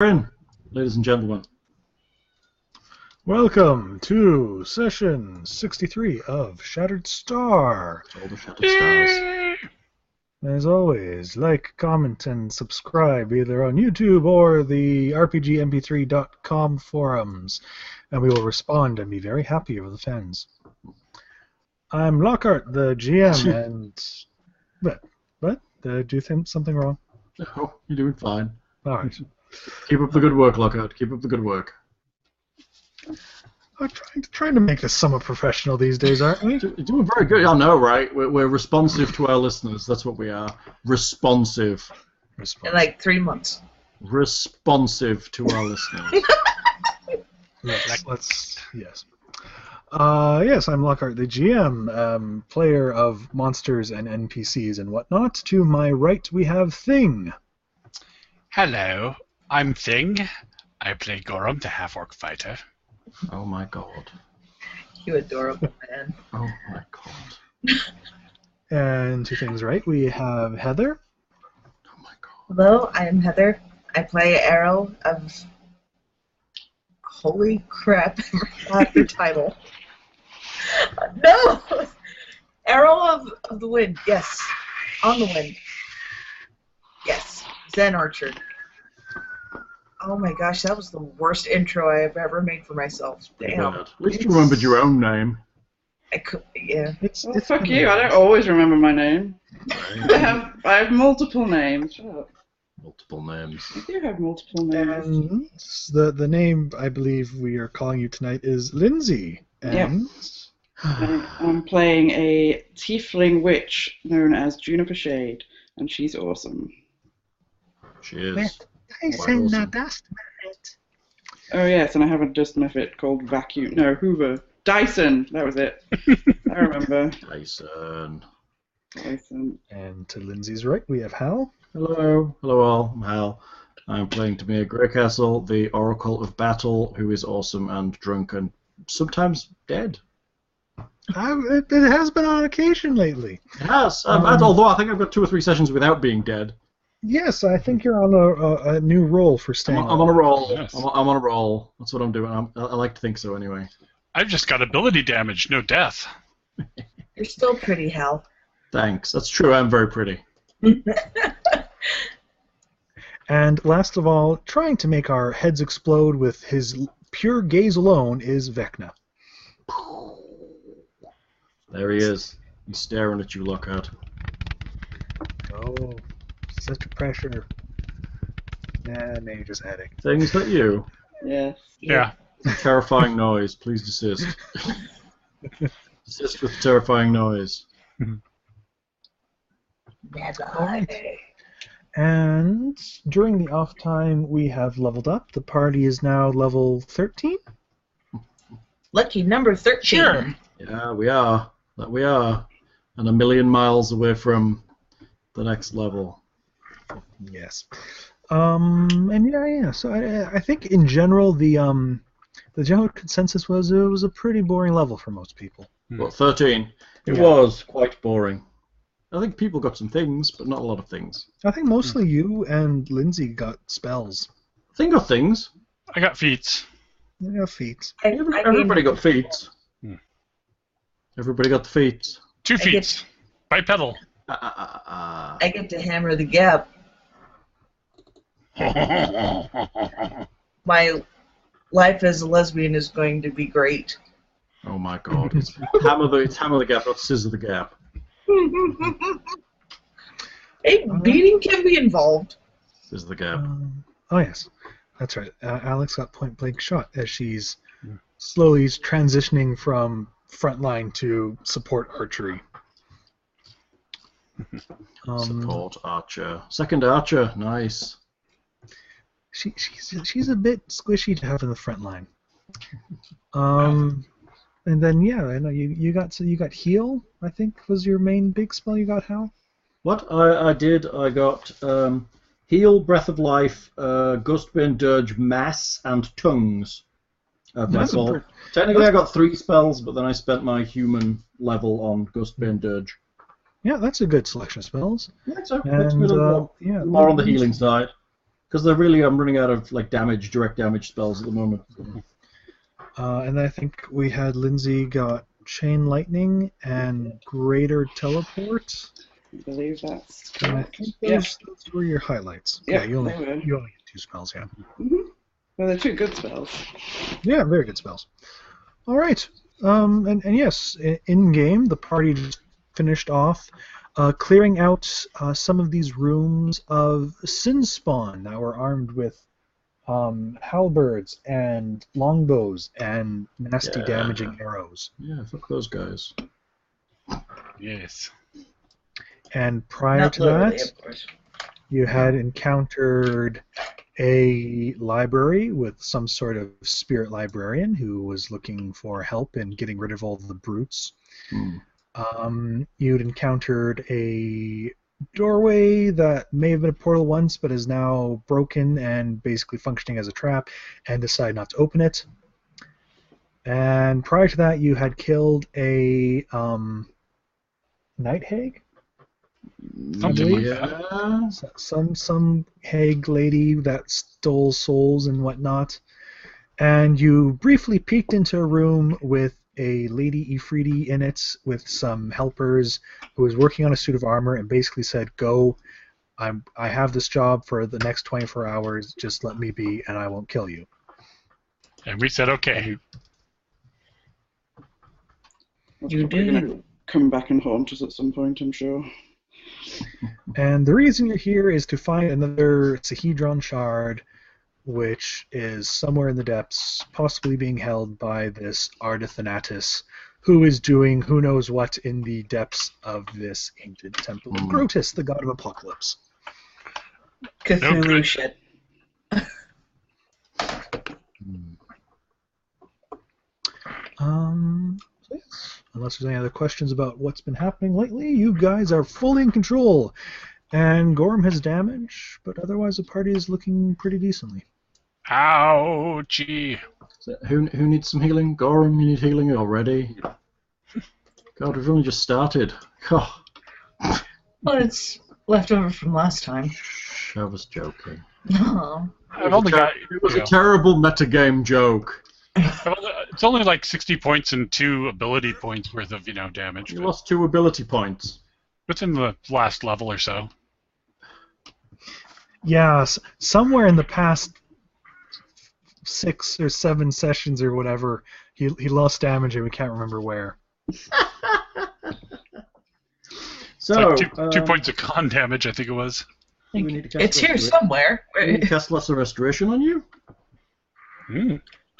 In, ladies and gentlemen. Welcome to session 63 of Shattered Star. All the Shattered Stars. As always, like, comment, and subscribe either on YouTube or the RPGMP3.com forums, and we will respond and be very happy over the fans. I'm Lockhart, the GM, and... What? Did I do something wrong? Oh, you're doing fine. Alright. Keep up the good work, Lockhart. Keep up the good work. I'm trying to make this somewhat professional these days, aren't we? You're doing very good. I know, right? We're responsive to our listeners. That's what we are. Responsive. In like 3 months. Responsive to our listeners. Yes. Yes, I'm Lockhart, the GM, player of monsters and NPCs and whatnot. To my right, we have Thing. Hello, I'm Thing. I play Gorum, the half-orc fighter. Oh my god. You adorable man. Oh my god. And to Thing's right, we have Heather. Oh my god. Hello, I am Heather. I play Arrow of... Holy crap, I forgot your title. No! Arrow of the Wind, yes. On the Wind. Yes. Zen Archer. Oh my gosh, that was the worst intro I've ever made for myself. Damn. At least you remembered your own name. Yeah. Well, fuck you, I don't always remember my name. I have multiple names. Shut up. Multiple names. I do have multiple names. And the name I believe we are calling you tonight is Lindsay. And I'm playing a tiefling witch known as Juniper Shade, and she's awesome. She is. Dyson Dust. Oh yes, and I have a dust method called Vacuum. No, Hoover. Dyson! That was it. I remember. Dyson. And to Lindsay's right, we have Hal. Hello. Hello all. I'm Hal. I'm playing Tamir Greycastle, the Oracle of Battle, who is awesome and drunk and sometimes dead. It has been on occasion lately. It has. Although I think I've got 2 or 3 sessions without being dead. Yes, I think you're on a new roll for staying. I'm on a roll. Yes. I'm on a roll. That's what I'm doing. I like to think so anyway. I've just got ability damage, no death. You're still pretty, Hal. Thanks. That's true. I'm very pretty. And last of all, trying to make our heads explode with his pure gaze alone is Vecna. There he is. He's staring at you, Lockhart. Oh, such pressure. Nah, you're just adding. Things that you. Yes. Yeah. Terrifying noise. Please desist. Desist with terrifying noise. Alright. And during the off time, we have leveled up. The party is now level 13. Lucky number 13. Sure. Yeah, we are. That we are. And a million miles away from the next level. Yes. And yeah. So I think in general the general consensus was it was a pretty boring level for most people. Well, 13. It Yeah. was quite boring. I think people got some things, but not a lot of things. I think mostly you and Lindsay got spells. I think got things. I got feats. You got feats. Everybody got feet. Hmm. Everybody got the feet. 2 I feats. Bipedal. I get to hammer the gap. My life as a lesbian is going to be great. Oh my god. It's hammer the gap, not scissor the gap. Hey, beating can be involved. Scissor the gap. Oh yes, that's right. Alex got point blank shot as she's slowly transitioning from frontline to support archery. Support archer. Second archer. Nice. She's a bit squishy to have in the front line. And then I know you got heal. I think was your main big spell you got, Hal. What I did, I got heal, breath of life, gustbane dirge, mass, and tongues. Technically, I got 3 spells, but then I spent my human level on gustbane dirge. Yeah, that's a good selection of spells. Yeah, it's a And bit more on the healing side. Because I'm running out of like direct damage spells at the moment. And I think we had Lindsay got Chain Lightning and Greater Teleport. I believe that's And I correct. think Yeah. those were your highlights. Yeah, you only they were. get 2 spells, yeah. Well, they're 2 good spells. Yeah, very good spells. All right. And yes, in game, the party just finished off clearing out some of these rooms of Sin Spawn that were armed with halberds and longbows and nasty damaging arrows. Yeah, fuck those guys. Yes. And prior Not to literally, that, of course. you had encountered a library with some sort of spirit librarian who was looking for help in getting rid of all the brutes. You'd encountered a doorway that may have been a portal once but is now broken and basically functioning as a trap and decided not to open it. And prior to that, you had killed a night hag? Something like that. Yeah. Some hag lady that stole souls and whatnot. And you briefly peeked into a room with a Lady Ifriti in it with some helpers who was working on a suit of armor and basically said, "Go, I have this job for the next 24 hours, just let me be and I won't kill you." And we said okay. That's You probably going do. to come back and haunt us at some point, I'm sure. And the reason you're here is to find another Sahedron shard, which is somewhere in the depths, possibly being held by this Ardathanatus, who is doing who knows what in the depths of this ancient temple of Grotus, the god of apocalypse. Cthulhu good. shit. So yes, unless there's any other questions about what's been happening lately, you guys are fully in control. And Gorm has damage, but otherwise the party is looking pretty decently. Ouchie. Who needs some healing? Gorham, you need healing already? God, we've only just started. Oh, Well, it's left over from last time. I was joking. Oh. I've only got. It was you a know, terrible metagame joke. it's only like 60 points and 2 ability points worth of damage. You But lost 2 ability points. within the last level or so. Yeah, somewhere in the past 6 or 7 sessions or whatever, he lost damage and we can't remember where. So, It's like 2 points of con damage, I think it was. we need to cast It's here Lesser- somewhere. we need to cast Lesser Restoration on you?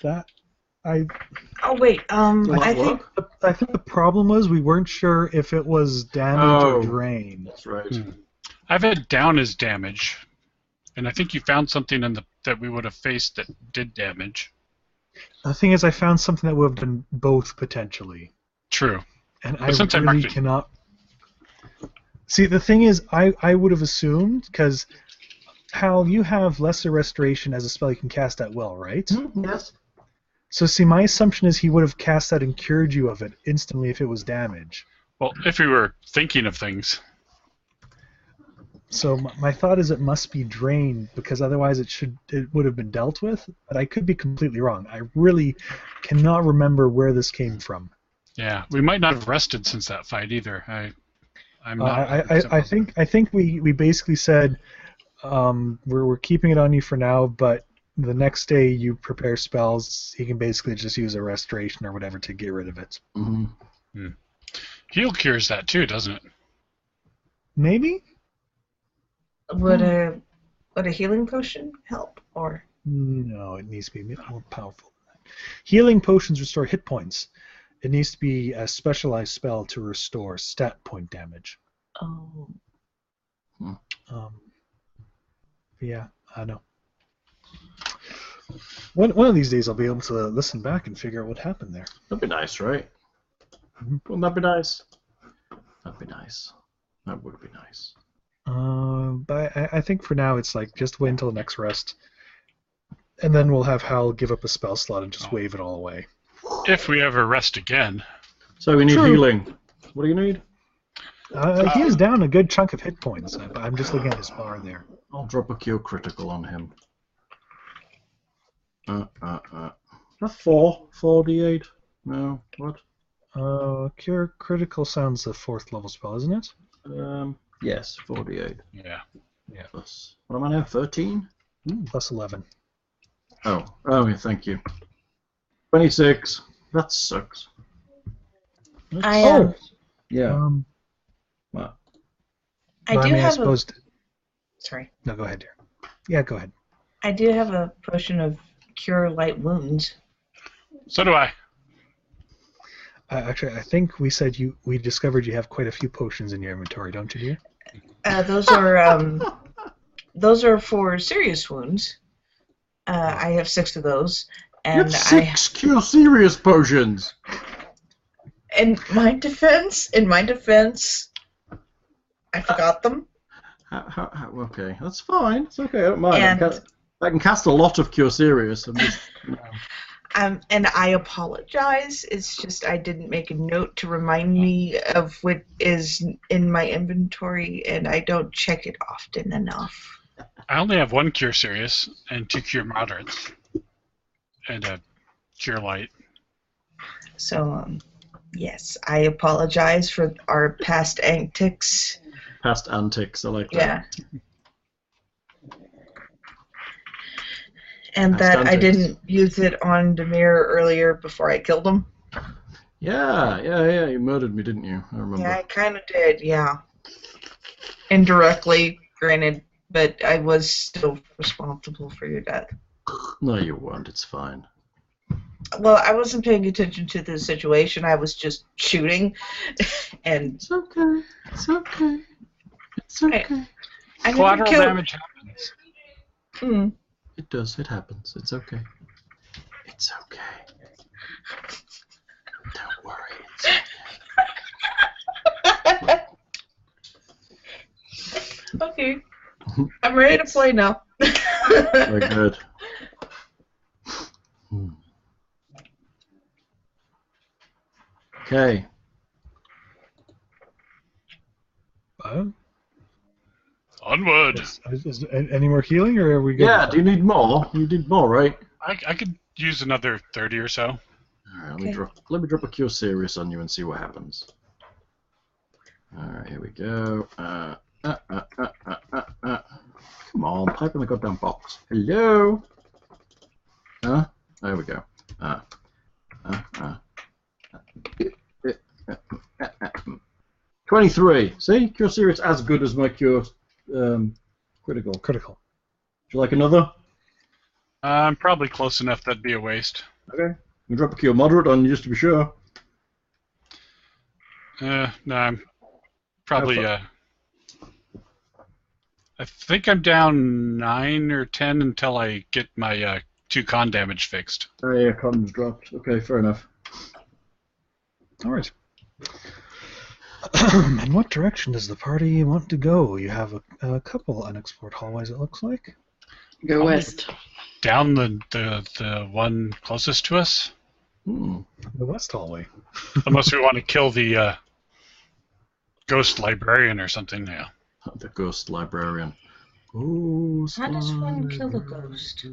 That I Oh wait, Will I that think work? I think the problem was we weren't sure if it was damage Oh. or drain. That's right. I've had down as damage, and I think you found something that we would have faced that did damage. The thing is, I found something that would have done both potentially, True. and But since I I really marked it- cannot. See, the thing is, I would have assumed because Hal, you have Lesser Restoration as a spell you can cast at will, right? Yes. So see, my assumption is he would have cast that and cured you of it instantly if it was damage. Well, if we were thinking of things. So my thought is it must be drained because otherwise it would have been dealt with. But I could be completely wrong. I really cannot remember where this came from. Yeah, we might not have rested since that fight either. I'm not. I think we basically said we're keeping it on you for now, but the next day you prepare spells, he can basically just use a restoration or whatever to get rid of it. Mm-hmm. Heal cures that too, doesn't it? Maybe? would a healing potion help or No, it needs to be more powerful than that. Healing potions restore hit points. It needs to be a specialized spell to restore stat point damage. oh Yeah, I know. One of these days I'll be able to listen back and figure out what happened there. That'd be nice, right? Wouldn't that be nice? That'd be nice. That would be nice. But I think for now it's like just wait until the next rest, and then we'll have Hal give up a spell slot and just wave it all away. If we ever rest again. So we need True. healing. What do you need? He is down a good chunk of hit points. I'm just looking at his bar there. I'll drop a cure critical on him. That's 4d8. No, what? Cure critical sounds the 4th level spell, isn't it? Yes, 4d8. Yeah. Plus, what am I now? 13? Plus 11. Oh, yeah, thank you. 26. That sucks. I am. Yeah. What? I do have a. Sorry. No, go ahead, dear. Yeah, go ahead. I do have a potion of cure light wounds. So do I. Actually, I think we said we discovered you have quite a few potions in your inventory, don't you, dear? Those are for serious wounds. I have 6 of those, You and have 6 cure serious potions. In my defense, I forgot them. Okay, that's fine. It's okay. I don't mind. And- I can cast a lot of cure serious. I'm just, And I apologize. It's just I didn't make a note to remind me of what is in my inventory, and I don't check it often enough. I only have 1 cure serious and 2 cure moderates. And a cure light. So, yes, I apologize for our past antics. Past antics, I like that. Yeah. And Past that I antics. didn't use it on Demir earlier before I killed him. Yeah, you murdered me, didn't you? I remember. Yeah, I kind of did, yeah. Indirectly, granted, but I was still responsible for your death. No, you weren't. It's fine. Well, I wasn't paying attention to the situation. I was just shooting, and It's okay. It's okay. It's okay. I never Collateral killed. damage happens. Hmm. It does. It happens. It's okay. It's okay. Don't worry. It's Okay. I'm ready to play now. very good. Okay. Onward. Is any more healing, or are we good? Yeah. Do you need more? You need more, right? I could use another 30 or so. All right. Okay. Let me drop a cure serious on you and see what happens. All right. Here we go. Come on, type in the goddamn box. Hello. There we go. 23. See, cure serious as good as my cure critical. Critical. Would you like another? I'm probably close enough that'd be a waste. Okay. You drop a cure moderate on you just to be sure. No, I'm probably. Have I think I'm down 9 or 10 until I get my 2 con damage fixed. Oh yeah, con's dropped. Okay, fair enough. All right. In what direction does the party want to go? You have a couple unexplored hallways, it looks like. Go west. Down the one closest to us, Hmm. The west hallway. unless we want to kill the ghost librarian or something. Yeah. The ghost librarian. Ghost How does one kill a librarian. ghost?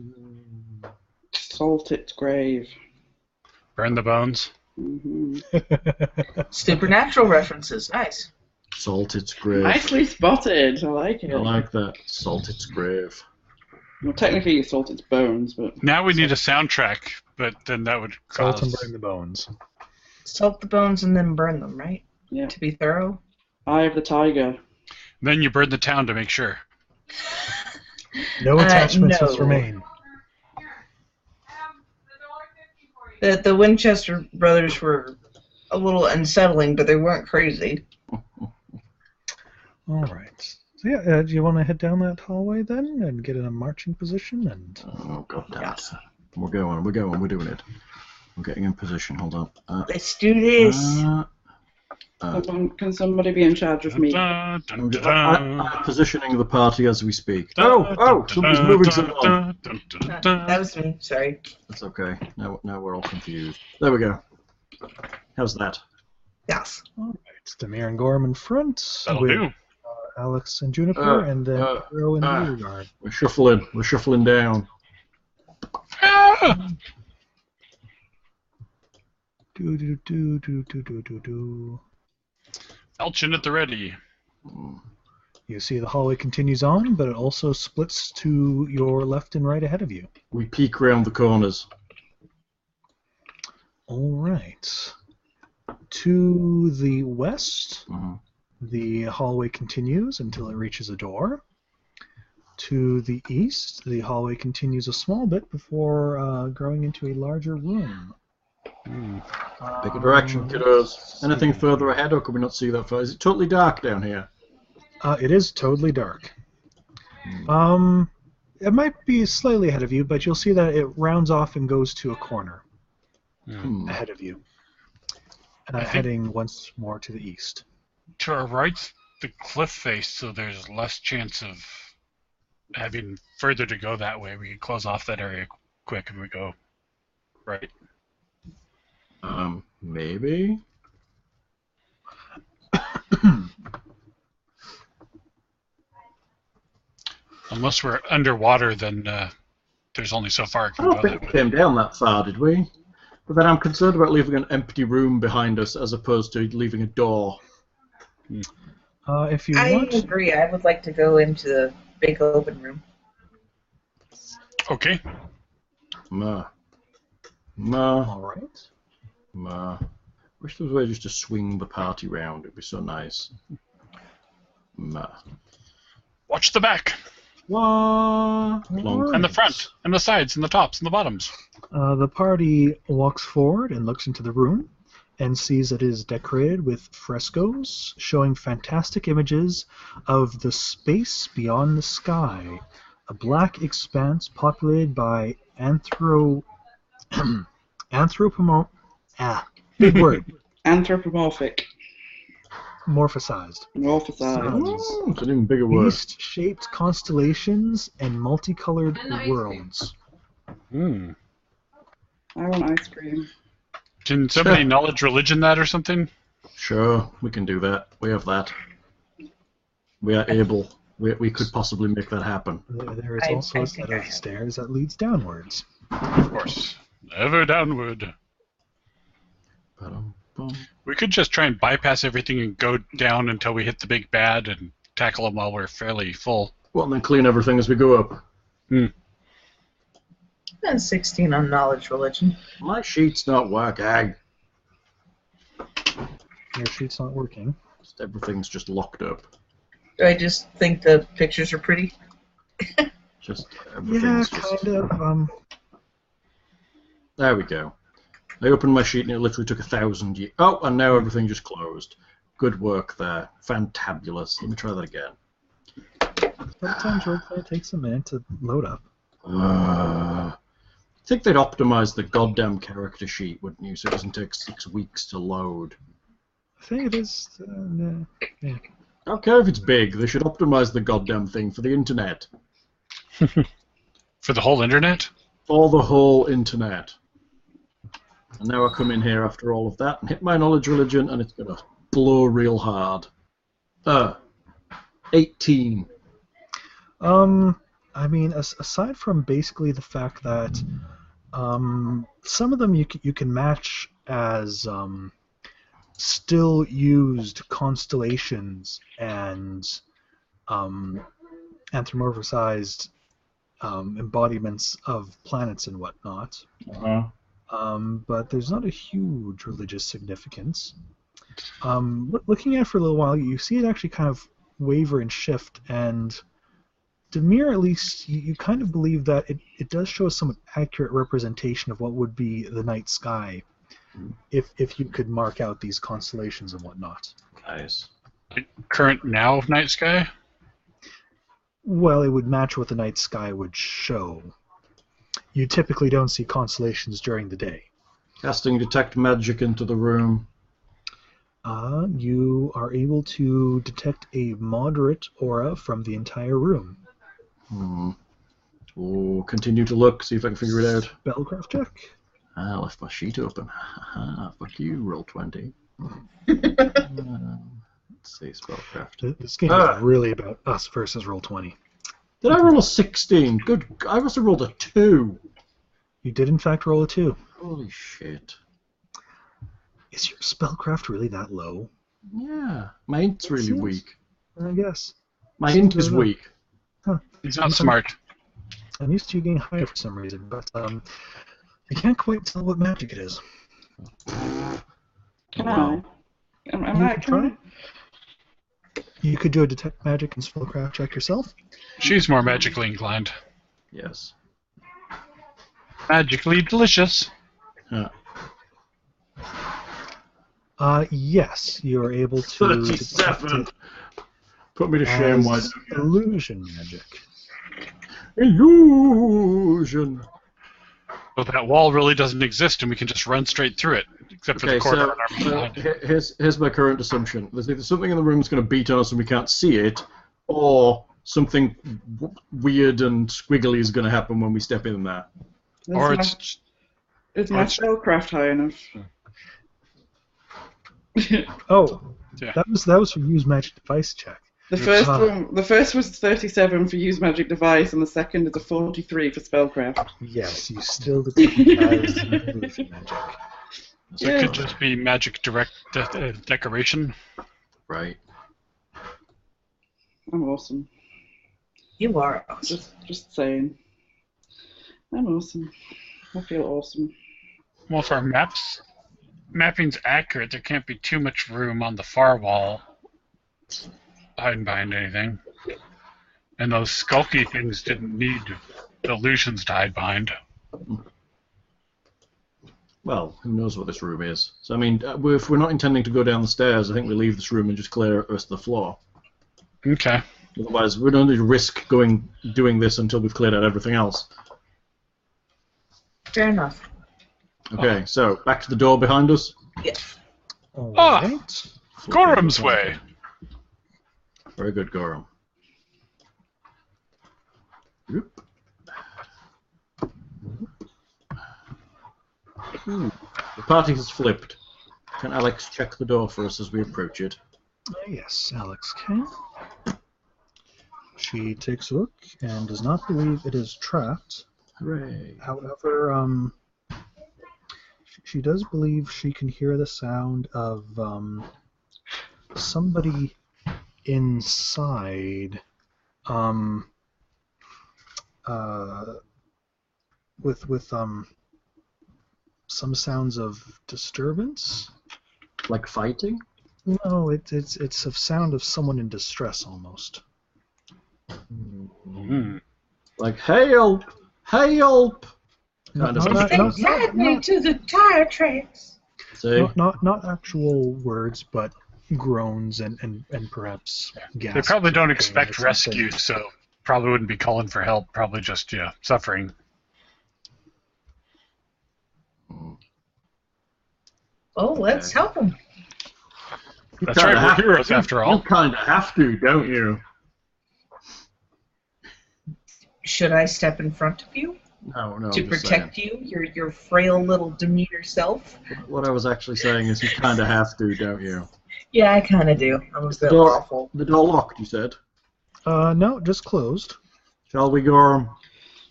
Salt its grave. Burn the bones. Hmm. Supernatural references, nice. Salt its grave. Nicely spotted. I like it. I like that. Salt its grave. Well, technically, you salt its bones, but Now we need a soundtrack, but then that would Salt and cause. burn the bones. Salt the bones and then burn them, right? yeah. To be thorough. Eye of the tiger. Then you burn the town to make sure. No attachments must no. remain. The Winchester brothers were a little unsettling, but they weren't crazy. All right. So yeah, do you want to head down that hallway then and get in a marching position? And Oh god damn it. We're doing it. We're getting in position, hold on. Let's do this. Can somebody be in charge of me? Dun, dun, I'm dun, positioning the party as we speak. dun, Oh, somebody's dun, moving dun, someone. dun, dun, dun, dun. That was me. Sorry. That's okay. Now we're all confused. There we go. How's that? Yes. It's Demir and Gorham in front. That'll with do. Alex and Juniper, and then Hero in the rear guard. We're shuffling. We're shuffling down. Ah! Do. Elchin at the ready. You see the hallway continues on, but it also splits to your left and right ahead of you. We peek round the corners. All right. To the west, the hallway continues until it reaches a door. To the east, the hallway continues a small bit before growing into a larger room. Pick a direction, kiddos. Anything further ahead, or can we not see that far? Is it totally dark down here? It is totally dark. It might be slightly ahead of you, but you'll see that it rounds off and goes to a corner ahead of you. Heading once more to the east. To our right's the cliff face, so there's less chance of having further to go that way. We can close off that area quick and we go right. Maybe. Unless we're underwater, then there's only so far it I can don't go think that we way. came down that far, did we? But then I'm concerned about leaving an empty room behind us as opposed to leaving a door. If you I want, agree. I would like to go into the big open room. Okay. Ma. all right. Wish there was a way just to swing the party round. It'd be so nice. Watch the back, Plonk. and the front, and the sides, and the tops, and the bottoms. The party walks forward and looks into the room and sees it is decorated with frescoes showing fantastic images of the space beyond the sky, a black expanse populated by big word. Anthropomorphic. Morphosized. Morphosized. It's an even bigger word. Beast-shaped constellations and multicolored worlds. Hmm. I want ice cream. Can somebody knowledge religion that or something? Sure, we can do that. We have that. We are able. We could possibly make that happen. There is also a set of stairs that leads downwards. Of course. Ever downward. We could just try and bypass everything and go down until we hit the big bad and tackle them while we're fairly full. Well, and then clean everything as we go up. And 16 on knowledge religion. My sheet's not working. Your sheet's not working. Everything's just locked up. Do I just think the pictures are pretty? Just Yeah, everything's just... kind of. There we go. I opened my sheet and it literally took 1,000 years. Oh, and now everything just closed. Good work there. Fantabulous. Let me try that again. Sometimes roleplay takes a minute to load up. I think they'd optimize the goddamn character sheet, wouldn't you? So it doesn't take 6 weeks to load. I think it is. Yeah. I don't care if it's big. They should optimize the goddamn thing for the internet. For the whole internet? For the whole internet. And now I come in here after all of that and hit my knowledge religion and it's going to blow real hard. 18. I mean, aside from basically the fact that some of them you can match as still used constellations and anthropomorphized embodiments of planets and whatnot. But there's not a huge religious significance. Looking at it for a little while, you see it actually kind of waver and shift, and Demir, at least, you kind of believe that it does show a somewhat accurate representation of what would be the night sky, if you could mark out these constellations and whatnot. Nice. Current now night sky? Well, it would match what the night sky would show. You typically don't see constellations during the day. Casting detect magic into the room. You are able to detect a moderate aura from the entire room. Oh, continue to look, see if I can figure it out. Spellcraft check. I left my sheet open. Fuck you, roll 20. Let's see, spellcraft. This game is really about us versus Roll20. Did I roll a 16? Good. I must have rolled a 2. You did, in fact, roll a 2. Holy shit. Is your spellcraft really that low? Yeah. My int's really seems- weak. I guess. My int is weak. He's not smart. I'm used to you getting higher for some reason, but I can't quite tell what magic it is. Can Wow. I? Am You I could try. You could do a detect magic and spellcraft check yourself. She's more magically inclined. Yes. Magically delicious. Yeah. Yes, you're able to detect 37. Put me to it shame, why as illusion magic. Illusion. But that wall really doesn't exist, and we can just run straight through it, except for Okay, the corner so on our behind. here's my current assumption. There's either something in the room that's going to beat on us and we can't see it, or something weird and squiggly is going to happen when we step in there. Or Is it's my spellcraft high enough? Oh, Yeah. that was for use magic device check. The first Ah. one, the first was 37 for use magic device, and the second is a 43 for spellcraft. Yes, you still detect it as illusion magic. So it could just be magic direct decoration. Right. I'm awesome. You are awesome. Just saying. I'm awesome. I feel awesome. Well, for mapping's accurate, there can't be too much room on the far wall hiding behind anything. And those skulky things didn't need illusions to hide behind. Well, who knows what this room is? So, I mean, if we're not intending to go down the stairs, I think we leave this room and just clear the rest of the floor. Okay. Otherwise, we don't need to risk doing this until we've cleared out everything else. Fair enough. Okay, so back to the door behind us. Yes. Alright. Gorham's way. Very good, Gorham. Oop. The party has flipped. Can Alex check the door for us as we approach it? Yes, Alex can. She takes a look and does not believe it is trapped. Hooray. However, she does believe she can hear the sound of somebody inside, with some sounds of disturbance. Like fighting? No, it's a sound of someone in distress almost. Hmm. Like, help! Help! Kind of Not- stuff. not- Drag me to the tire tracks. See? Not actual words, but groans and perhaps gasps. They probably don't or expect something. rescue, so probably wouldn't be calling for help. Probably just, suffering. Oh, let's help them. That's right, we're heroes after all. You kind of have to, don't you? Should I step in front of you No, to I'm just protect you, your frail little Demeter self? saying. What I was actually saying is you kind of have to, don't you? Yeah, I kind of do. I'm a bit door- awful. The door locked, you said. No, just closed. Shall we, Gorham?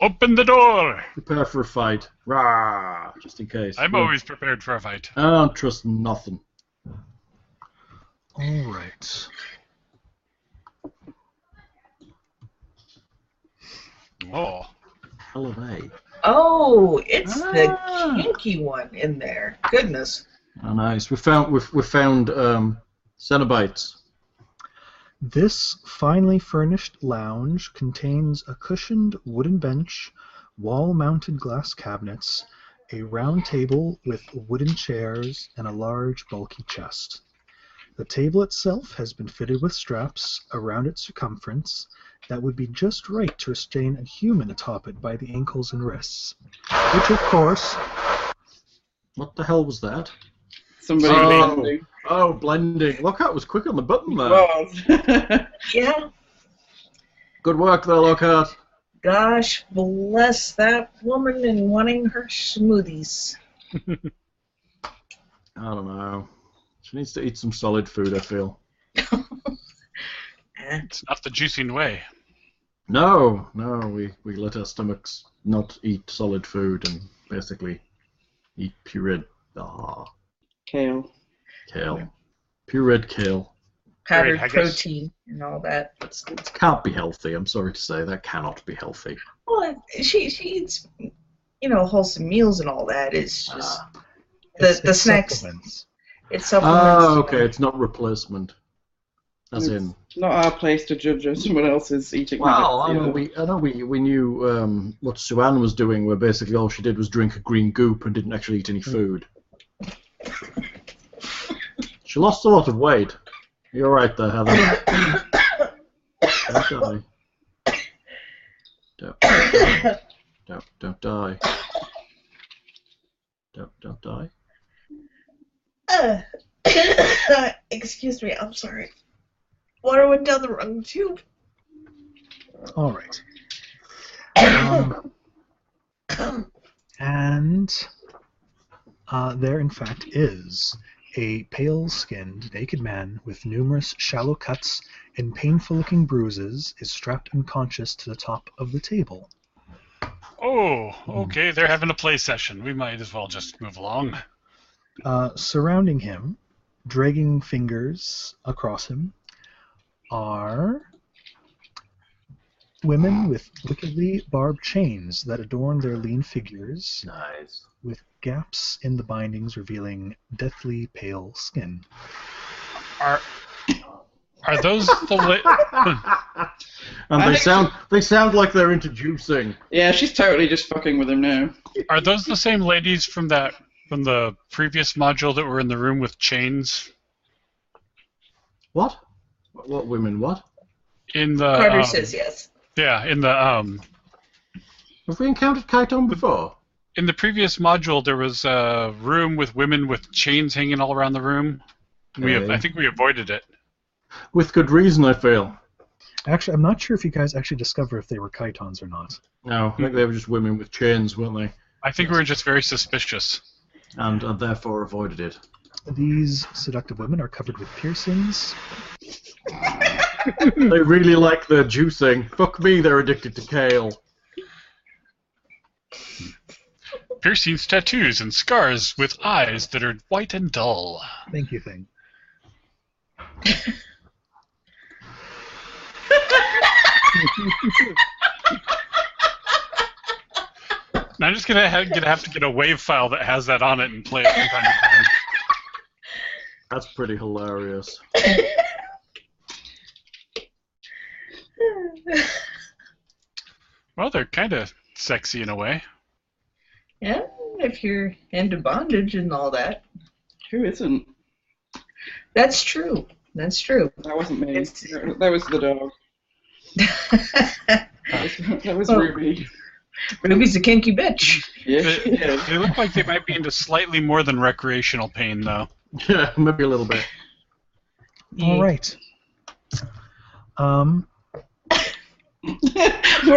Open the door! Prepare for a fight. Rah! Just in case. I'm always prepared for a fight. I don't trust nothing. All right. Oh. Hell of a. Oh, it's Ah. the kinky one in there. Goodness. Oh, nice. We found Cenobites. This finely furnished lounge contains a cushioned wooden bench, wall-mounted glass cabinets, a round table with wooden chairs, and a large, bulky chest. The table itself has been fitted with straps around its circumference that would be just right to restrain a human atop it by the ankles and wrists, which, of course, What the hell was that? Somebody Oh. blending. Oh, blending. Lockhart was quick on the button there. Was. Yeah. Good work there, Lockhart. Gosh bless that woman and wanting her smoothies. I don't know. She needs to eat some solid food, I feel. It's not the juicing way. No, we let our stomachs not eat solid food and basically eat pureed Kale. kale. Pureed kale. Powdered haggis. protein and all that. It can't be healthy, I'm sorry to say. That cannot be healthy. Well, she eats, wholesome meals and all that. It's just It's the snacks. supplements. It's supplements. Oh, okay, it's not replacement. As in... It's not our place to judge someone else is eating. Well, I nuggets, know we knew what Sue-Ann was doing, where basically all she did was drink a green goop and didn't actually eat any food. She lost a lot of weight. You're right there, Heather. Don't die. Don't die. Don't die. Excuse me, I'm sorry. Water went down the wrong tube. All right. And there, in fact, is a pale-skinned, naked man with numerous shallow cuts and painful-looking bruises is strapped unconscious to the top of the table. Oh, okay, they're having a play session. We might as well just move along. Surrounding him, dragging fingers across him, are women with wickedly barbed chains that adorn their lean figures, Nice. with gaps in the bindings revealing deathly pale skin. Are those the And I they sound like they're introducing. Yeah, she's totally just fucking with him now. are those the same ladies from the previous module that were in the room with chains? What? What women? What? In the Carter says yes. yeah, in the Have we encountered Kaiton before? in the previous module there was a room with women with chains hanging all around the room. Okay. I think we avoided it. With good reason, I feel. Actually, I'm not sure if you guys actually discover if they were chitons or not. No, I think they were just women with chains, weren't they? I think we were just very suspicious. And therefore avoided it. These seductive women are covered with piercings. They really like their juicing. Fuck me, they're addicted to kale. Piercings, tattoos, and scars with eyes that are white and dull. Thank you, Thing. And I'm just gonna have to get a wave file that has that on it and play it from time to time. That's pretty hilarious. Well, they're kind of sexy in a way. Yeah, if you're into bondage and all that. Who isn't? That's true. That's true. That wasn't me. It's- That was the dog. That was Oh. Ruby. Ruby's a kinky bitch. Yeah, she is. They look like they might be into slightly more than recreational pain, though. Yeah, maybe a little bit. All right. We're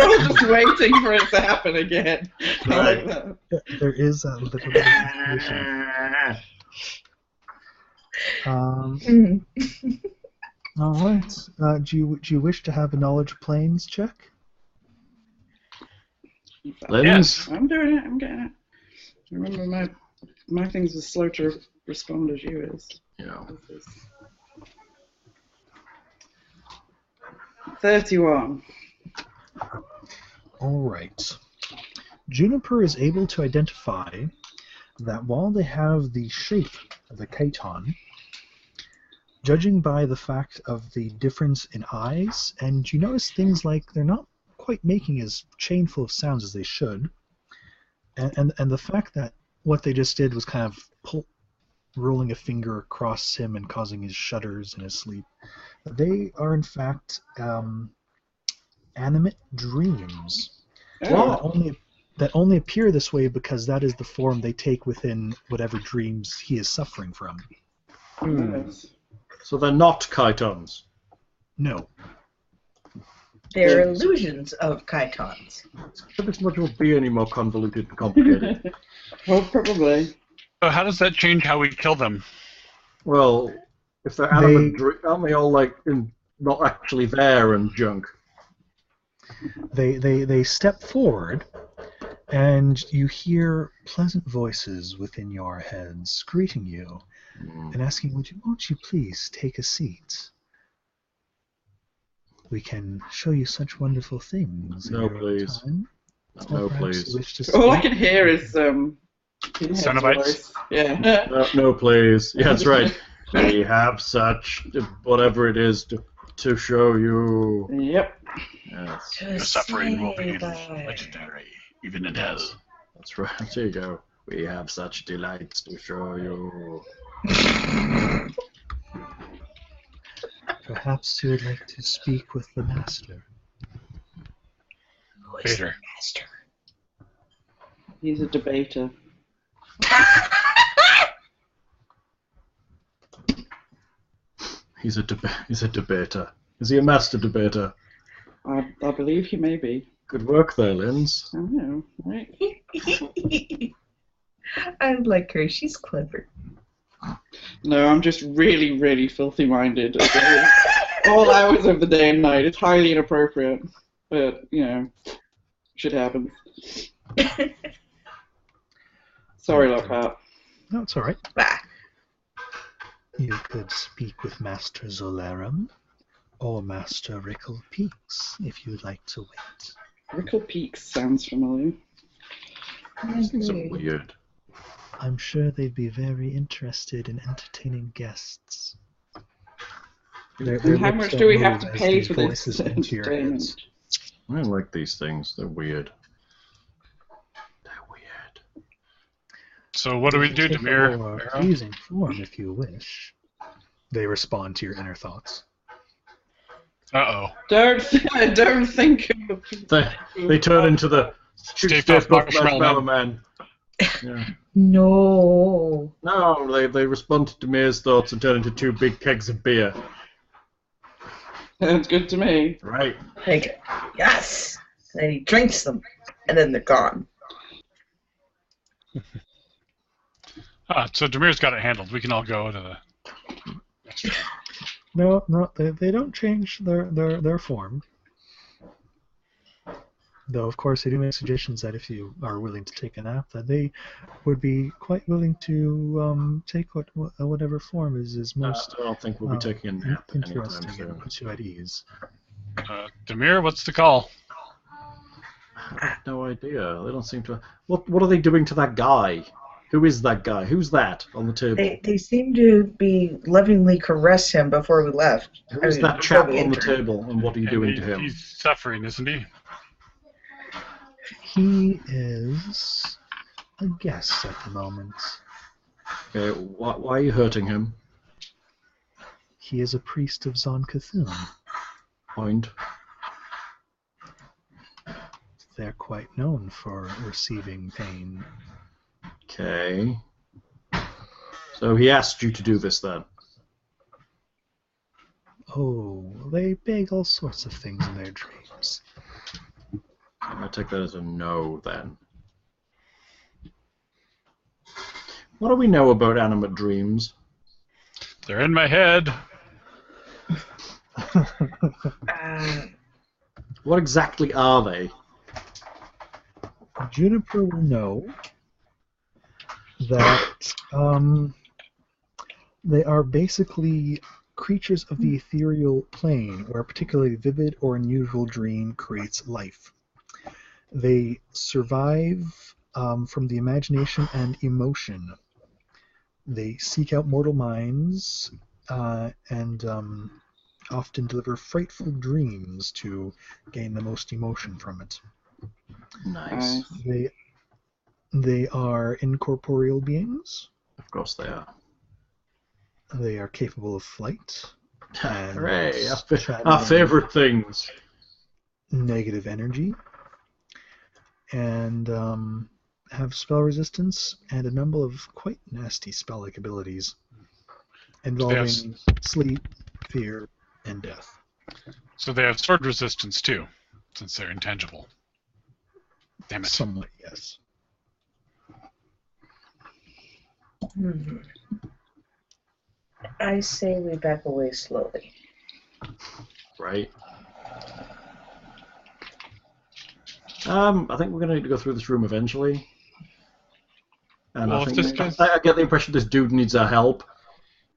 all just waiting for it to happen again. I like that. There is a little bit of information. Mhm. All right. Do you wish to have a knowledge planes check? Lens? I'm doing it. I'm getting it. Remember, my thing's as slow to respond as you is. Yeah. 31. All right. Juniper is able to identify that while they have the shape of the chiton, judging by the fact of the difference in eyes, and you notice things like they're not quite making as chainful of sounds as they should, and the fact that what they just did was kind of rolling a finger across him and causing his shudders in his sleep, they are in fact animate dreams that only appear this way because that is the form they take within whatever dreams he is suffering from. Nice. So they're not chitons. No. They're illusions of chitons. So this much will be any more convoluted and complicated. Well, probably. So how does that change how we kill them? Well, if they're animate, aren't they all like not actually there and junk? They step forward, and you hear pleasant voices within your heads greeting you and asking, won't you please take a seat? We can show you such wonderful things. No, please. Time. No, please. All I can hear is Cenobites? Yeah. No, please. Yeah, that's right. We have such whatever it is to show you. Yep. Yes, The suffering will be legendary, even in hell. that's right. There you go. We have such delights to show you. Perhaps you would like to speak with the master. Who is Vader. the master? He's a debater. He's a debater. Is he a master debater? I believe he may be. Good work there, Linz. I know, right? I like her. She's clever. No, I'm just really, really filthy-minded. All hours of the day and night. It's highly inappropriate, but shit happens. Sorry, Lockhart. No, it's all right. Bah. You could speak with Master Zolarum or Master Rickle Peaks if you'd like to wait. Rickle Peaks sounds familiar. So weird. I'm sure they'd be very interested in entertaining guests. And how much do we have to pay for this voices into your entertainment? heads. I don't like these things. They're weird. They're weird. So what do we do, Take a Demir? more Arrow? pleasing form if you wish. They respond to your inner thoughts. Uh-oh. Don't think of the They turn into the Stay Stay-Puft Puft Marshmallow Marshmallow Man. Yeah. No. No, they respond to Demir's thoughts and turn into two big kegs of beer. Sounds good to me. Right. Like, yes. And then he drinks them, and then they're gone. So Demir's got it handled. We can all go to the... No, they don't change their form. Though, of course, they do make suggestions that if you are willing to take a nap, that they would be quite willing to take whatever form is most I don't think we'll be taking a nap anytime interesting and soon. puts you at ease. Demir, what's the call? I have no idea. They don't seem to. What are they doing to that guy? Who is that guy? Who's that on the table? They seem to be lovingly caress him before we left. Who is that before chap we on the entered. table, and what are you doing to him? He's suffering, isn't he? He is a guest at the moment. Okay, why are you hurting him? He is a priest of Zon Cthulhu. Point. They're quite known for receiving pain. Okay. So he asked you to do this then? Oh, they beg all sorts of things in their dreams. I take that as a no then. What do we know about animate dreams? They're in my head. What exactly are they? Juniper will know that they are basically creatures of the ethereal plane, where a particularly vivid or unusual dream creates life. They survive from the imagination and emotion. They seek out mortal minds and often deliver frightful dreams to gain the most emotion from it. Nice. They are incorporeal beings. Of course they are. They are capable of flight. and Hooray! channeling Our favourite things. Negative energy. And have spell resistance and a number of quite nasty spell-like abilities involving sleep, fear, and death. So they have sword resistance too, since they're intangible. Damn it. Somewhat, yes. I say we back away slowly. Right. I think we're going to need to go through this room eventually. And Well, I if think this guy's- I get the impression this dude needs our help.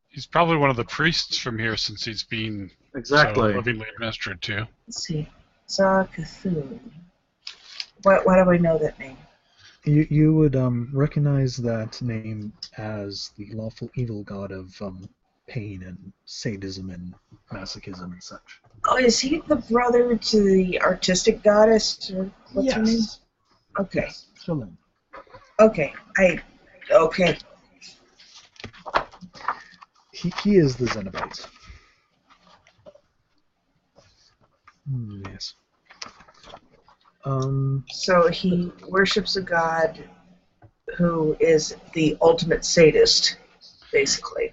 He's probably one of the priests from here since he's been Exactly. so lovingly administered to. Let's see. Zar Cthulhu. Why do I know that name? You would recognize that name as the lawful evil god of pain and sadism and masochism and such. Oh, is he the brother to the artistic goddess? Or what's her name? Yes. Okay. Shalom. Okay. Okay. He is the Cenobite. Yes. So he worships a god who is the ultimate sadist, basically.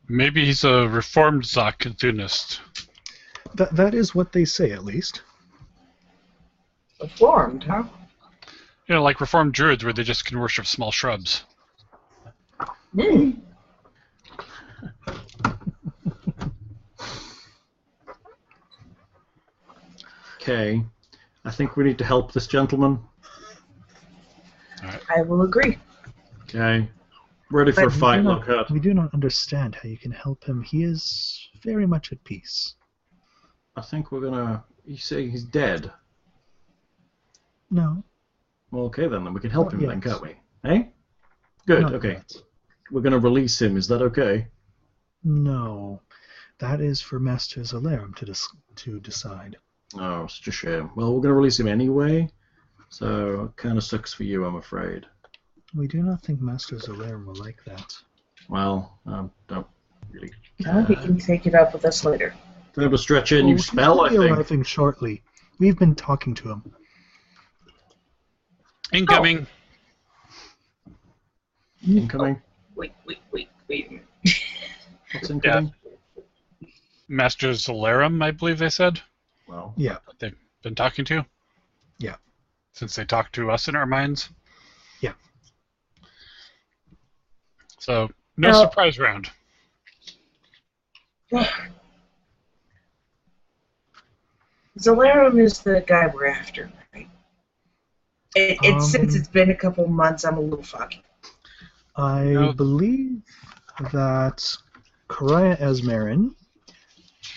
Maybe he's a reformed Zakadunist. That is what they say, at least. Reformed, huh? You know, like reformed druids where they just can worship small shrubs. Mm. Okay. I think we need to help this gentleman. I will agree. Okay. Ready for a fight, Lockhart. We do not understand how you can help him. He is very much at peace. I think we're gonna... You say he's dead? No. Well, okay then we can help him Not then, yet. can't we? Eh? Good, Not okay. yet. We're gonna release him, is that okay? No. That is for Master Zalarum to decide. Oh, such a shame. Well, we're gonna release him anyway, so it kinda sucks for you, I'm afraid. We do not think Master Zalarum will like that. Well, don't really... Well, he can take it up with us later. Been able to stretch a new He's spell, I gonna be think. arriving shortly. We've been talking to him. Incoming. Incoming? Wait. What's incoming? Master Zalarum, I believe they said. Well, Yeah. That they've been talking to. Yeah. Since they talked to us in our minds. Yeah. So, no Now- surprise round. Zalarum is the guy we're after, right? Since Um, it's been a couple months, I'm a little foggy. I No. believe that Karaya Asmarin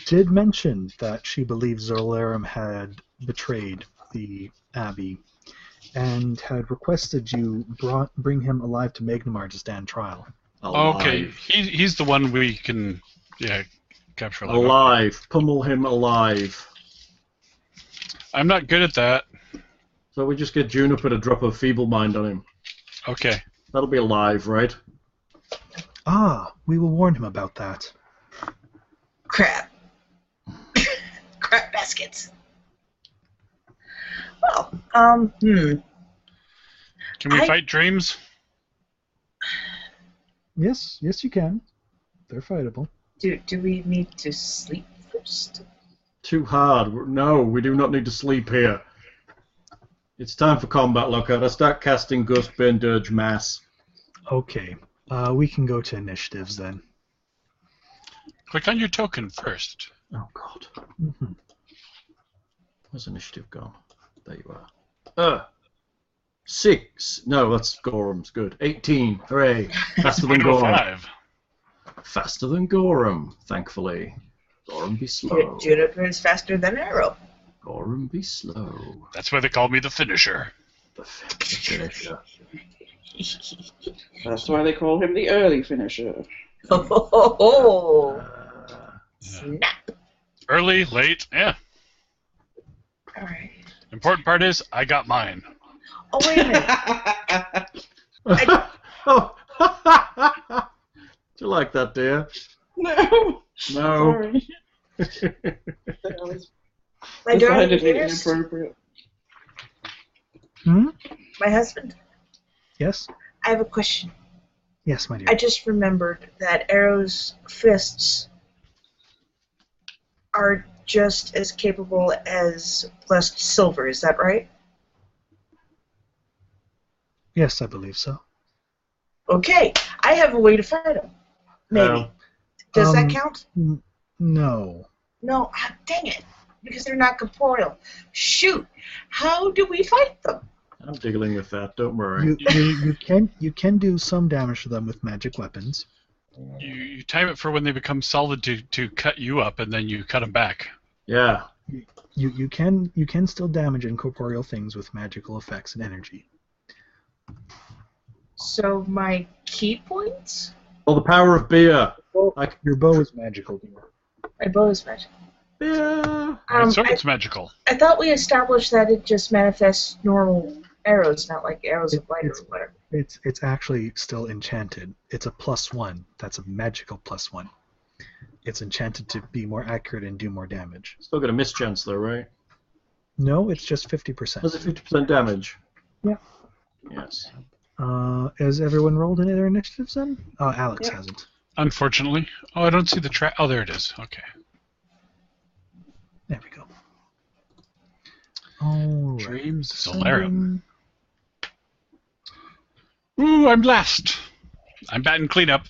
did mention that she believes Zalarum had betrayed the Abbey and had requested you bring him alive to Magnamar to stand trial. Okay, alive. he's the one we can, capture. Alive. Alive. Pummel him alive. I'm not good at that. So we just get Juniper to drop a feeble mind on him. Okay. That'll be alive, right? Ah, we will warn him about that. Crap. Crap baskets. Well, Can we I- fight dreams? Yes, you can. They're fightable. do we need to sleep first? Too hard. No, we do not need to sleep here. It's time for combat, Lockhart. I start casting Gust, Burn, Dirge, Mass. Okay, we can go to initiatives then. Click on your token first. Oh, God. Mhm. Where's initiative gone? There you are. 6. No, that's Gorham's. Good. 18. Hooray. Faster than Gorham. 5. Faster than Gorham, thankfully. Gorham be slow. Juniper is faster than Arrow. Gorham be slow. That's why they call me the finisher. The finisher. That's why they call him the early finisher. Oh, Uh, snap. Early, late, yeah. All right. Important part is, I got mine. Oh, wait a minute. oh. Do you like that, dear? No. No. Sorry. That was My darling decidedly dearest, inappropriate. Hmm? my husband, Yes? I have a question. Yes, my dear. I just remembered that Arrow's fists are just as capable as blessed silver. Is that right? Yes, I believe so. Okay, I have a way to fight him. Maybe. No. Does that count? No. No. Ah, dang it. Because they're not corporeal. Shoot. How do we fight them? I'm dealing with that. Don't worry. You can do some damage to them with magic weapons. You time it for when they become solid to cut you up, and then you cut them back. Yeah. You can still damage incorporeal things with magical effects and energy. So my key points? Oh, the power of beer. Your bow is magical. My bow is magical. Beer. So it's magical. I thought we established that it just manifests normal arrows, not like arrows of light or whatever. It's actually still enchanted. It's a +1. That's a magical +1. It's enchanted to be more accurate and do more damage. Still got a mischance though, right? No, it's just 50%. Does it 50% damage? Yeah. Yes. Has everyone rolled any of their initiatives then? Alex hasn't. Unfortunately. Oh, I don't see the track. Oh, there it is. Okay. There we go. All right. Dreams Solarium. Ooh, I'm last. I'm batting cleanup.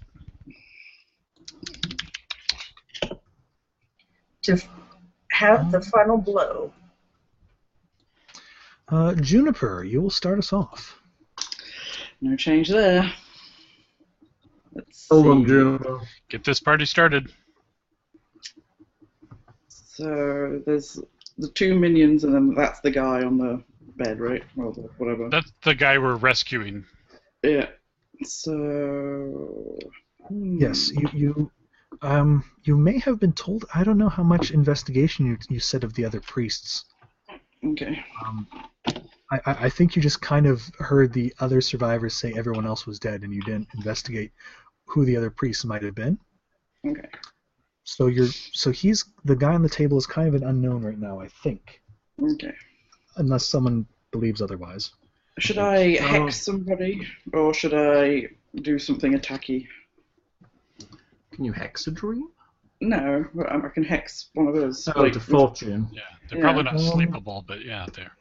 To have the final blow. Juniper, you will start us off. No change there. Let's Hold on, see. Juniper. Get this party started. So there's the 2 minions, and then that's the guy on the bed, right? Or whatever. That's the guy we're rescuing. Yeah. So. Yes, you may have been told. I don't know how much investigation you said of the other priests. Okay. I think you just kind of heard the other survivors say everyone else was dead, and you didn't investigate who the other priests might have been. Okay. So he's the guy on the table is kind of an unknown right now, I think. Okay. Unless someone believes otherwise. Should I hex somebody, or should I do something attacky? Can you hex a dream? No, I can hex one of us. Oh, to fortune. Yeah, they're probably not sleepable, but yeah, they're.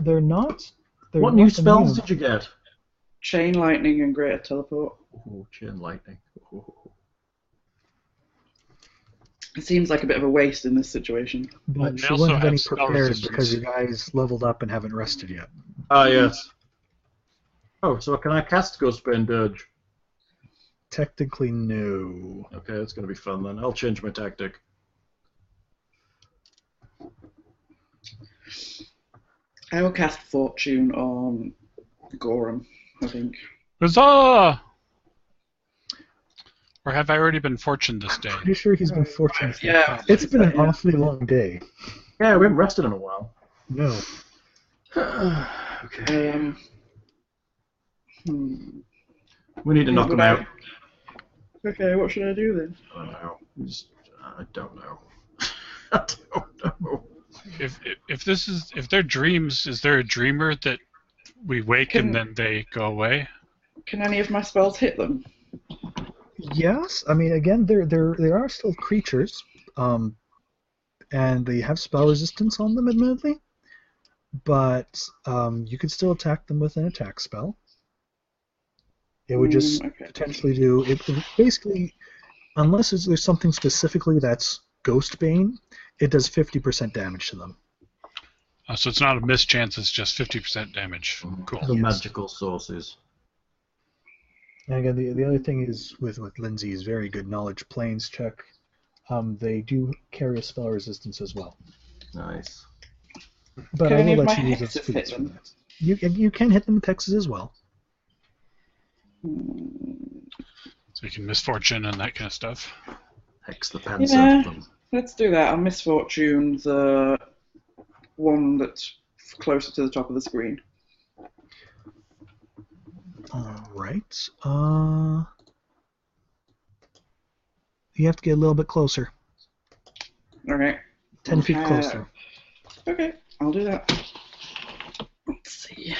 They're not. What new spells did you get? Chain lightning and greater teleport. Oh, chain lightning. Oh. It seems like a bit of a waste in this situation. But They she also won't have any have spell prepared resistance. because you guys leveled up and haven't rested yet. Ah, yes. Oh, so can I cast Ghostbane Dirge? Technically, no. Okay, that's going to be fun then. I'll change my tactic. I will cast Fortune on Gorham, I think. Huzzah! Or have I already been fortunate this day? Pretty sure he's been fortunate. Yeah. It's been an awfully long day. Yeah, we haven't rested in a while. No. Okay. We need to knock him out. Okay, what should I do then? I don't know. I don't know. I don't know. If they're dreams, is there a dreamer that we wake and then they go away? Can any of my spells hit them? Yes, I mean, again, they are still creatures, and they have spell resistance on them, admittedly, but you could still attack them with an attack spell. It would just potentially do it. Basically, unless there's something specifically that's Ghostbane, it does 50% damage to them. So it's not a mischance; it's just 50% damage. Cool. The magical sources. And again, the other thing is with Lindsay's very good knowledge planes check, they do carry a spell resistance as well. Nice. But Can I any will of let my you use hexes those hit feats for them? that. You can hit them with hexes as well. So you can misfortune and that kind of stuff. Hex the pants Yeah. out of them. Let's do that. I'll misfortune the one that's closer to the top of the screen. All right. You have to get a little bit closer. Okay. 10 feet closer. Okay, I'll do that. Let's see.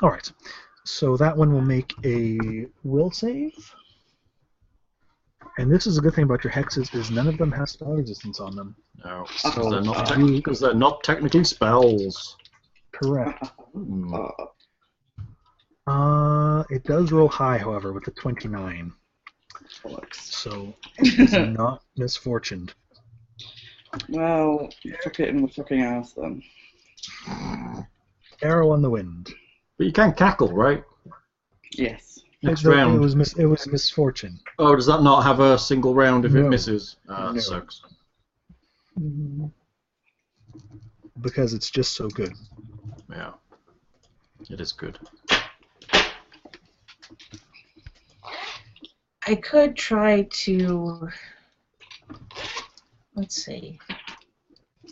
All right. So that one will make a will save. And this is a good thing about your hexes is none of them have spell resistance on them. No, So because they're not technically spells. correct. Hmm. It does roll high, however, with a 29. So it's not misfortuned. Well, fuck it in the fucking ass then. Arrow on the wind. But you can cackle, right? Yes. Next It round. was misfortune. Oh, does that not have a single round if it No. misses? Ah, No. that sucks. Because it's just so good. Yeah. It is good. I could try to. Let's see. I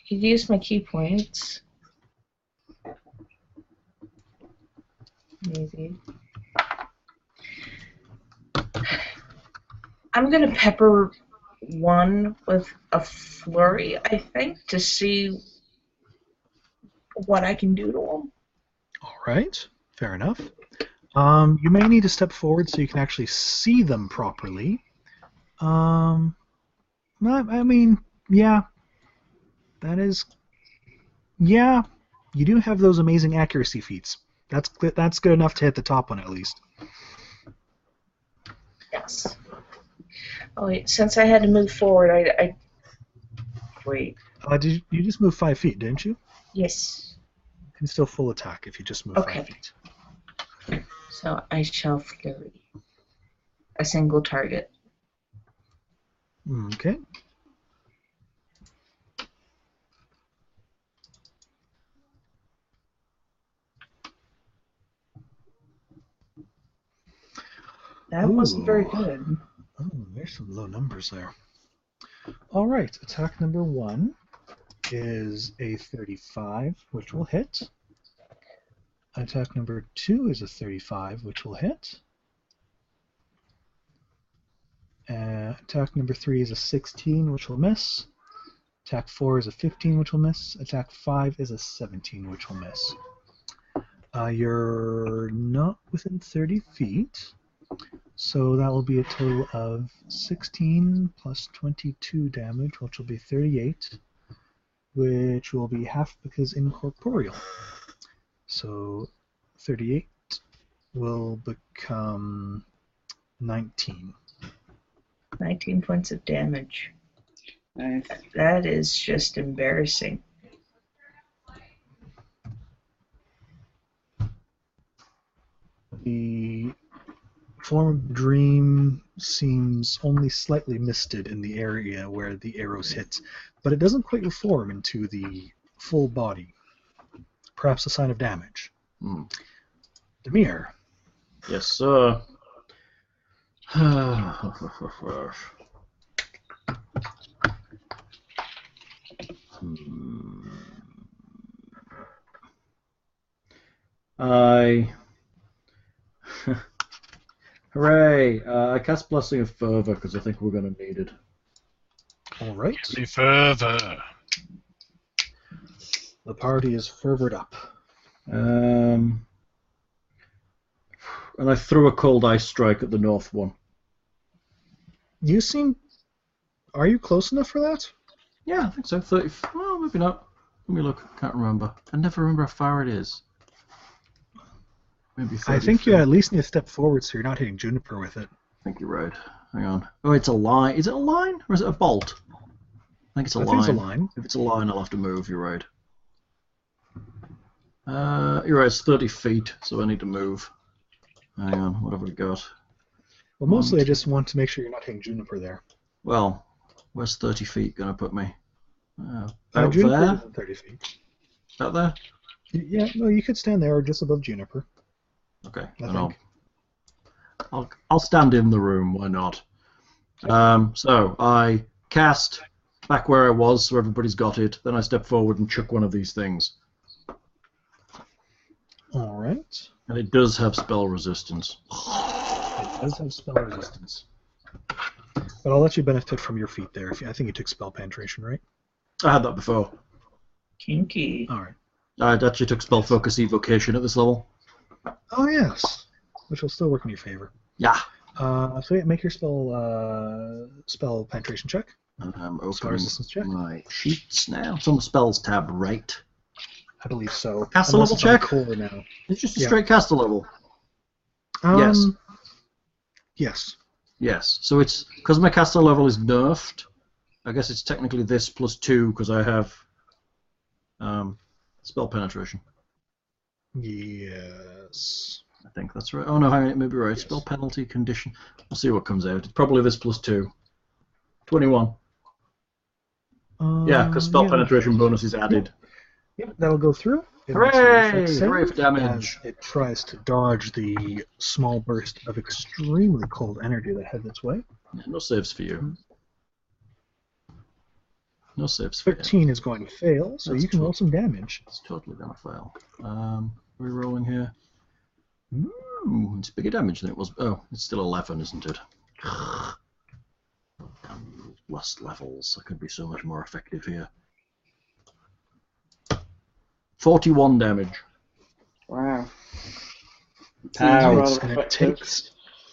could use my key points. Maybe. I'm gonna pepper one with a flurry, I think, to see what I can do to him. All right, fair enough. You may need to step forward so you can actually see them properly. I mean, yeah, that is, yeah, you do have those amazing accuracy feats. That's good enough to hit the top one at least. Yes. Oh wait, since I had to move forward, I wait. You just moved 5 feet, didn't you? Yes. You can still full attack if you just move Okay. 5 feet. So I shall flurry. A single target. Okay. That wasn't very Ooh. good. Oh, there's some low numbers there. All right, attack number 1 is a 35, which will hit. Attack number 2 is a 35, which will hit. Attack number 3 is a 16, which will miss. Attack 4 is a 15, which will miss. Attack 5 is a 17, which will miss. You're not within 30 feet, so that will be a total of 16 plus 22 damage, which will be 38, which will be half because incorporeal. So 38 will become 19. 19 points of damage. Nice. That is just embarrassing. The form of Dream seems only slightly misted in the area where the arrows hit, but it doesn't quite reform into the full body. Perhaps a sign of damage. Hmm. Demir. Yes, sir. I. Hooray! I cast Blessing of Fervor because I think we're going to need it. All right. Any further? The party is fervored up. And I threw a Cold Ice Strike at the north one. You seem... Are you close enough for that? Yeah, I think so. 30. Well, maybe not. Let me look. Can't remember. I never remember how far it is. Maybe 30 I think you feet. at least need to step forward so you're not hitting Juniper with it. I think you're right. Hang on. Oh, it's a line. Is it a line or is it a bolt? I think it's a I line. think it's a line. If it's a line, I'll have to move. You're right. You're right. It's 30 feet, so I need to move. Hang on. What have we got? Well, mostly I just want to make sure you're not hitting Juniper there. Well, where's 30 feet going to put me? Out Juniper there? isn't 30 feet. Out there? Yeah, no, you could stand there or just above Juniper. Okay. I Then think. I'll stand in the room. Why not? So I cast back where I was, so everybody's got it. Then I step forward and chuck one of these things, All right. and it does have spell resistance. It does have spell resistance. But I'll let you benefit from your feat there. I think you took spell penetration, right? I had that before. Kinky. All right. I actually took spell focus evocation at this level. Oh, yes. Which will still work in your favor. Yeah. So yeah, make your spell penetration check. And I'm Spell opening resistance check. my sheets now. It's on the spells tab, right? I believe so. Castle Unless level it's on check? core now. It's just a Yeah. straight caster level. Yes. Yes. Yes. So it's because my caster level is nerfed. I guess it's technically this plus 2 because I have spell penetration. Yes. I think that's right. Oh no, hang on, it may be right. Yes. Spell penalty condition. We'll see what comes out. It's probably this plus 2. 21. Yeah, because spell penetration bonus is added. Yep, that'll go through. It Hooray! makes a reflex Hooray for save damage. as it tries to dodge the small burst of extremely cold energy that heads its way. Yeah, no saves for you. No saves for you. 13 is going to fail, so That's you can roll some damage. It's totally gonna fail. Re-rolling here. Ooh, it's bigger damage than it was. Oh, it's still 11, isn't it? Less levels. I could be so much more effective here. 41 damage. Wow. Ow. Rather And effective.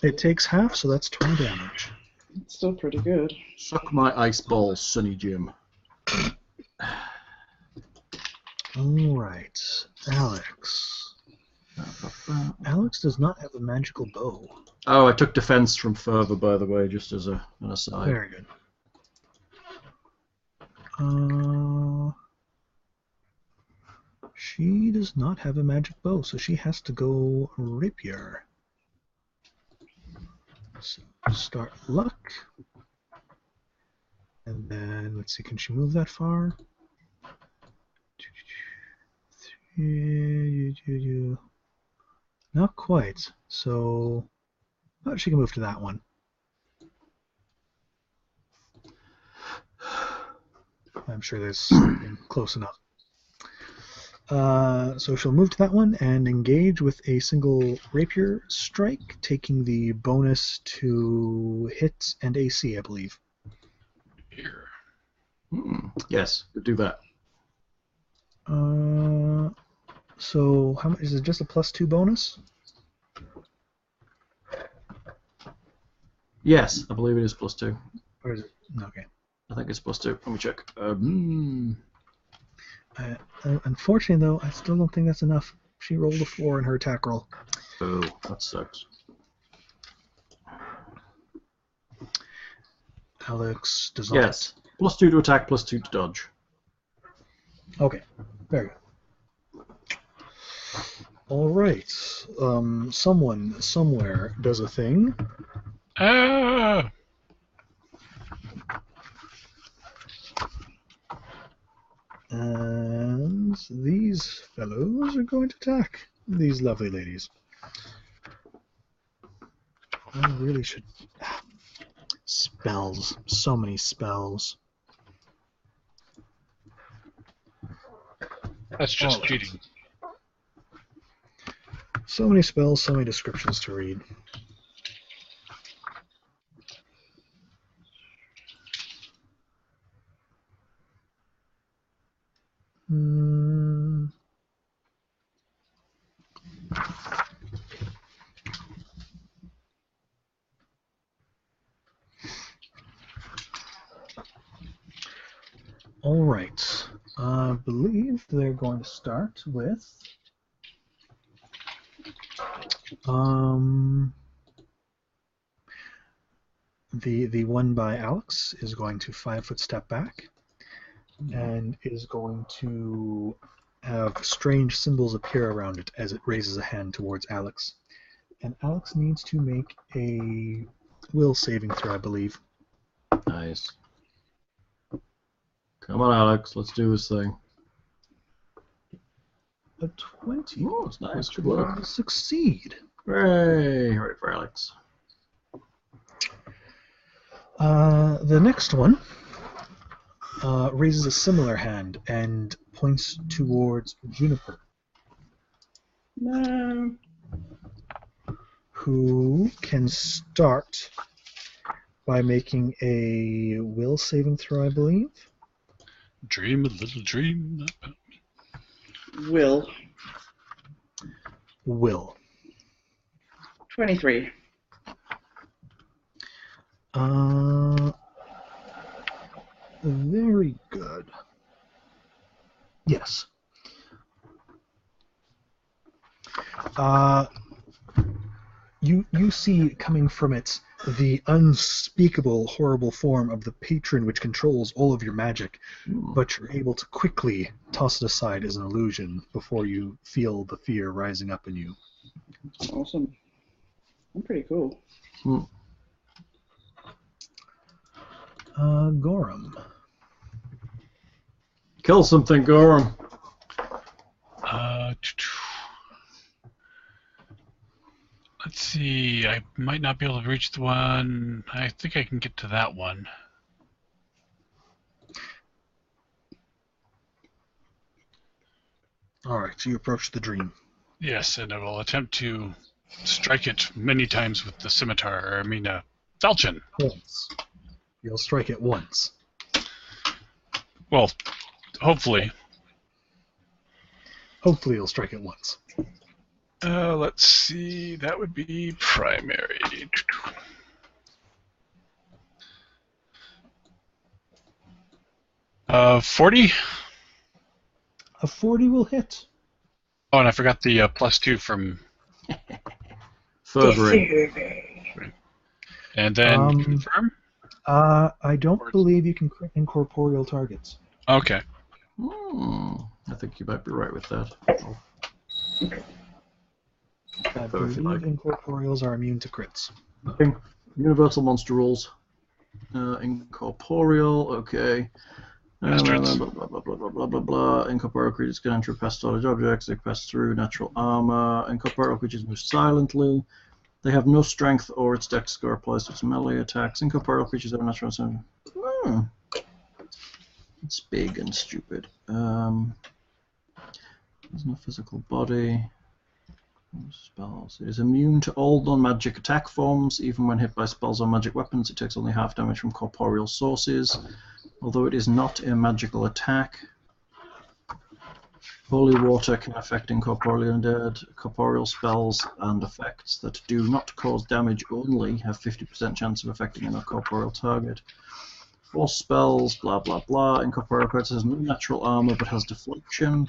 it takes half, so that's 20 damage. It's still pretty good. Suck my ice balls, Sonny Jim. Alright, Alex. Alex does not have a magical bow. Oh, I took defense from Fervor, by the way, just as an aside. Very good. She does not have a magic bow, so she has to go rapier. So start luck. And then, let's see, can she move that far? Not quite. So, oh, she can move to that one. I'm sure there's something close enough. So she'll move to that one and engage with a single rapier strike, taking the bonus to hit and AC, I believe. Here. Yes, do that. So how much is it? Just a +2 bonus? Yes, I believe it is +2. Or is it? Okay. I think it's +2. Let me check. Unfortunately, though, I still don't think that's enough. She rolled a 4 in her attack roll. Oh, that sucks. Alex does not. Yes, +2 to attack, +2 to dodge. Okay, very good. All right. Someone somewhere does a thing. Ah! And these fellows are going to attack these lovely ladies. I really should... Spells. So many spells. That's just Alright. cheating. So many spells, so many descriptions to read. All right. I believe they're going to start with the one by Alex is going to 5-foot step back and is going to have strange symbols appear around it as it raises a hand towards Alex. And Alex needs to make a will saving throw, I believe. Nice. Come on, Alex. Let's do this thing. A 20. Oh, it's nice. Which Good will work. succeed. Hooray! Hooray for Alex. The next one raises a similar hand and points towards Juniper, No. who can start by making a will saving throw, I believe. Dream a little dream. Will. Will. 23. Very good. Yes. You see coming from it the unspeakable, horrible form of the patron which controls all of your magic, but you're able to quickly toss it aside as an illusion before you feel the fear rising up in you. Awesome. I'm pretty cool. Gorham. Kill something, Gorham. Let's see. I might not be able to reach the one. I think I can get to that one. All right, so you approach the dream. Yes, and I will attempt to strike it many times with the scimitar. Falchion. Once. You'll strike it once. Well, hopefully. Hopefully you'll strike it once. Let's see. That would be primary. 40? A 40 will hit. Oh, and I forgot the +2 from... Furthering. And then confirm? I don't believe you can crit incorporeal targets. Okay. I think you might be right with that. I believe incorporeals are immune to crits. Universal monster rules. Incorporeal, okay. Blah, blah, blah, blah, blah, blah, blah. Incorporeal creatures can enter past storage objects. They pass through natural armor. Incorporeal creatures move silently. They have no strength or its dex score applies to its melee attacks. Incorporeal creatures have a natural strength. It's big and stupid. There's no physical body. Spells. It is immune to all non-magic attack forms. Even when hit by spells or magic weapons, it takes only half damage from corporeal sources. Although it is not a magical attack. Holy water can affect incorporeal undead. Corporeal spells and effects that do not cause damage only have 50% chance of affecting a corporeal target. Force spells, blah blah blah. Incorporeal creature has no natural armor but has deflection.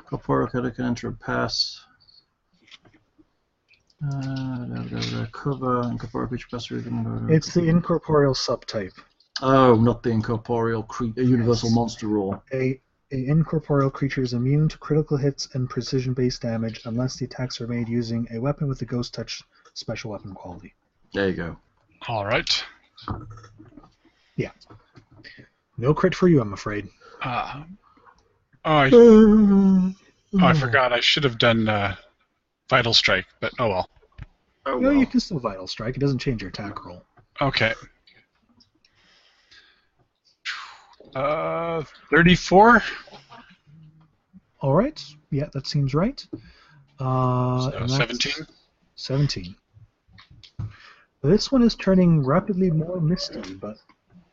Corporeal creature can enter and pass. Cover. Incorporeal creature pass through. It's the incorporeal subtype. Oh, not the incorporeal universal monster rule. A incorporeal creature is immune to critical hits and precision-based damage unless the attacks are made using a weapon with the Ghost Touch special weapon quality. There you go. All right. Yeah. No crit for you, I'm afraid. I forgot. I should have done Vital Strike, but oh well. Oh, No, you can still Vital Strike. It doesn't change your attack roll. Okay. 34? All right. Yeah, that seems right. So and that's 17? 17. This one is turning rapidly more misty, but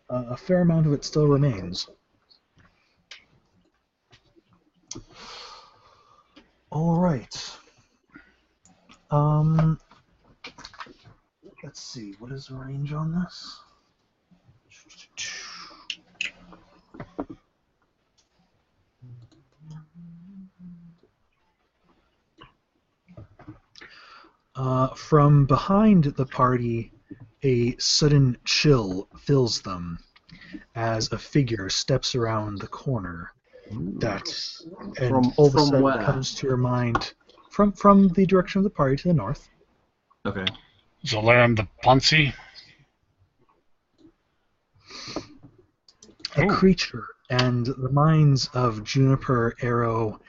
a fair amount of it still remains. All right. Let's see. What is the range on this? From behind the party, a sudden chill fills them as a figure steps around the corner. And all of a sudden where? comes to your mind from the direction of the party to the north. Okay. Zolaram the Ponzi? A creature, and the minds of Juniper, Arrow,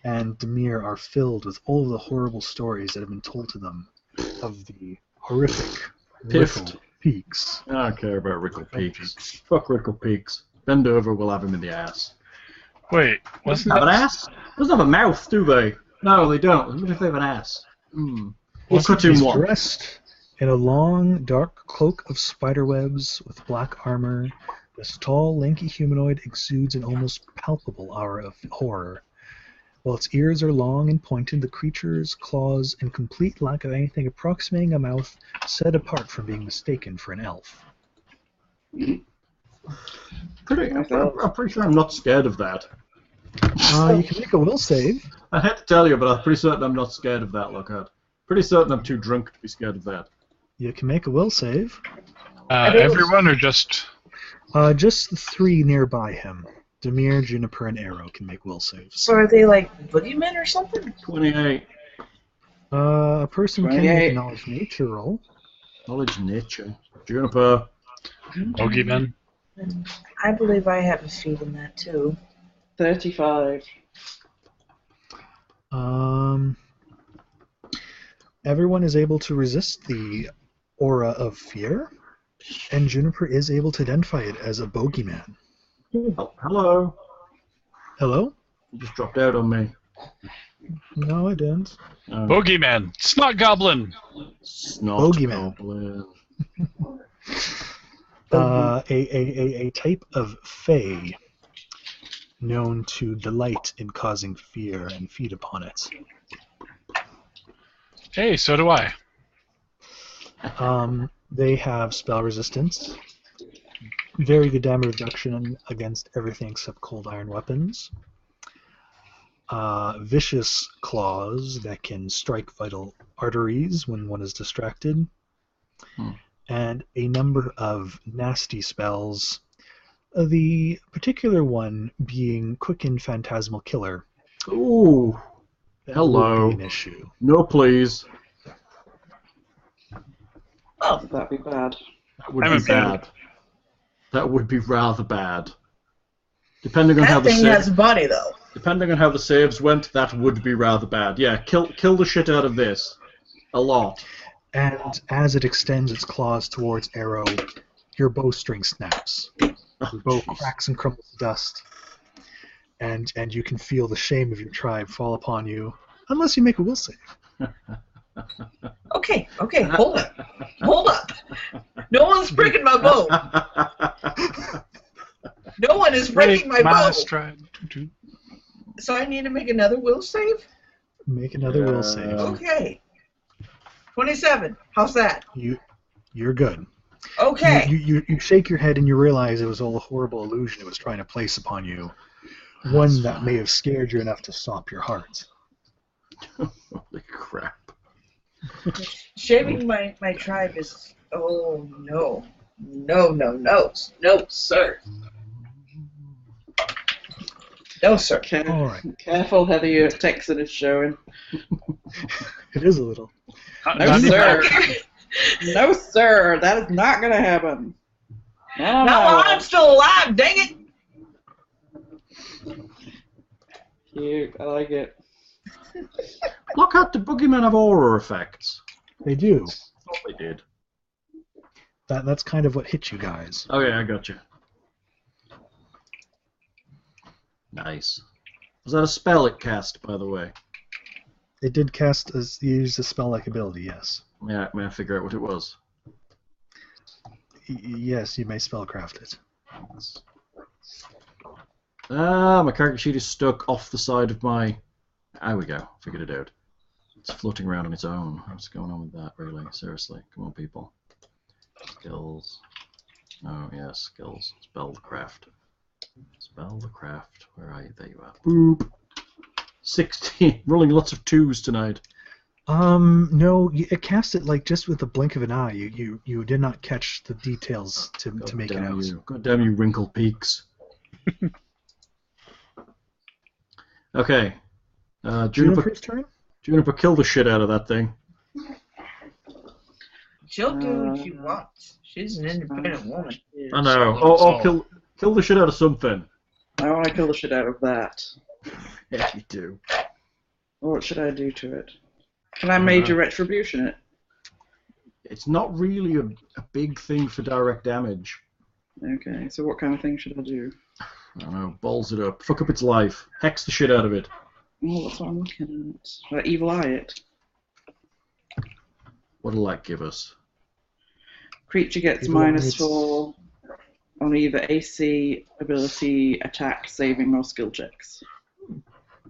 and Demir are filled with all of the horrible stories that have been told to them of the horrific Rickle Peaks. I don't care about Rickle Peaks. Fuck Rickle Peaks. Bend over, we'll have him in the ass. Wait, Doesn't have an ass? Doesn't have a mouth, do they? No, they don't. What if they have an ass? We'll cut him He's one. dressed in a long, dark cloak of spiderwebs with black armor. This tall, lanky humanoid exudes an almost palpable aura of horror. While its ears are long and pointed, the creature's claws, in complete lack of anything approximating a mouth, set apart from being mistaken for an elf. I'm pretty sure I'm not scared of that. You can make a will save. I hate to tell you, but I'm pretty certain I'm not scared of that, Lockhart. Pretty certain I'm too drunk to be scared of that. You can make a will save. Everyone or just... Just the 3 nearby him. Demir, Juniper, and Arrow can make will saves. So are they like boogeymen or something? 28. A person can 28. make a knowledge nature roll. Knowledge nature. Juniper. Bogeyman? I believe I have a feat in that too. 35. Everyone is able to resist the aura of fear, and Juniper is able to identify it as a bogeyman. Oh, hello. Hello? You just dropped out on me. No, I didn't. Bogeyman! Snot Goblin! Snot Bogeyman. goblin. A type of fae known to delight in causing fear and feed upon it. Hey, so do I. They have spell resistance, very good damage reduction against everything except cold iron weapons, vicious claws that can strike vital arteries when one is distracted, and a number of nasty spells, the particular one being Quicken Phantasmal Killer. Ooh. That Hello. would be an issue. No, please. Oh, That'd be bad. That would I'm be a fan. bad. That would be rather bad. Depending on how that the thing has a body though. depending on how the saves went, that would be rather bad. Yeah, kill the shit out of this. A lot. And as it extends its claws towards Arrow, your bowstring snaps. Oh, Your bow jeez. cracks and crumbles to dust. And you can feel the shame of your tribe fall upon you, unless you make a will save. Okay, hold up. No one's breaking my bow. No one is breaking my bow. stride. So I need to make another will save? Make another will save. Okay. 27. How's that? You're good. Okay. You shake your head and you realize it was all a horrible illusion it was trying to place upon you. One that may have scared you enough to stop your heart. Holy crap. Shaving my tribe is... Oh, no. No, sir. No, sir. All right. Careful, Heather, your Texan is showing. It is a little. No, sir. No, sir. That is not going to happen. No, Not while I'm still alive, dang it! Cute. I like it. Look at the boogeymen have aura effects. They do. I thought they did. That's kind of what hit you guys. Okay, I got you. Nice. Was that a spell it cast, by the way? It did cast use a spell-like ability, yes. Yeah, may I figure out what it was? Yes, you may spellcraft it. Ah, my character sheet is stuck off the side of my... There we go. Figured it out. It's floating around on its own. What's going on with that, really? Seriously. Come on, people. Skills. Oh, yeah, skills. Spellcraft. Spellcraft. Where are you? There you are. Boop. 16. Rolling lots of 2s tonight. No, it cast it like just with the blink of an eye. You did not catch the details to make it out. God damn you, wrinkle peaks. Okay. Juniper's turn? Juniper, kill the shit out of that thing. She'll do what she wants. She's an independent woman. I know. Oh, kill the shit out of something. I want to kill the shit out of that. Yeah, you do. What should I do to it? Can I major retribution it? It's not really a big thing for direct damage. Okay, so what kind of thing should I do? I don't know. Balls it up. Fuck up its life. Hex the shit out of it. Well, that's what I'm looking at. Should I evil eye it? What'll that give us? Creature gets Evil eye -4 on either AC, ability, attack, saving, or skill checks.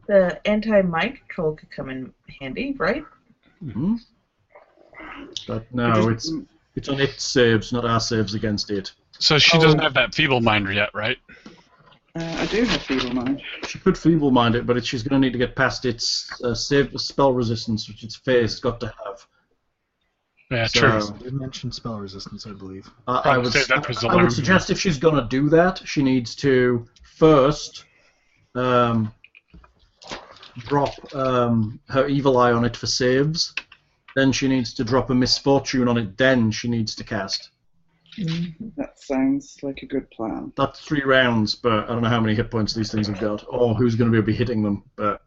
The anti-mind control could come in handy, right? Mm-hmm. But no, it's on its saves, not our saves against it. So she doesn't have that feeble mind yet, right? I do have feeble mind. She could feeble mind it, but she's going to need to get past its save spell resistance, which its face got to have. Yeah, So, true. You did mention spell resistance, I believe. I would say that was I alarming. would suggest if she's going to do that, she needs to first drop her evil eye on it for saves. Then she needs to drop a misfortune on it. Then she needs to cast. That sounds like a good plan. That's 3 rounds, but I don't know how many hit points these things have got, or who's going to be able to be hitting them. But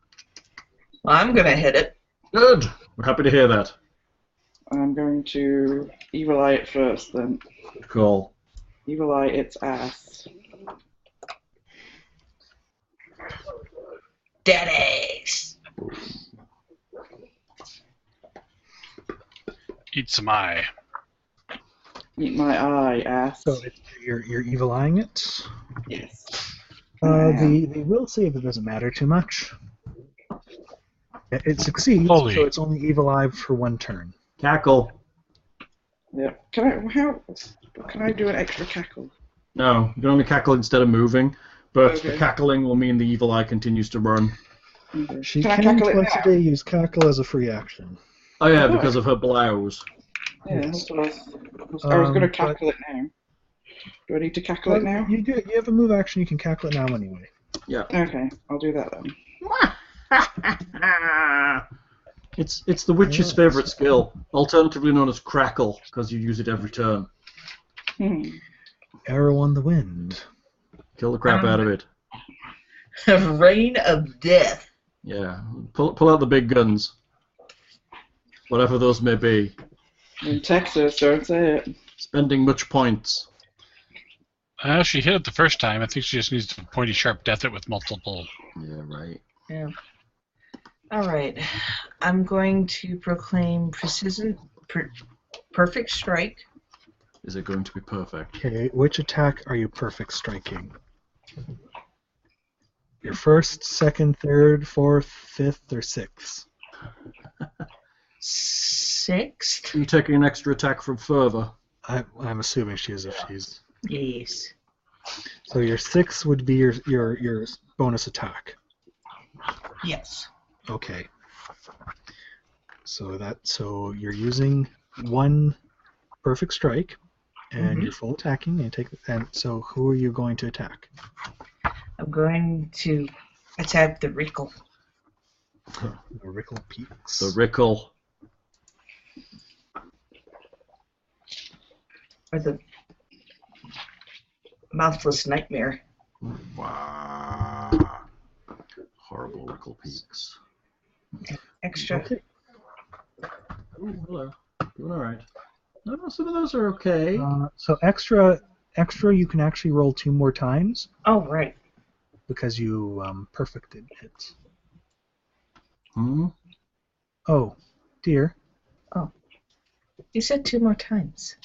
Well, I'm gonna hit it. good. We're happy to hear that. I'm going to evil eye it first, then. Good call. Evil eye its ass. Dead ace. Eat some eye. Eat my eye, ass. So you're evil eyeing it. Yes. The will save, it doesn't matter too much. It succeeds, Holy. so it's only evil eye for 1 turn. Cackle. Yeah. Can I do an extra cackle? No, you can only cackle instead of moving, but the Okay. cackling will mean the evil eye continues to run. Okay. She Can I can cackle it twice now? a day use cackle as a free action. Oh yeah, because of her blouse. Yeah, that's what I was going to but- cackle it now. Do I need to cackle it now? You have a move action, you can cackle it now anyway. Okay, I'll do that then. It's the witch's favourite skill, alternatively known as crackle, because you use it every turn. Arrow on the wind. Kill the crap out of it. Rain of death. Yeah, pull out the big guns, whatever those may be. In Texas, don't say it. Spending much points. She hit it the first time. I think she just needs to pointy sharp death it with multiple. Yeah, right. Yeah. All right. I'm going to proclaim perfect strike. Is it going to be perfect? Okay, which attack are you perfect striking? Your first, second, third, fourth, fifth, or sixth? 6th. Are you taking an extra attack from further? I'm assuming she is if she's. Yes. So your 6th would be your bonus attack. Yes. Okay. So you're using 1 perfect strike, and you're full attacking, and so who are you going to attack? I'm going to attack the Rickle. The Rickle Peaks. The Rickle. Or the Mouthless Nightmare. Wow. Horrible Rickle Peaks. Extra. Okay. Ooh, hello. Doing alright. No, some of those are okay. So extra, you can actually roll 2 more times Oh, right. because you perfected it. Hmm? Oh, dear. You said 2 more times.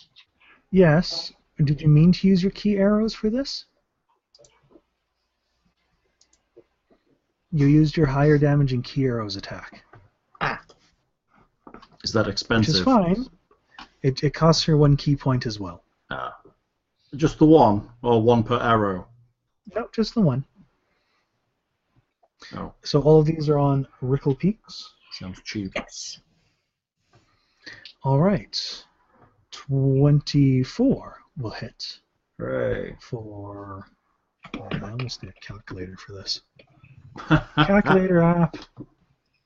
Yes. Did you mean to use your key arrows for this? You used your higher damaging key arrows attack, Is that which expensive? is fine. It costs her 1 key point as well. Ah. Just the one, or 1 per arrow? No, just the 1. Oh, So all of these are on Rickle Peaks. sounds cheap. Yes. All right. 24 will hit Hooray. for... Oh, I almost need a calculator for this. Calculator app.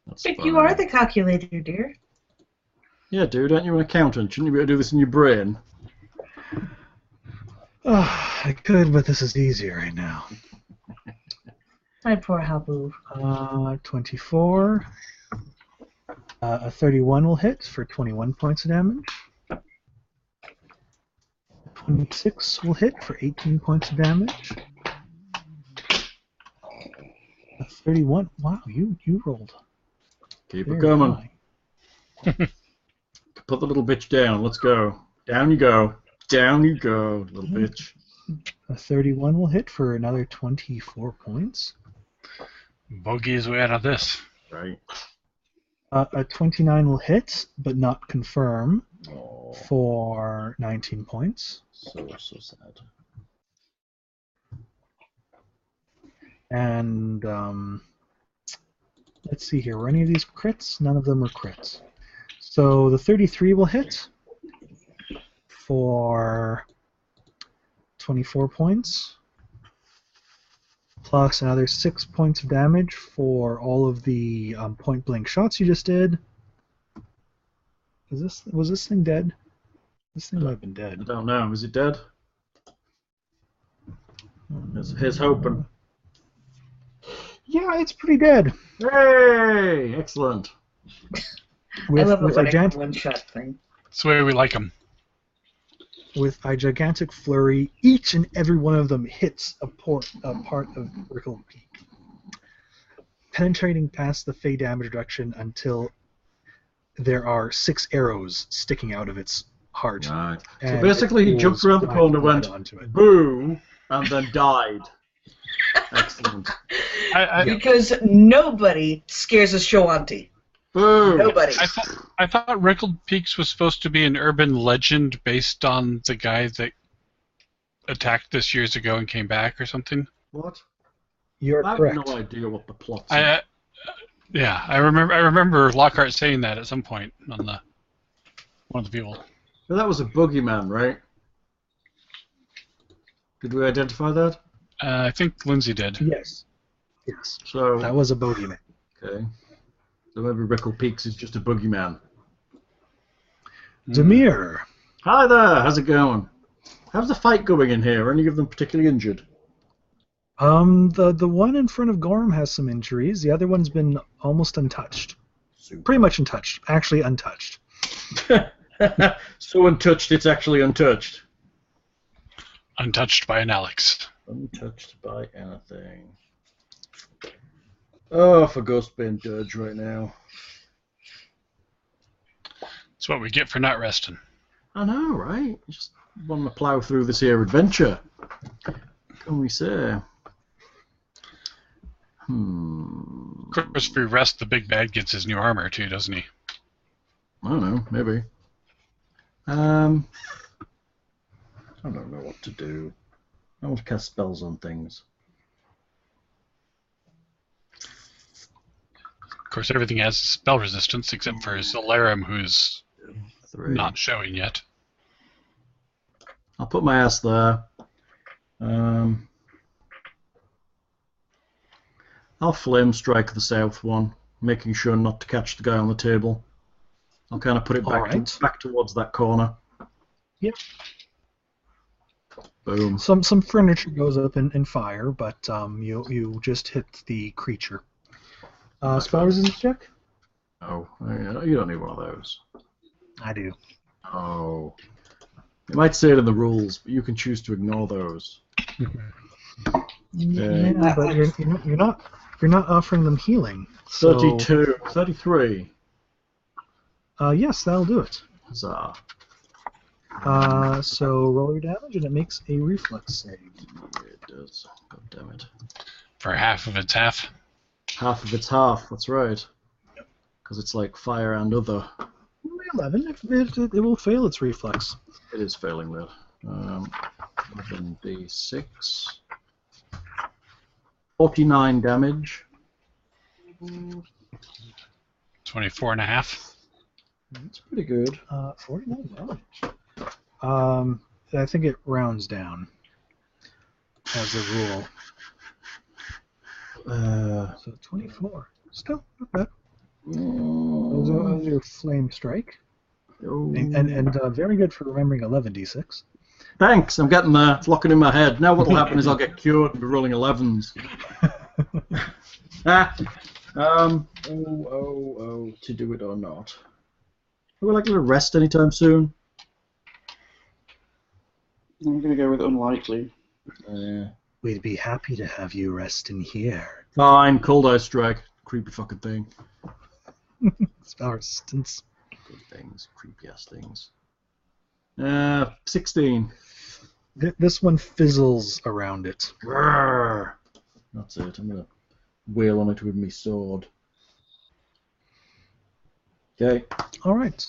That's But funny. you are the calculator, dear. Yeah, dude, aren't you an accountant? Shouldn't you be able to do this in your brain? Oh, I could, but this is easier right now. My poor Habu. 24. A 31 will hit for 21 points of damage. 26 will hit for 18 points of damage. A 31. Wow, you rolled. Keep very it coming. high. Put the little bitch down. Let's go. Down you go. Down you go, little bitch. A 31 will hit for another 24 points. Bogey his way out of this. Right. A 29 will hit, but not confirm, Oh, for 19 points. so sad. And let's see here. Were any of these crits? None of them were crits. So the 33 will hit for 24 points, plus another 6 points of damage for all of the point-blank shots you just did. Was this thing dead? This thing might have been I dead. don't know. Is it dead? Here's hoping. Yeah, it's pretty dead. Hey! Excellent. I love with it a when I giant, one-shot thing. That's the way we like them. with a gigantic flurry, each and every one of them hits a part of Rickle Peak, penetrating past the Fey damage reduction until there are 6 arrows sticking out of its heart. Right. So And basically, he it jumped pulls around the black corner, blood went onto it. boo, and then died. Excellent. Because nobody scares a Shoanti. Boo! Nobody. I thought Wrinkled Peaks was supposed to be an urban legend based on the guy that attacked this years ago and came back or something. What? You're I have correct. no idea what the plot's are. I remember Lockhart saying that at some point on one of the people. Well, that was a boogeyman, right? Did we identify that? I think Lindsay did. Yes. Yes. So, That was a bogeyman. okay. So maybe Rickle Peaks is just a boogeyman. Demir. Hi there, how's it going? How's the fight going in here? Are any of them particularly injured? The one in front of Gorm has some injuries. The other one's been almost untouched. Pretty much untouched. Actually untouched. So untouched, it's actually untouched. Untouched by an Alex. Untouched by anything. Oh, for Ghostbane Dirge right now. That's what we get for not resting. I know, right? Just want to plough through this here adventure. What can we say? Of course, if we rest, the big bad gets his new armor too, doesn't he? I don't know, maybe. I don't know what to do. I want to cast spells on things. Of course, everything has spell resistance except for Zalarum, who's 3. not showing yet. I'll put my ass there. I'll flame strike the south one, making sure not to catch the guy on the table. I'll kind of put it back, Alright. back towards that corner. Yep. Boom. Some furniture goes up in fire, but you just hit the creature. Spell resistance check? Oh, you don't need one of those. I do. Oh. It might say it in the rules, but you can choose to ignore those. Yeah, but you're not offering them healing. So, 32. 33. Yes, that'll do it. Huzzah. So roll your damage, and it makes a reflex save. Yeah, it does. God damn it. For half of its half. Half of its half, that's right. Because it's like fire and other. 11. It will fail its reflex. It is failing that. 11d6. 49 damage. 24 and a half. That's pretty good. 49 damage. I think it rounds down as a rule. So 24. Still not bad. Those are your flame strike. And very good for remembering 11d6. Thanks, I'm getting there. It's locking in my head. Now what'll happen is I'll get cured and be rolling 11s. To do it or not. Are we likely to rest anytime soon? I'm going to go with unlikely. We'd be happy to have you rest in here. Fine, Cold Eye Strike. Creepy fucking thing. Spell resistance. Good things, creepy ass things. 16. This one fizzles around it. Grrr. That's it. I'm gonna wail on it with my sword. Okay. All right.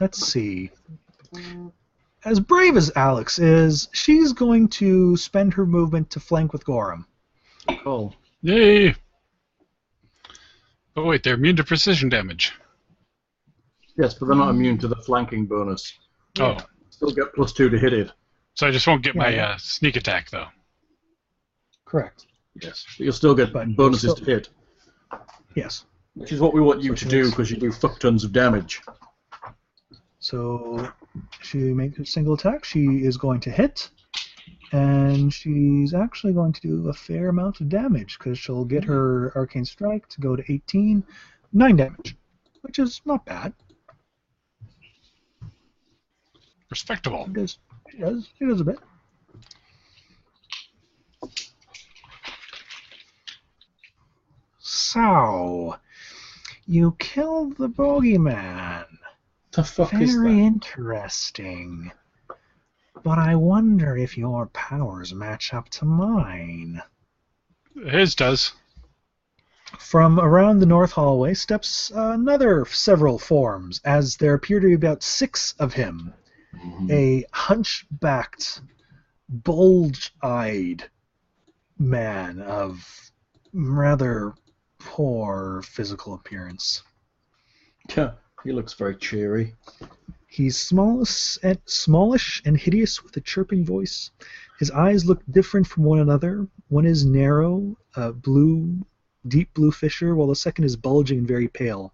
Let's see. as brave as Alex is, she's going to spend her movement to flank with Gorham. Cool. Yay! But wait, they're immune to precision damage. Yes, but they're not immune to the flanking bonus. Oh, Still get +2 to hit it. so I just won't get Yeah, my yeah. sneak attack, though. Correct. Yes. But you'll still get But bonuses still- to hit. Yes. Which is what we want you So to she do, makes- because you do fuck tons of damage. So she makes a single attack. She is going to hit, and she's actually going to do a fair amount of damage because she'll get her arcane strike to go to 18, 9 damage, which is not bad. Respectable. She does a bit. So, you killed the bogeyman. The fuck is Very that? interesting. But I wonder if your powers match up to mine. His does. From around the north hallway steps another several forms, as there appear to be about 6 of him. A hunchbacked, bulge-eyed man of rather poor physical appearance. Yeah, he looks very cheery. He's smallish and hideous with a chirping voice. His eyes look different from one another. One is narrow, deep blue fissure, while the second is bulging and very pale.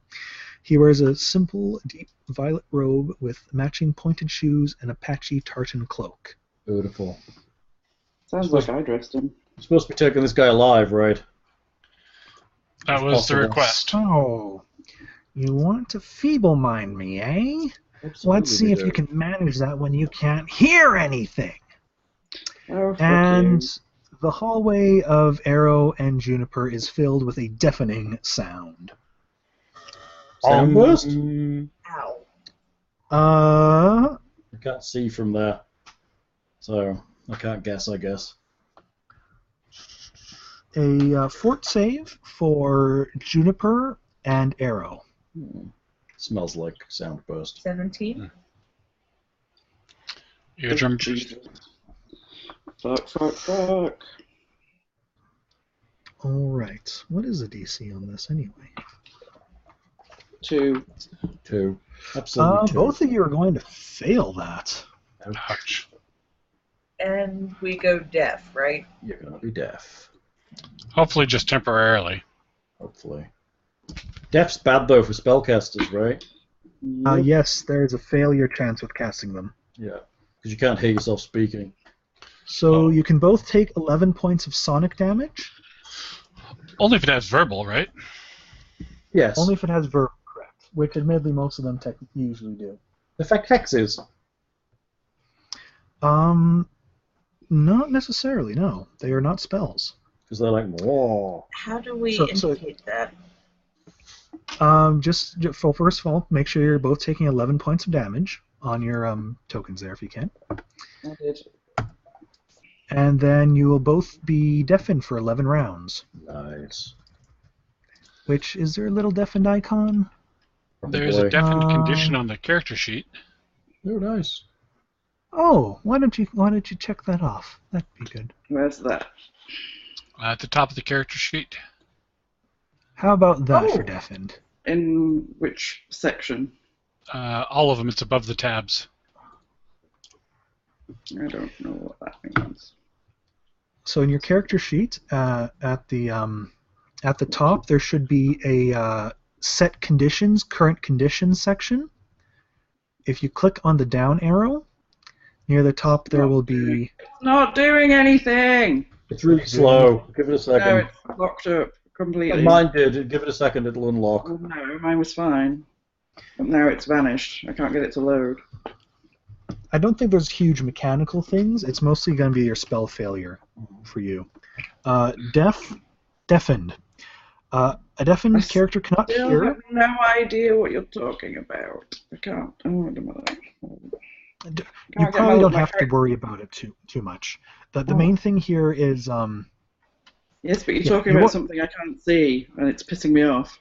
He wears a simple, deep violet robe with matching pointed shoes and a patchy tartan cloak. Beautiful. Sounds like I dressed him. You're supposed to be taking this guy alive, right? That was the Possible. request. So, you want to feeble-mind me, eh? Absolutely Let's see we if do. you can manage that when you can't hear anything. Oh, fuck And you. the hallway of Arrow and Juniper is filled with a deafening sound. Sound burst? Ow. Uh, I can't see from there. So, I can't guess, I guess. a fort save for Juniper and Arrow. Smells like sound burst. 17. Eardrum. Jesus. Fuck. All right. What is the DC on this anyway? 2. 2. Absolutely 2. Both of you are going to fail that. Ouch. And we go deaf, right? You're going to be deaf. Hopefully just temporarily. Hopefully. Deaf's bad, though, for spellcasters, right? Yes, there is a failure chance with casting them. Yeah. Because you can't hear yourself speaking. So you can both take 11 points of sonic damage, Only if it has verbal, right? Yes. only if it has verb, correct, which admittedly most of them usually do. Affect hexes. Not necessarily, no. They are not spells. Because they're like, whoa. How do we So- indicate that? First of all, make sure you're both taking 11 points of damage on your tokens there if you can. I did. And then you will both be deafened for 11 rounds. Nice. Which, is there a little deafened icon? There's a Probably. definite condition on the character sheet. Oh, nice. Oh, why don't you check that off? That'd be good. Where's that? At the top of the character sheet. How about that for Oh. deafened? In which section? All of them, it's above the tabs. I don't know what that means. So in your character sheet, at the top, there should be a set conditions, current conditions section. If you click on the down arrow, near the top there will be... Not doing anything! It's really slow. Give it a No, second. it's locked up completely. Mine did. Give it a second, it'll unlock. Oh, no, mine was fine. But now it's vanished. I can't get it to load. I don't think there's huge mechanical things. It's mostly going to be your spell failure for you. Deafened. A deafened character cannot Still hear. have no idea what you're talking about. I can't. Oh, I don't know. You probably don't have to worry about it too much. The main thing here is Yes, but you're Yeah, talking you about want- something I can't see, and it's pissing me off.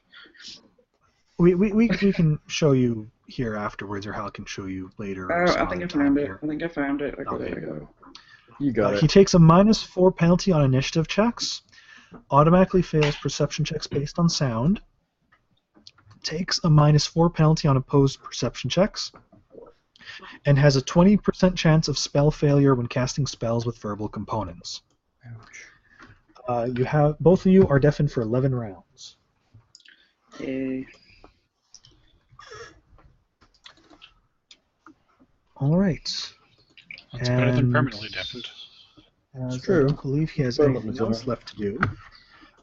we can show you here afterwards, or Hal can show you later. Oh, or some I think I other time found it. here. I think I found it. Okay, there we go. You got He it. takes a -4 penalty on initiative checks, automatically fails perception checks based on sound, takes a -4 penalty on opposed perception checks, and has a 20% chance of spell failure when casting spells with verbal components. You have both of you are deafened for 11 rounds. All right. That's better than permanently deafened. As true. I don't believe he has Permanently anything else deaf. left to do,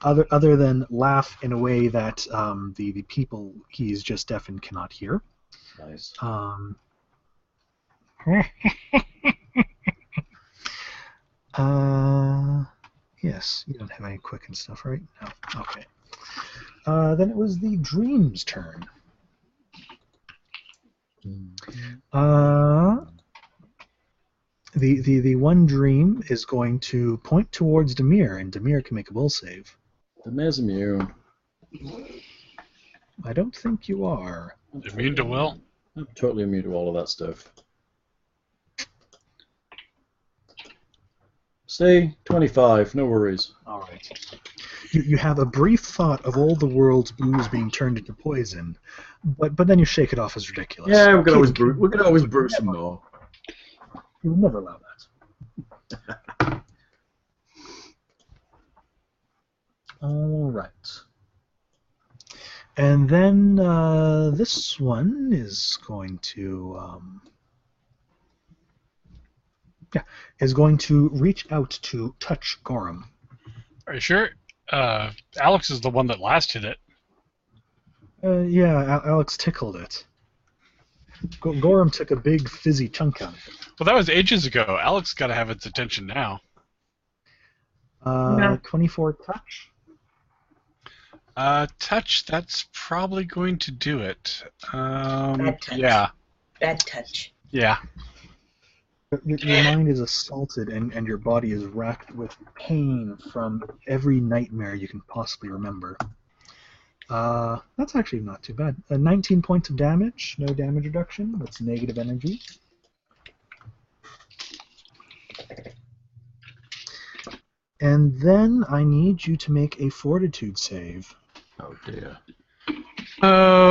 other than laugh in a way that the people he's just deafened cannot hear. Nice. Yes, you don't have any quick and stuff, right? No. Okay. Then it was the Dream's turn. The one Dream is going to point towards Demir, and Demir can make a will save. The mayor's immune. I don't think you are. Immune to will? I'm totally immune to all of that stuff. Stay 25, no worries. All right. You have a brief thought of all the world's booze being turned into poison, but then you shake it off as ridiculous. Yeah, we Kid- could always brew some more. You would never allow that. All right. And then this one is going to reach out to touch Gorham. Are you sure? Alex is the one that last hit it. Yeah, Alex tickled it. Gorham took a big fizzy chunk out of it. Well, that was ages ago. Alex got to have its attention now. No. 24 touch. Touch, that's probably going to do it. Bad touch. Yeah. Bad touch. Yeah. Your mind is assaulted and your body is racked with pain from every nightmare you can possibly remember. That's actually not too bad. 19 points of damage, no damage reduction. That's negative energy. And then I need you to make a fortitude save. Oh dear.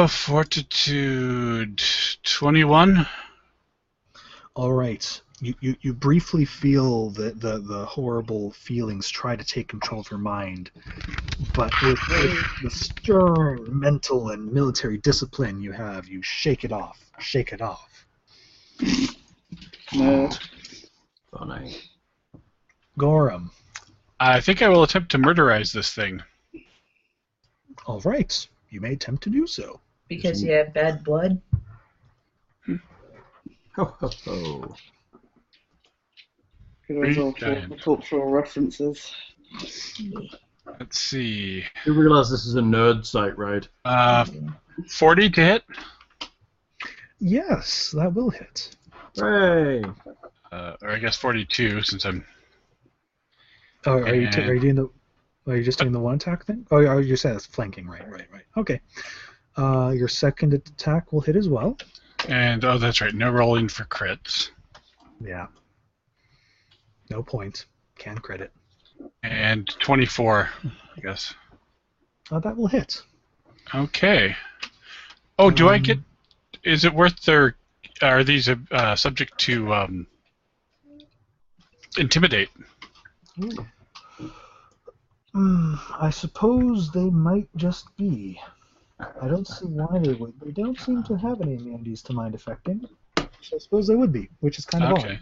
Fortitude 21. All right. You briefly feel the horrible feelings try to take control of your mind, but with the stern mental and military discipline you have, you shake it off. Shake it off. No. Funny. Gorham. I think I will attempt to murderize this thing. All right. You may attempt to do so. Because you have bad blood. Ho ho ho. Good old cultural references. Let's see. You realize this is a nerd site, right? 40 to hit? Yes, that will hit. Hooray! Or I guess 42 since I'm... Oh, are you doing the? Are you just doing the one attack thing? Oh, you said it's flanking, right? Okay. Your second attack will hit as well. And, oh, that's right, no rolling for crits. Yeah. No point. Can credit. And 24, I guess. That will hit. Okay. Oh, do I get... Is it worth their... Are these subject to intimidate? I suppose they might just be. I don't see why they would. They don't seem to have any immunities to mind affecting. So I suppose they would be, which is kind of Okay.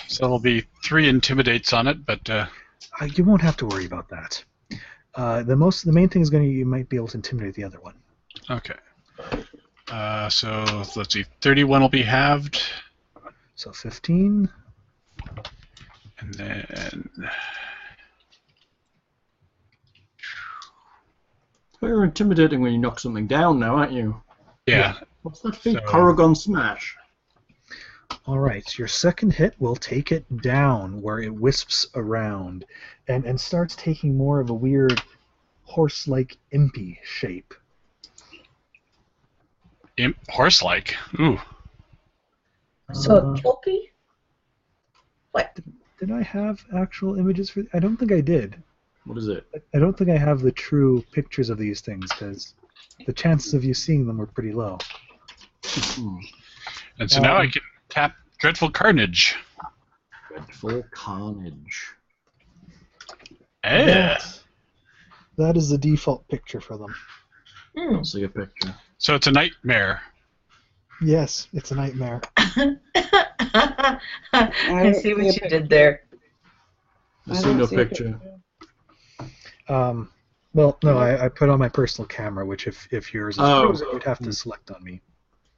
So there'll be 3 intimidates on it, but... odd. You won't have to worry about that. The main thing is you might be able to intimidate the other one. Okay. So let's see, 31 will be halved, So 15. and then... You're intimidating when you knock something down now, aren't you? Yeah. What's that thing? So- Corrigan Smash. All right, your second hit will take it down where it wisps around and starts taking more of a weird horse-like impy shape. Horse-like. Ooh. So a Kelpie? What? Did I have actual images for? I don't think I did. What is it? I don't think I have the true pictures of these things because the chances of you seeing them were pretty low. And so now I can tap Dreadful Carnage. Dreadful Carnage. That is the default picture for them. I'll see a picture. So it's a nightmare. Yes, it's a nightmare. I see what you did there. I see no picture. Well, no, I put on my personal camera, which if yours is frozen, you'd have to select on me.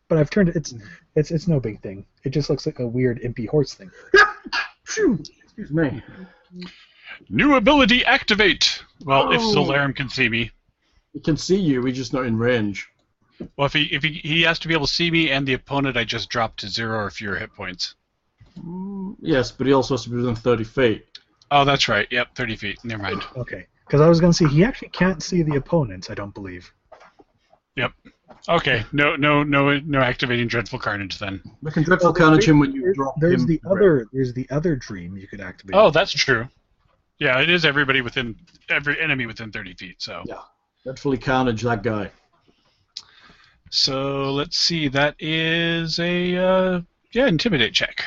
But I've turned it. It's no big thing. It just looks like a weird impy horse thing. Excuse me. New ability activate. Well, if Zolarum can see me. He can see you. He's just not in range. Well, if he has to be able to see me and the opponent I just dropped to 0 or fewer hit points. Yes, but he also has to be within 30 feet. Oh, that's right. Yep, 30 feet. Never mind. Okay, because I was going to say he actually can't see the opponents. I don't believe. Yep. Okay. No activating Dreadful Carnage then. We can Dreadful Carnage him when you drop There's him. There's the other dream you could activate. Oh, that's true. Yeah, it is every enemy within 30 feet. So. Yeah. Dreadfully Carnage that guy. So let's see. That is a intimidate check.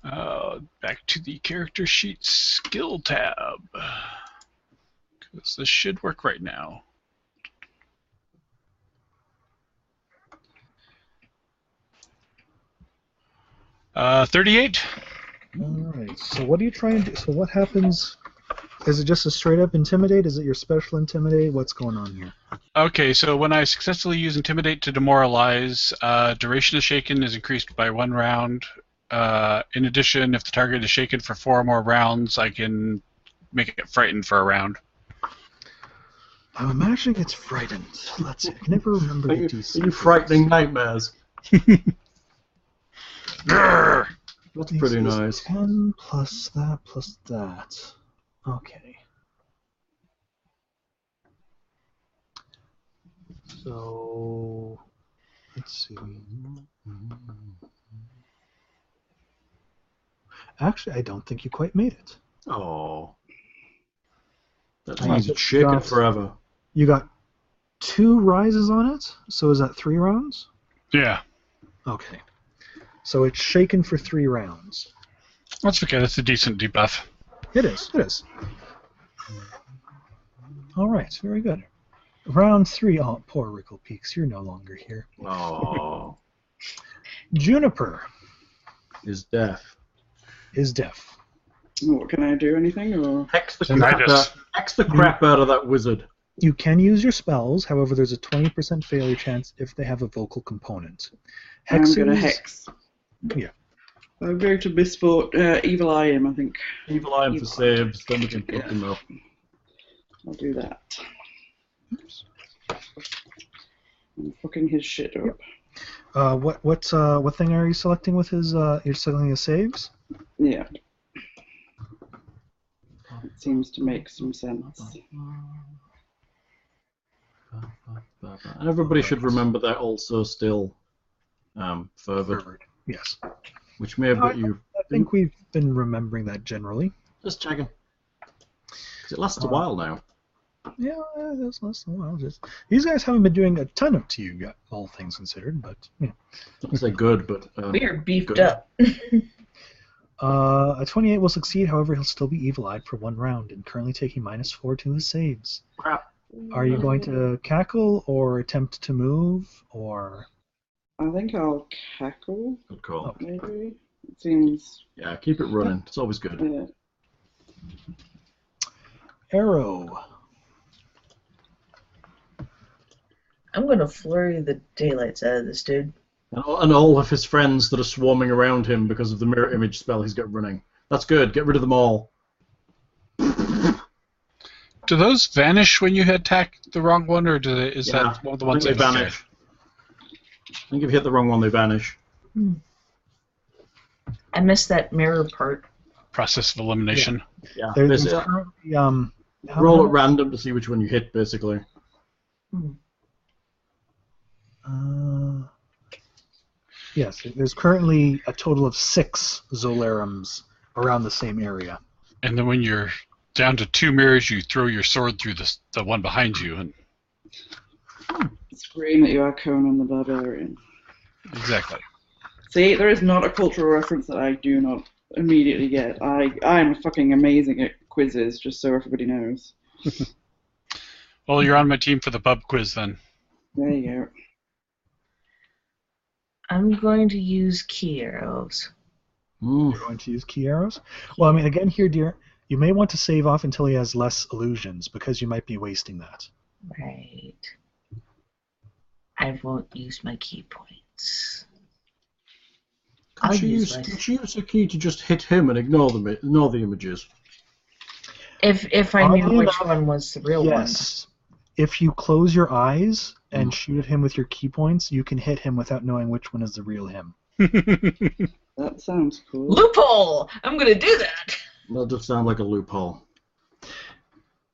Back to the character sheet skill tab. Because this should work right now. Uh, 38. All right. So what are you trying to do? So what happens? Is it just a straight up intimidate? Is it your special intimidate? What's going on here? Okay, so when I successfully use intimidate to demoralize, duration of shaken is increased by 1 round. In addition, if the target is shaken for 4 or more rounds, I can make it frightened for a round. I'm imagining it's frightened. Let's see. I can never remember the DC. Are you frightening nightmares? Grrr! That's pretty nice. 10 plus that plus that. Okay. So let's see. Actually, I don't think you quite made it. Oh. That I means got- it's shaken forever. You got 2 rises on it, so is that 3 rounds? Yeah. Okay. So it's shaken for 3 rounds. That's okay, that's a decent debuff. It is. It is. All right. Very good. Round 3. Oh, poor Rickle Peaks. You're no longer here. Oh. Juniper Is deaf. is deaf. What, can I do anything? Or Hex the Tinnitus. crap out of that wizard. You can use your spells. However, there's a 20% failure chance if they have a vocal component. I'm going to Hexers- hex. Yeah. I'll go to Mistfort, Evil Eye him, I think. Evil Eye for saves, then we can pick him up. I'll do that. I'm fucking his shit up. What thing are you selecting with his? You're selecting his saves. Yeah. It seems to make some sense. And everybody should remember they're also still fervid, Yes. which may have got you. I think we've been remembering that generally. Just checking. Because it lasts a while now. Yeah, that's less than a while. These guys haven't been doing a ton up to you, all things considered, but yeah. Not to say good, but. We're beefed good. up. A 28 will succeed, however, he'll still be evil-eyed for 1 round and currently taking -4 to his saves. Crap. Are you going to cackle or attempt to move or? I think I'll cackle, Good call. maybe. It seems. Yeah, keep it running. It's always good. Arrow. I'm gonna flurry the daylights out of this dude. And all of his friends that are swarming around him because of the mirror image spell he's got running. That's good. Get rid of them all. Do those vanish when you attack the wrong one, or is that one of the ones they vanish? I think if you hit the wrong one, they vanish. I missed that mirror part. Process of elimination. Yeah, There's visit. currently, Roll at random to see which one you hit, basically. Yes, there's currently a total of 6 Zolarums around the same area. And then when you're down to 2 mirrors, you throw your sword through the one behind you. And Scream that you are Conan the Barbarian. exactly. See, there is not a cultural reference that I do not immediately get. I'm fucking amazing at quizzes, just so everybody knows. Well, you're on my team for the pub quiz then. There you go. I'm going to use key arrows. You're going to use key arrows? Well, I mean, again here, dear, you may want to save off until he has less illusions, because you might be wasting that. Right. I won't use my key points. Can she use a key to just hit him and ignore the images? If I knew which one was the real one. Yes. If you close your eyes and shoot at him with your key points, you can hit him without knowing which one is the real him. That sounds cool. Loophole! I'm gonna do that! That does sound like a loophole.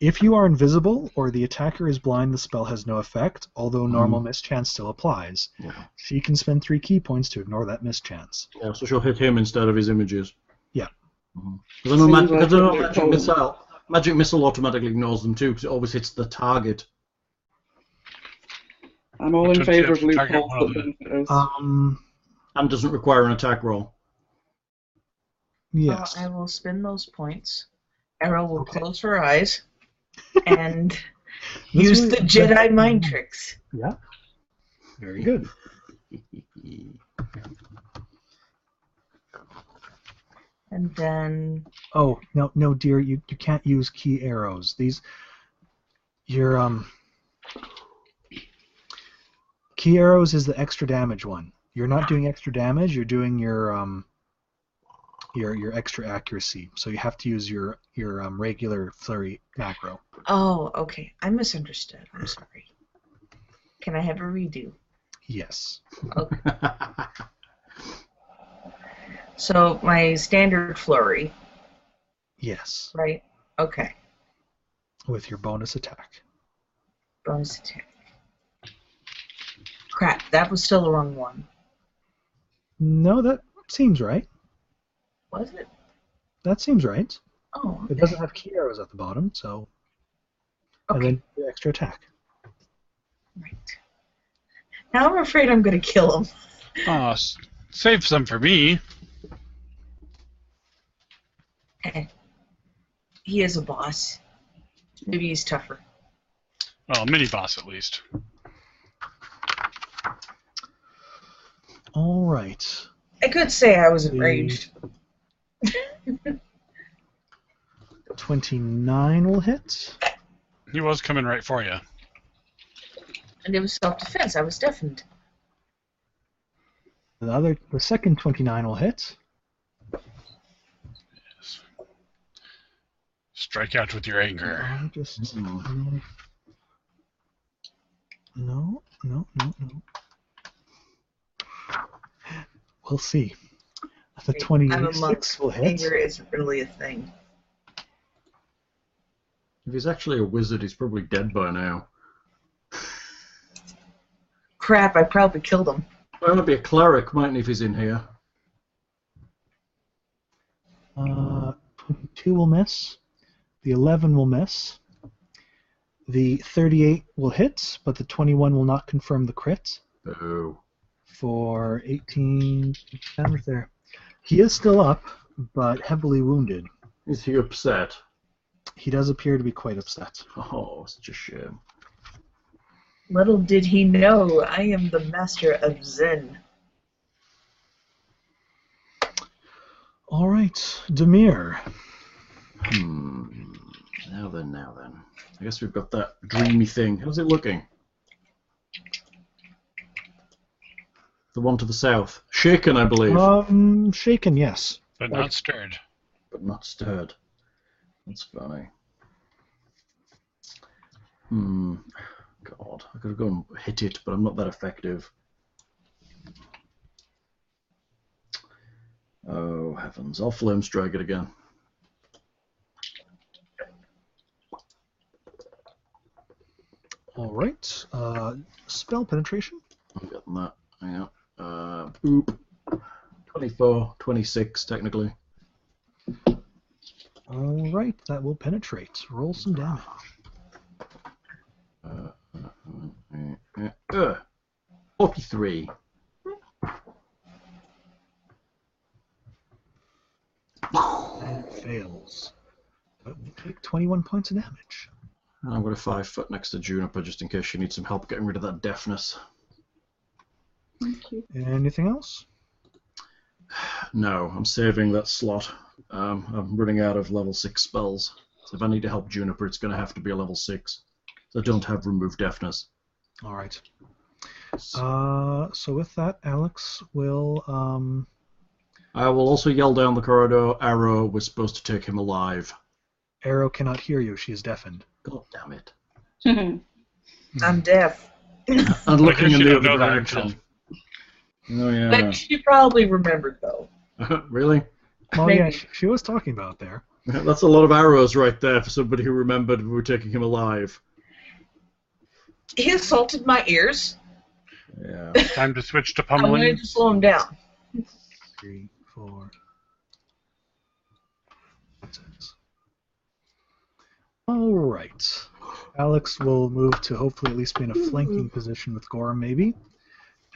If you are invisible or the attacker is blind, the spell has no effect, although normal mischance still applies. Yeah. She can spend 3 key points to ignore that mischance. Yeah, so she'll hit him instead of his images. Yeah. Because I know magic missile automatically ignores them too, because it always hits the target. I'm all in favour of loopholes well, that benefit us. And doesn't require an attack roll. Yes. I will spend those points. Arrow will close her eyes and use the Jedi mind tricks. Yeah. Very good. And then... Oh, no, dear, you can't use key arrows. Key arrows is the extra damage one. You're not doing extra damage, you're doing your extra accuracy. So you have to use your regular flurry macro. Oh, okay. I misunderstood. I'm sorry. Can I have a redo? Yes. Okay. So my standard flurry, Yes. right? Okay. With your bonus attack. Bonus attack. Crap, that was still the wrong one. No, that seems right. Was it? That seems right. Oh, okay. It doesn't have key arrows at the bottom, so... And Okay, then the extra attack. right. Now I'm afraid I'm going to kill him. Oh, save some for me. He is a boss. Maybe he's tougher. Well, mini boss at least. All right. I could say I was enraged. 29 will hit. He was coming right for you. And it was self-defense. I was deafened. The second 29 will hit. Yes. Strike out with your anger. No. We'll see. The 26 will hit. Anger isn't really a thing. If he's actually a wizard, he's probably dead by now. Crap, I probably killed him. Well, might be a cleric, mightn't he, if he's in here? 22 will miss. The 11 will miss. The 38 will hit, but the 21 will not confirm the crit. Boo. For 18 damage there. He is still up, but heavily wounded. Is he upset? He does appear to be quite upset. Oh, such a shame. Little did he know, I am the master of Zen. All right, Demir. Now then. I guess we've got that dreamy thing. How's it looking? The one to the south. Shaken, I believe. Shaken, yes. But not stirred. But not stirred. That's funny. God, I could have gone and hit it, but I'm not that effective. Oh, heavens. I'll flame strike it again. All right. Spell penetration. I'm getting that. Hang on. Boop. 24, 26, technically. Alright, that will penetrate. Roll some damage. 43. And it fails. But will take 21 points of damage. I'm going to 5 foot next to Juniper just in case she needs some help getting rid of that deafness. Thank you. Anything else? No, I'm saving that slot. I'm running out of level 6 spells. So if I need to help Juniper, it's going to have to be a level 6. So I don't have remove deafness. Alright. So with that, Alex will... I will also yell down the corridor, Arrow was supposed to take him alive. Arrow cannot hear you. She is deafened. God damn it. I'm deaf. And looking in She the don't know other that direction. herself. Oh, yeah. But she probably remembered, though. Really? Well, yeah, Maybe. she was talking about it there. That's a lot of arrows right there for somebody who remembered we were taking him alive. He assaulted my ears. Yeah. Time to switch to I'm pummeling. going to slow him down. 3, 4, 6. Alright. Alex will move to hopefully at least be in a flanking position with Gorham, maybe.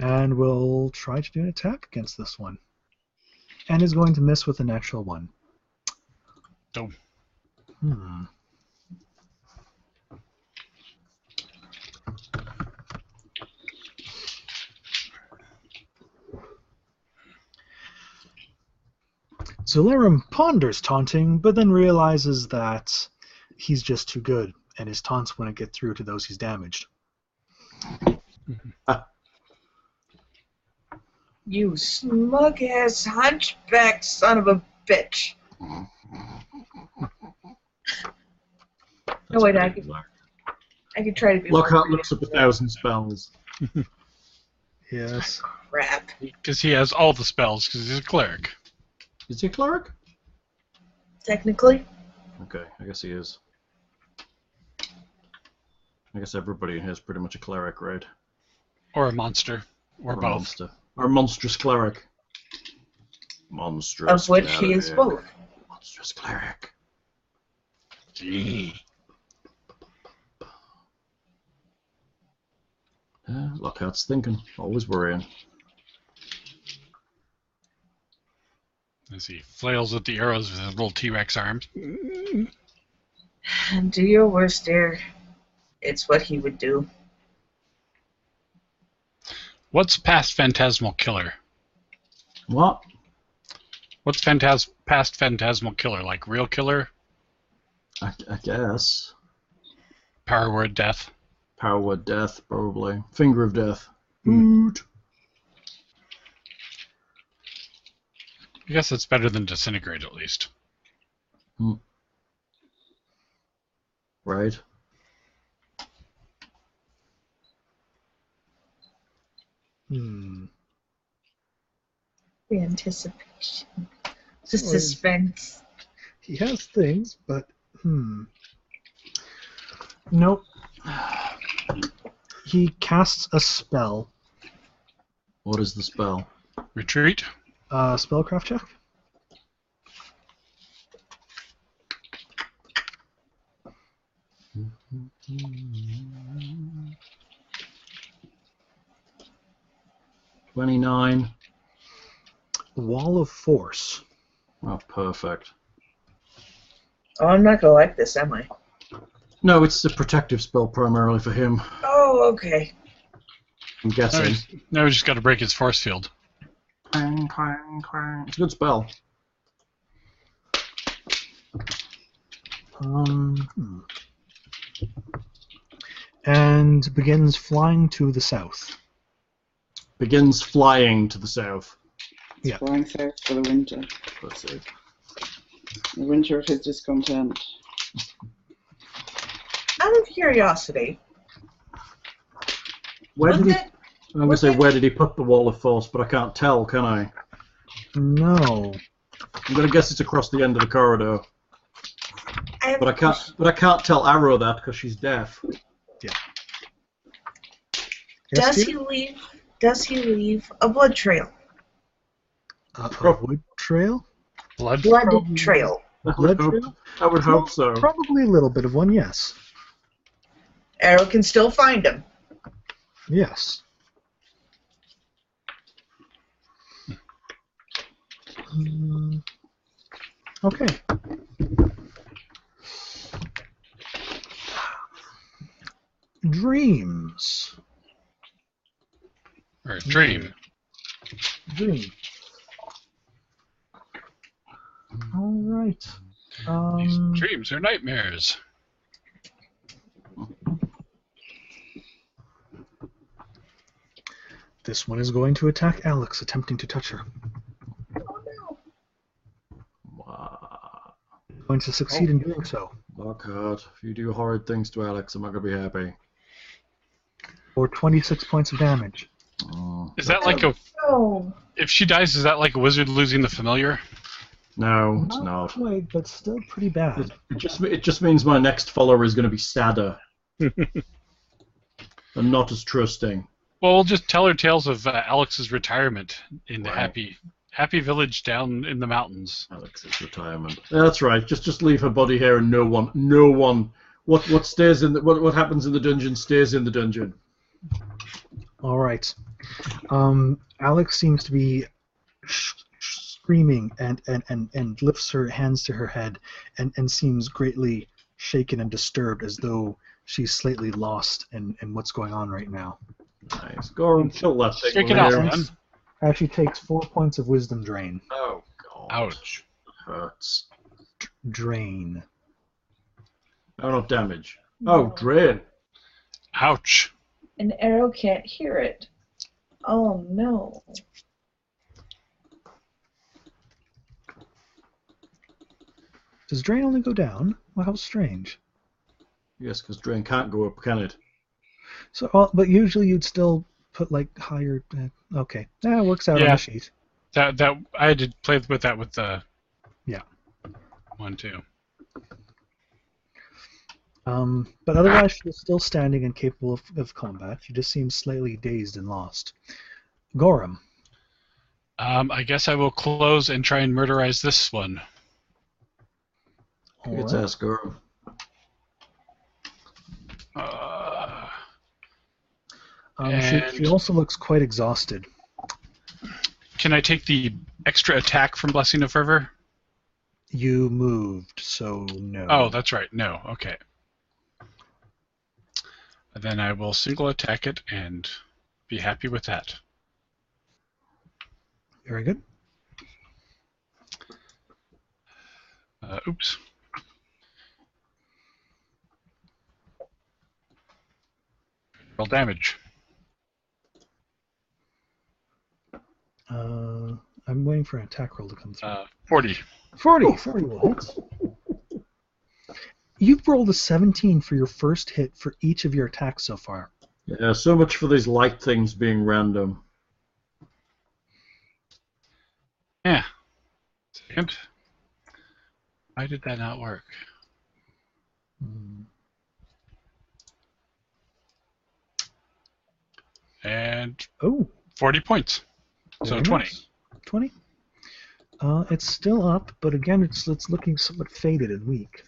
And will try to do an attack against this one. And is going to miss with a natural 1. Oh. Zolarum ponders taunting, but then realizes that he's just too good, and his taunts wouldn't get through to those he's damaged. You smug-ass hunchback son of a bitch. No, wait, I could try to be more Lockhart looks up 1,000 spells. Yes. crap. Because he has all the spells, because he's a cleric. Is he a cleric? Technically. Okay, I guess he is. I guess everybody in here is pretty much a cleric, right? Or a monster. Or a both. monster. Or a monstrous cleric. Monstrous Of which he cleric. is both. Monstrous cleric. Gee. Lockhart's thinking. Always worrying. As he flails at the arrows with his little T-Rex arms. Do your worst, dear. It's what he would do. What's past Phantasmal Killer? What? What's past Phantasmal Killer? Like real killer? I guess. Power word death? Power word death, probably. Finger of death. Hoot. I guess it's better than disintegrate at least. Right. Hmm. The anticipation. The suspense. He has things, but nope. He casts a spell. What is the spell? Retreat? Spellcraft check. $29. Wall of Force. Oh, perfect. Oh, I'm not gonna like this, am I? No, it's a protective spell primarily for him, Oh, okay. I'm guessing. Now we just got to break his force field. Clang, clang, clang. It's a good spell. And begins flying to the south. Begins flying to the south. Yeah. Flying south for the winter. That's it. The winter of his discontent. Out of curiosity, Where did he? wasn't it- I'm going to say where did he put the wall of force, but I can't tell, can I? No. I'm going to guess it's across the end of the corridor, I have but I can't. But I can't tell Arrow that because she's deaf. Does Yes, he leave Does he leave a blood trail? A wood trail? Blood? Blood trail. A blood trail? I would hope so. Probably a little bit of one, yes. Arrow can still find him. Yes. Okay. Dreams. Or a dream. Dream. All right. Dreams are nightmares. This one is going to attack Alex, attempting to touch her. Oh no. Wow. Going to succeed in doing so. Oh God, if you do horrid things to Alex, I'm not gonna be happy. For 26 points of damage. Oh, Is that like a... Oh. If she dies, is that like a wizard losing the familiar? no, it's not. quite, but still pretty bad. It just means my next follower is gonna be sadder. And not as trusting. Well, we'll just tell her tales of Alex's retirement in the Right. happy village down in the mountains. Alex's retirement. Yeah, that's right. Just leave her body here, and no one. What stays in what happens in the dungeon stays in the dungeon. All right. Alex seems to be screaming and lifts her hands to her head and seems greatly shaken and disturbed, as though she's slightly lost in what's going on right now. Nice. Go and kill that thing. Shake it over off, here. man. She takes 4 points of wisdom drain. Oh God. Ouch. Hurts. Drain. Oh, not damage. Oh, drain. Ouch. And Arrow can't hear it. Oh no. Does drain only go down? Well, how strange. Yes, because drain can't go up, can it? So, but usually you'd still put like higher. Okay, that works out on Yeah. the sheet. That I had to play with that with the Yeah. one too. But otherwise, she's still standing and capable of combat. She just seems slightly dazed and lost. Gorham. I guess I will close and try and murderize this one. All It's right. ass girl. She also looks quite exhausted. Can I take the extra attack from Blessing of Fervor? You moved, so no. Oh, that's right. No. Okay. Then I will single attack it and be happy with that. Very good. Oops. Roll damage. I'm waiting for an attack roll to come through. 40. 40 will hit. You've rolled a 17 for your first hit for each of your attacks so far. Yeah, so much for these light things being random. Yeah. Second. Why did that not work? And Oh, 40 points. So very 20. nice. 20. It's still up, but again, it's looking somewhat faded and weak.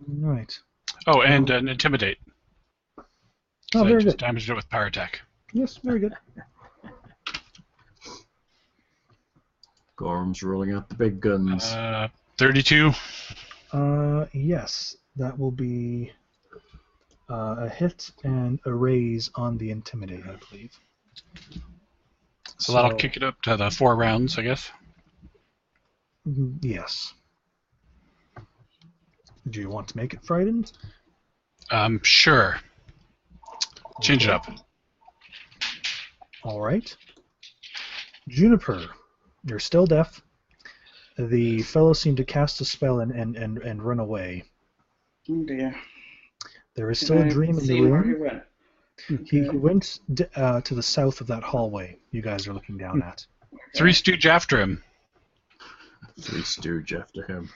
Right. Oh, and an Intimidate. Oh, So I very just good. damaged it with Power Attack. Yes, very good. Gorham's rolling out the big guns. 32. Yes, that will be a hit and a raise on the Intimidate, I believe. So that'll kick it up to the 4 rounds, I guess. Yes. Do you want to make it frightened? Sure. Change it up. All right. Juniper, you're still deaf. The fellow seemed to cast a spell and run away. Oh dear. There is still a dream in the room. He went. He went to the south of that hallway you guys are looking down at. 3 Stooge after him. 3 Stooge after him.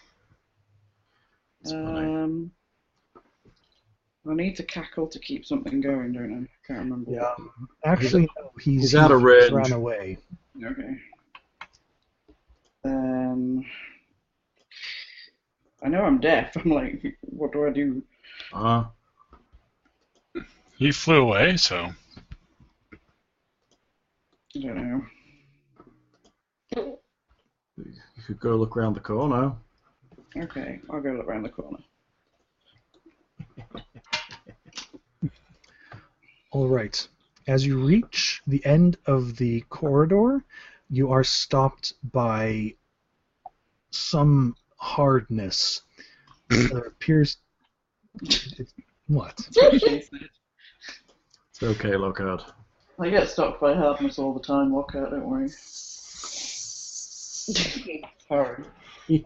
That's funny. I need to cackle to keep something going, don't I? Can't remember. Yeah. Actually, no, he's out of range. Run away. Okay. I know I'm deaf. I'm like, what do I do? He flew away, so. I don't know. You could go look around the corner. Okay, I'll go look around the corner. All right. As you reach the end of the corridor, you are stopped by some hardness. There appears. What? It's okay, Lockhart. I get stopped by hardness all the time, Lockhart, don't worry. Sorry. There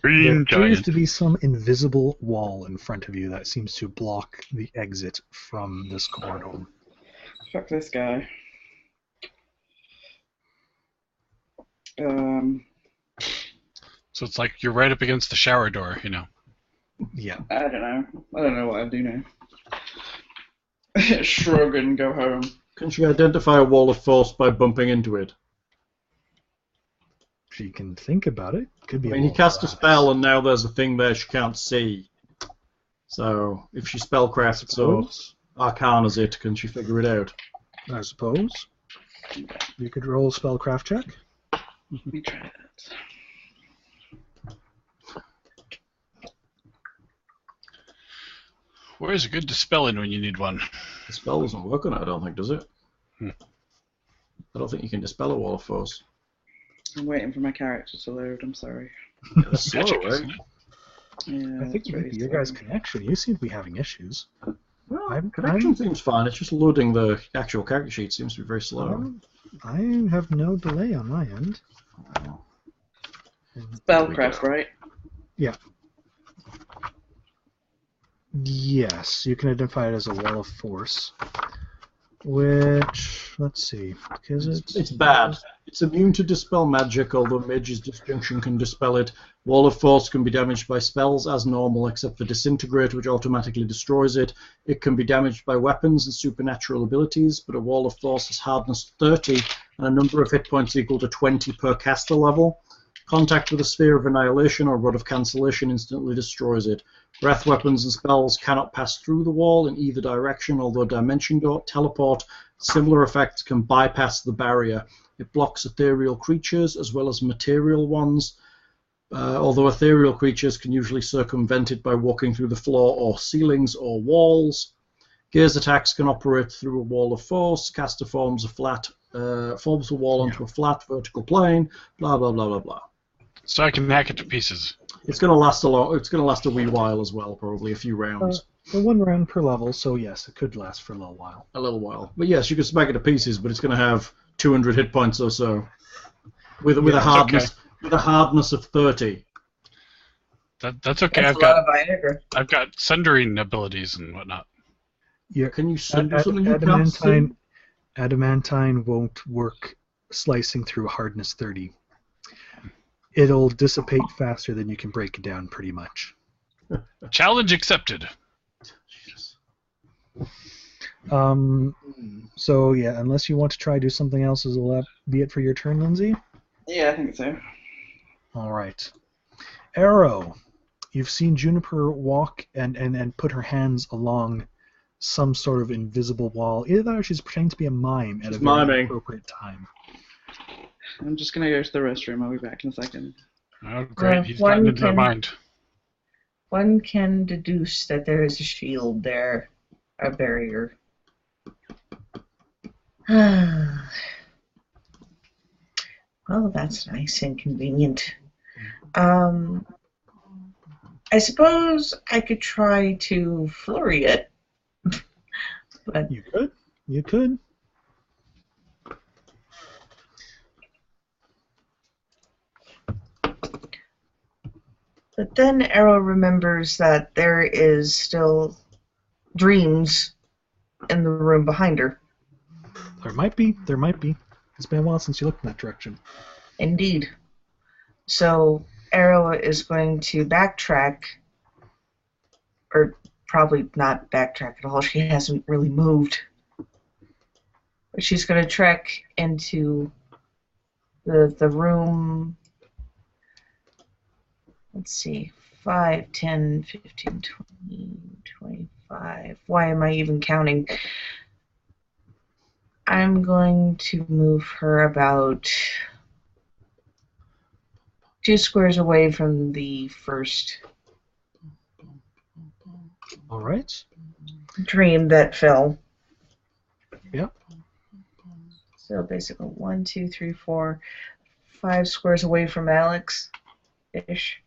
Green appears giant. to be some invisible wall in front of you that seems to block the exit from this corridor. Fuck this guy. So it's like you're right up against the shower door, you know. Yeah. I don't know. I don't know what I do now. Shrug and go home. Can't you identify a wall of force by bumping into it? She can think about it. Could be. I mean, he cast a spell, and now there's a thing there she can't see. So, if she spellcrafts or arcanas it, can she figure it out? I suppose. You could roll a spellcraft check. Let me try that. Where's a good dispelling when you need one? The spell doesn't work on it, I don't think, does it? Hmm. I don't think you can dispel a wall of force. I'm waiting for my character to load, I'm sorry. Yeah, that's slow, Magic, right? isn't it? Yeah, I think it's it might really be your slow. guys' connection. You seem to be having issues. Well, connection seems fine. It's just loading the actual character sheet seems to be very slow. I have no delay on my end. Spellcraft, right? Yes, you can identify it as a wall of force. Which, let's see, because It's bad. It's immune to dispel magic, although Mage's Disjunction can dispel it. Wall of Force can be damaged by spells as normal, except for Disintegrate, which automatically destroys it. It can be damaged by weapons and supernatural abilities, but a Wall of Force has hardness 30 and a number of hit points equal to 20 per caster level. Contact with a Sphere of Annihilation or Rod of Cancellation instantly destroys it. Breath weapons and spells cannot pass through the wall in either direction, although Dimension Door, Teleport, similar effects can bypass the barrier. It blocks ethereal creatures as well as material ones, although ethereal creatures can usually circumvent it by walking through the floor or ceilings or walls. Gaze attacks can operate through a wall of force. Caster forms a wall onto a flat vertical plane. Blah blah blah blah blah. So I can hack it to pieces. It's going to last It's going to last a wee while as well, probably a few rounds. one round per level, so yes, it could last for a little while. A little while, but yes, you can smack it to pieces. But it's going to have 200 hit points or so, with a hardness of 30. That's okay. That's a lot of Viagra. I've got sundering abilities and whatnot. Can you sunder something you can't see? Adamantine won't work slicing through hardness 30. It'll dissipate faster than you can break it down, pretty much. Challenge accepted. Jesus. So yeah, unless you want to try do something else, will that be it for your turn, Lindsay? Yeah, I think so. All right. Arrow, you've seen Juniper walk and put her hands along some sort of invisible wall. Either that or she's pretending to be a mime at a very appropriate time. I'm just gonna go to the restroom. I'll be back in a second. Oh, great. He's gotten into my mind. One can deduce that there is a shield there, a barrier. Well, that's nice and convenient. I suppose I could try to flurry it. But You could. You could. But then Arrow remembers that there is still dreams in the room behind her. There might be. There might be. It's been a while since you looked in that direction. Indeed. So Arrow is going to backtrack or probably not backtrack at all. She hasn't really moved. But she's going to trek into the room. Let's see, 5, 10, 15, 20, 25. Why am I even counting? I'm going to move her about 2 squares away from the first All right. dream that fell. Yep. So basically 1, 2, 3, 4, 5 squares away from Alex-ish.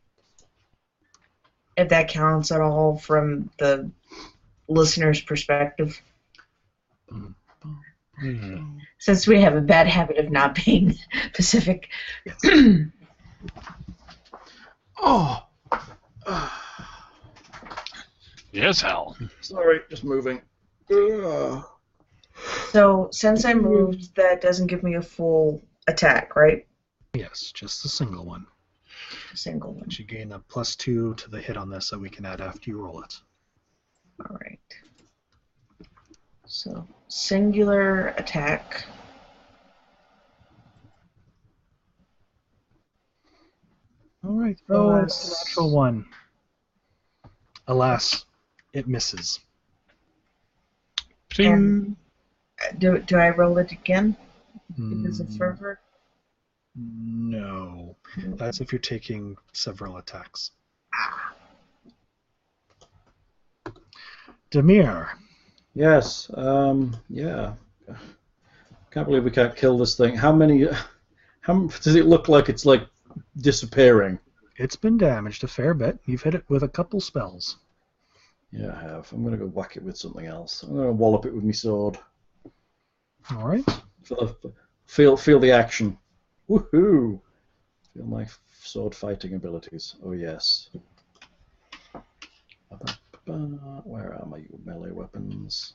If that counts at all from the listener's perspective. Since we have a bad habit of not being Pacific. Oh. Yes, Hal. Sorry, just moving. Ugh. So since I moved, that doesn't give me a full attack, right? Yes, just a single one. A single one. But you gain a +2 to the hit on this that we can add after you roll it. All right. So singular attack. All right. Oh, it's a natural 1. Alas, it misses. And do I roll it again? Because of fervor? No. That's if you're taking several attacks. Demir. Yes. Yeah. Can't believe we can't kill this thing. How many? How does it look like it's like disappearing? It's been damaged a fair bit. You've hit it with a couple spells. Yeah, I have. I'm gonna go whack it with something else. I'm gonna wallop it with my sword. All right. Feel the action. Woohoo! Feel my sword fighting abilities. Oh yes. Where are my melee weapons?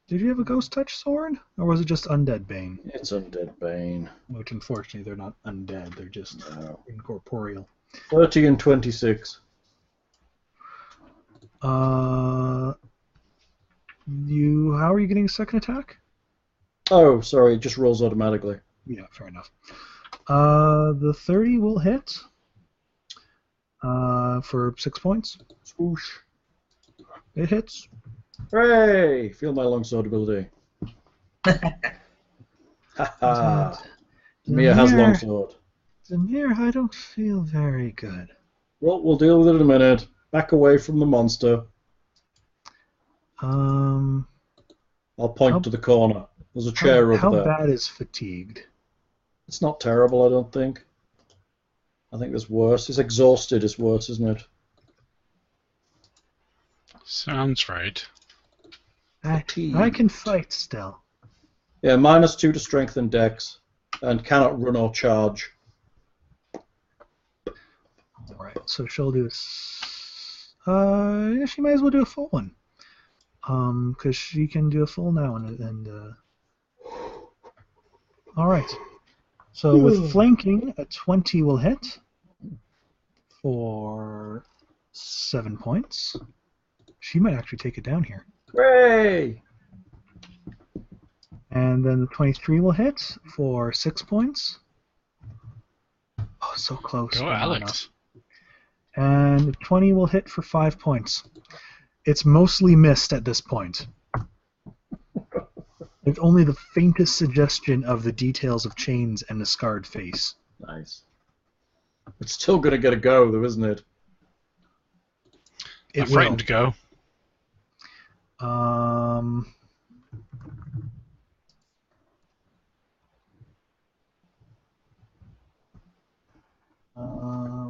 Did you have a ghost touch sword, or was it just undead bane? It's Undead Bane. Which unfortunately they're not undead; they're just incorporeal. 30 and 26. How are you getting a second attack? Oh, sorry, it just rolls automatically. Yeah, fair enough. The 30 will hit. For 6 points. Swoosh. It hits. Hooray! Feel my longsword ability. Haha. Mia has longsword. Demir, I don't feel very good. Well, we'll deal with it in a minute. Back away from the monster. I'll point to the corner. There's a chair over there. How bad is fatigued? It's not terrible, I don't think. I think there's worse. It's exhausted is worse, isn't it? Sounds right. I can fight still. Yeah, -2 to strength and dex, and cannot run or charge. Alright, so she'll do yeah, she might as well do a full one. Because she can do a full now and Alright. So with flanking, a 20 will hit for 7 points. She might actually take it down here. Hooray! And then the 23 will hit for 6 points. Oh, so close. Go, Alex. And 20 will hit for 5 points. It's mostly missed at this point. There's only the faintest suggestion of the details of chains and the scarred face. Nice. It's still going to get a go, though, isn't it? I'm frightened to go.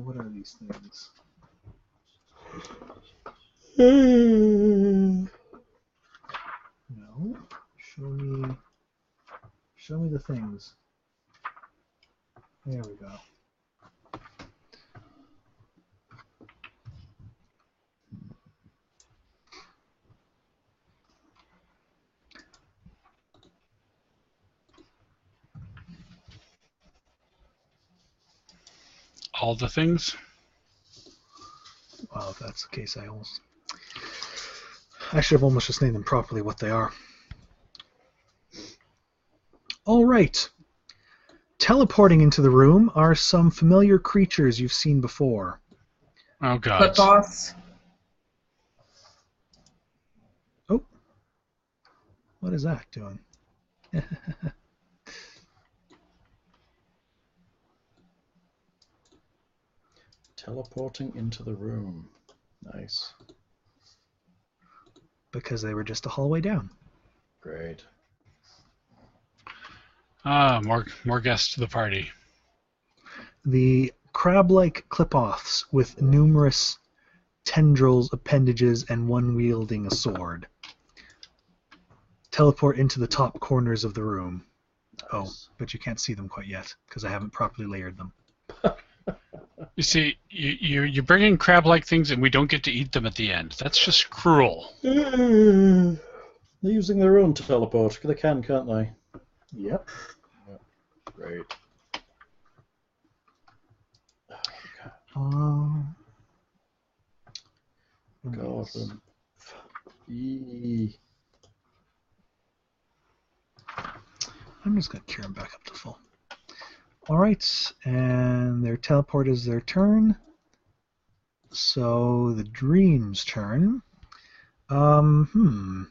What are these things? No. Show me the things. There we go. All the things? Well, if that's the case. I should have almost just named them properly what they are. All right. Teleporting into the room are some familiar creatures you've seen before. Oh God. Boss. Oh. What is that doing? Teleporting into the room. Nice. Because they were just a hallway down. Great. Ah, more guests to the party. The crab-like clip-offs with numerous tendrils, appendages, and one wielding a sword teleport into the top corners of the room. Nice. Oh, but you can't see them quite yet because I haven't properly layered them. You see, you bring in crab-like things and we don't get to eat them at the end. That's just cruel. They're using their own teleport. They can, can't they? Yep. Great. God. I'm just going to cure them back up to full. Alright, and their teleport is their turn. So the dream's turn. Alex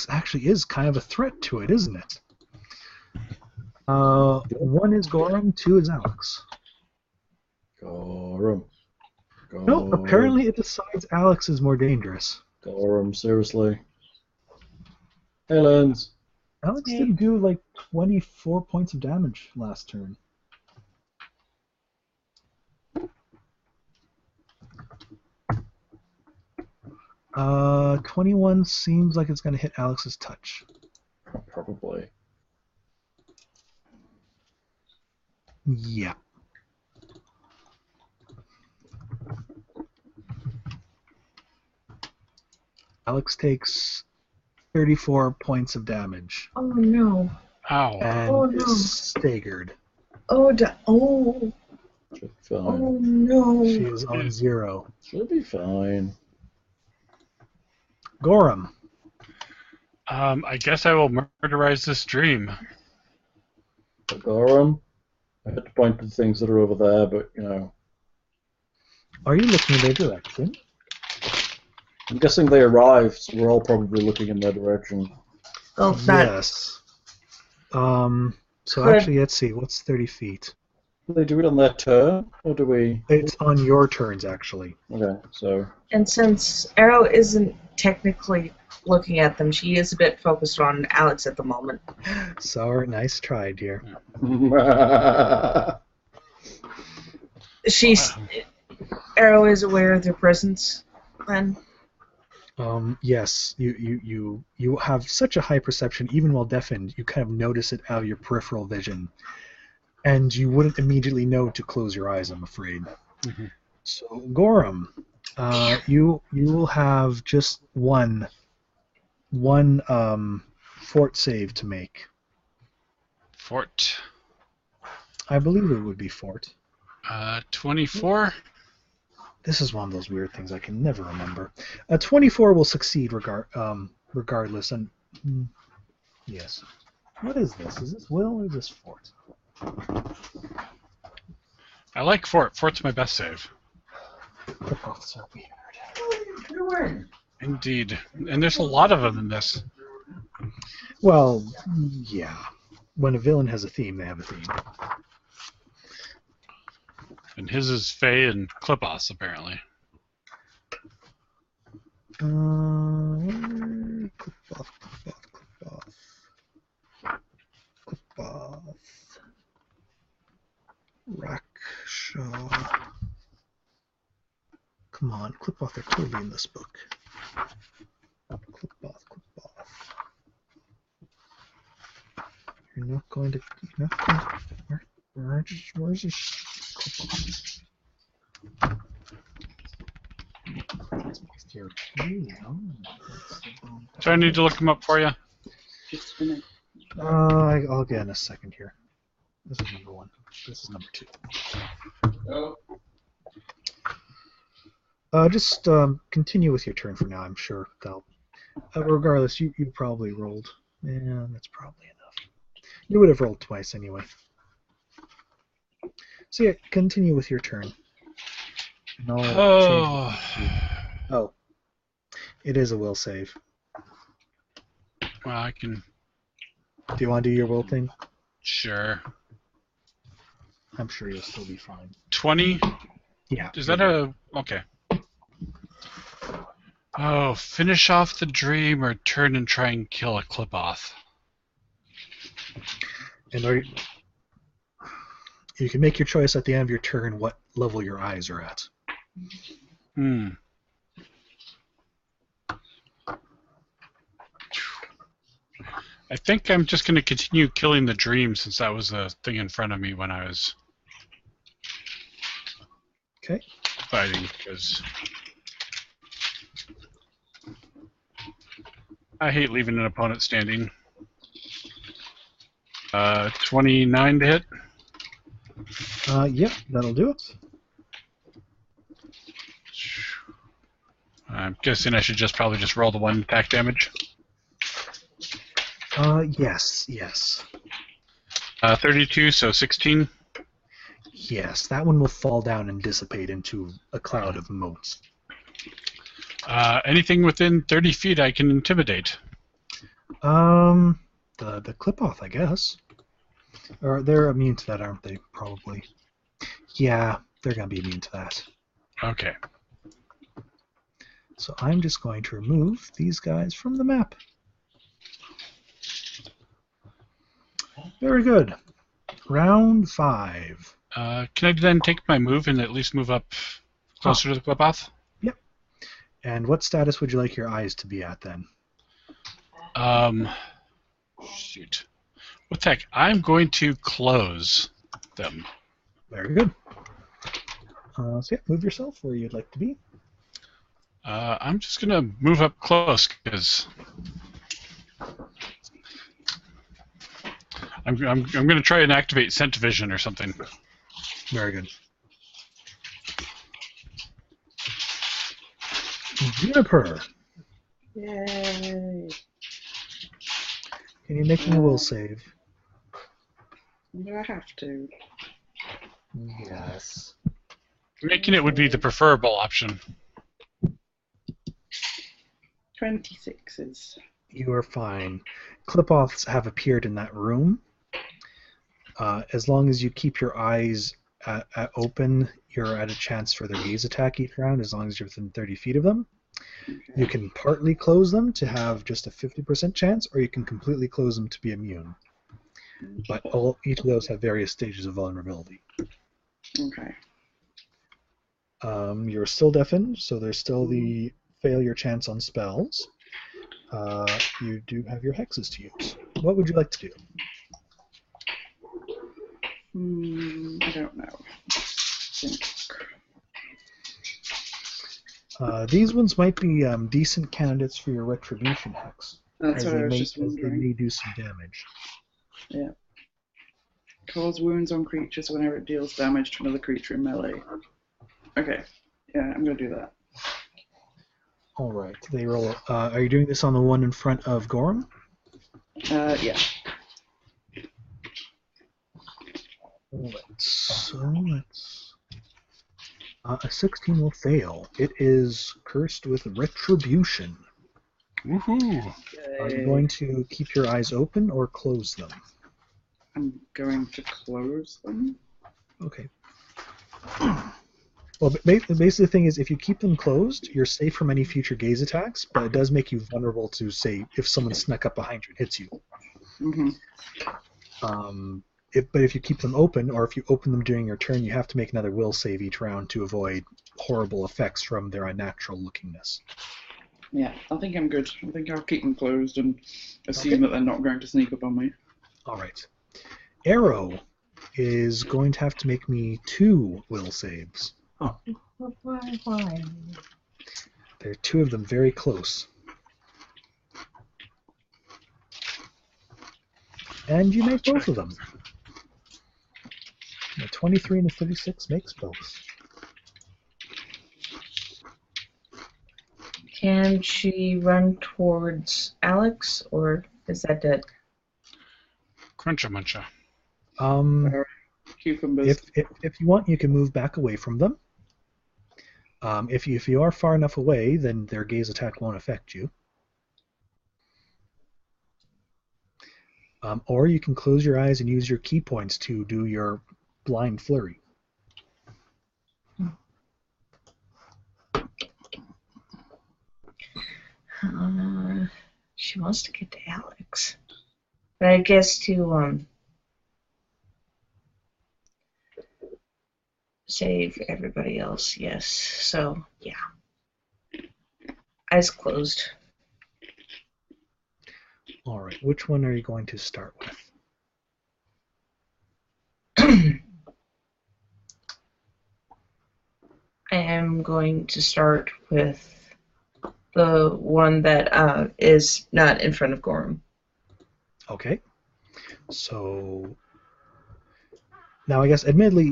actually is kind of a threat to it, isn't it? 1 is Gorham, 2 is Alex. Gorham. No, apparently it decides Alex is more dangerous. Gorham, seriously. Hey, Lens. Alex did do like 24 points of damage last turn. Uh, 21 seems like it's going to hit Alex's touch. Probably. Yeah. Alex takes 34 points of damage. Oh no. Ow. And is staggered. Oh, Should be fine. oh no. She is on 0. Should be fine. Gorham. I guess I will murderize this dream. Gorham. I had to point to the things that are over there, but, you know. Are you looking in their direction? I'm guessing they arrived, so we're all probably looking in their direction. Oh, that. Yes. So Could- actually, let's see. What's 30 feet? Do they do it on their turn, or do we... It's on your turns, actually. Okay, so... And since Arrow isn't technically looking at them, she is a bit focused on Alex at the moment. Sour, nice try, dear. She's Arrow is aware of their presence, then. Yes, you have such a high perception, even while deafened, you kind of notice it out of your peripheral vision. And you wouldn't immediately know to close your eyes, I'm afraid. Mm-hmm. So, Gorham, you will have just one fort save to make. Fort. I believe it would be fort. 24. This is one of those weird things I can never remember. 24 will succeed regardless. And yes. What is this? Is this will or is this fort? I like fort. Fort's my best save. The forts are weird. Indeed. And there's a lot of them in this. Well, yeah. When a villain has a theme, they have a theme. And his is Faye and Clipos, apparently. Clip off. Rakshaw. Come on, clip off. They're clearly in this book. Clip off. You're not going to. Where's this clip off? Do I need to look them up for you? Just a minute. I'll get in a second here. This is number 1. This is number 2. Oh. Just continue with your turn for now. I'm sure they'll. Regardless, you probably rolled. Yeah, that's probably enough. You would have rolled twice anyway. So yeah, continue with your turn. And I'll change. Oh, it is a will save. Well, I can. Do you want to do your will thing? Sure. I'm sure you'll still be fine. 20? Yeah. Is that a... Okay. Oh, finish off the dream or turn and try and kill a Clipoth. And you can make your choice at the end of your turn what level your eyes are at. I think I'm just going to continue killing the dream since that was the thing in front of me when I was fighting, because I hate leaving an opponent standing. 29 to hit. Yep, that'll do it. I'm guessing I should probably just roll the 1 attack damage. Yes. 32, so 16. Yes, that one will fall down and dissipate into a cloud of motes. Anything within 30 feet I can intimidate. The Clipoth, I guess. Or they're immune to that, aren't they? Probably. Yeah, they're gonna be immune to that. Okay. So I'm just going to remove these guys from the map. Very good. Round 5. Can I then take my move and at least move up closer to the Clipoth? Yep. And what status would you like your eyes to be at then? Shoot. What the heck? I'm going to close them. Very good. So yeah, move yourself where you'd like to be. I'm just going to move up close because I'm going to try and activate scent vision or something. Very good. Juniper. Yay! Can you make me a will save? Do I have to? Yes. Making it would be the preferable option. 26s. You are fine. Clipoths have appeared in that room. As long as you keep your eyes open, you're at a chance for their gaze attack each round, as long as you're within 30 feet of them. Okay. You can partly close them to have just a 50% chance, or you can completely close them to be immune. But each of those have various stages of vulnerability. Okay. You're still deafened, so there's still the failure chance on spells. You do have your hexes to use. What would you like to do? I don't know. These ones might be decent candidates for your retribution hex. That's what I was just They wondering. may do some damage. Yeah. Cause wounds on creatures whenever it deals damage to another creature in melee. Okay. Yeah, I'm gonna do that. All right. They roll. Are you doing this on the one in front of Gorham? Yeah. A 16 will fail. It is cursed with retribution. Woohoo! Are you going to keep your eyes open or close them? I'm going to close them. Okay. Well, basically the thing is, if you keep them closed, you're safe from any future gaze attacks, but it does make you vulnerable to, say, if someone snuck up behind you and hits you. Mm-hmm. But if you keep them open, or if you open them during your turn, you have to make another will save each round to avoid horrible effects from their unnatural lookingness. Yeah, I think I'm good. I think I'll keep them closed and assume that they're not going to sneak up on me. All right. Arrow is going to have to make me 2 will saves. Oh. Why? There are 2 of them very close. And you make both of them. A 23 and a 36 makes both. Can she run towards Alex, or is that dead? Cruncha muncha. Cucumbers. If you want, you can move back away from them. If you are far enough away, then their gaze attack won't affect you. Or you can close your eyes and use your key points to do your blind flurry. She wants to get to Alex. But I guess to save everybody else, yes. So, yeah. Eyes closed. All right, which one are you going to start with? I am going to start with the one that is not in front of Gorham. Okay. So now I guess admittedly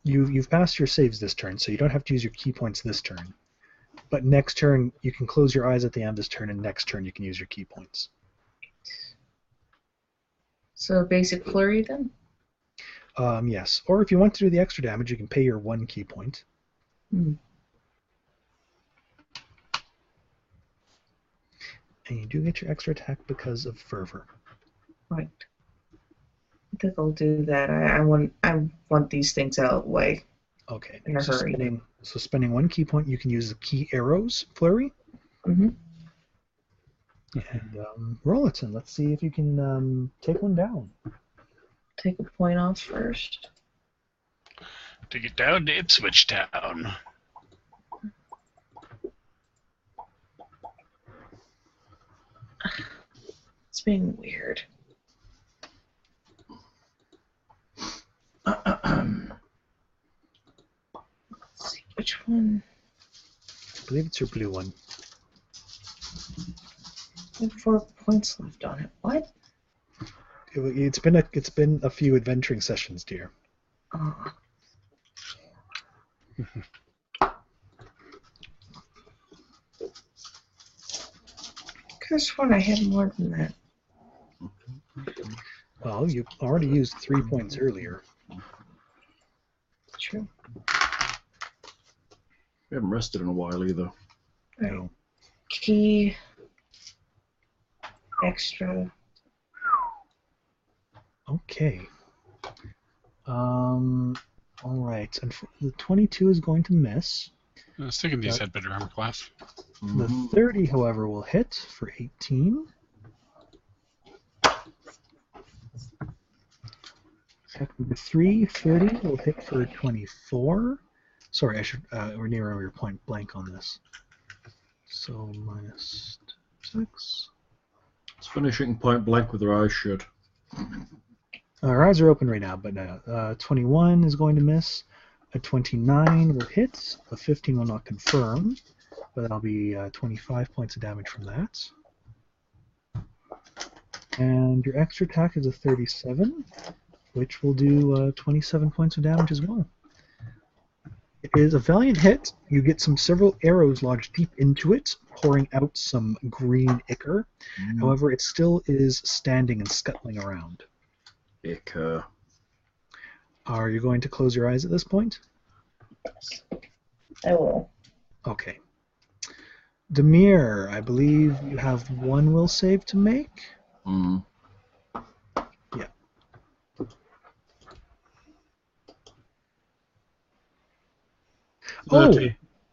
you've passed your saves this turn, so you don't have to use your key points this turn. But next turn you can close your eyes at the end of this turn, and next turn you can use your key points. So basic flurry then? Yes. Or if you want to do the extra damage, you can pay your 1 key point. Hmm. And you do get your extra attack because of fervor. Right. I think I'll do that. I want these things out of the way. Okay. In a hurry. Spending 1 key point, you can use the key arrows flurry. Mm-hmm. And roll it, and let's see if you can take one down. Take a point off first. To get down to Ipswich Town. It's being weird. Let's see, which one? I believe it's your blue one. I have 4 points left on it. What? It's been a few adventuring sessions, dear. Oh. Could have sworn I had more than that. Well, you already used 3 points earlier. True. We haven't rested in a while either. Right. No. Key. Extra. Okay. All right. And the 22 is going to miss. I was thinking these had better armor class. The 30, however, will hit for 18. Check number 3, 30 will hit for 24. Sorry, I should rename your point blank on this. So minus 6. It's finishing point blank with her eyes shut. Our eyes are open right now, but 21 is going to miss. A 29 will hit. A 15 will not confirm, but that'll be 25 points of damage from that. And your extra attack is a 37, which will do 27 points of damage as well. It is a valiant hit. You get several arrows lodged deep into it, pouring out some green ichor. However, it still is standing and scuttling around. Ichor. Are you going to close your eyes at this point? Yes. I will. Okay. Demir, I believe you have 1 will save to make. Yeah. Oh,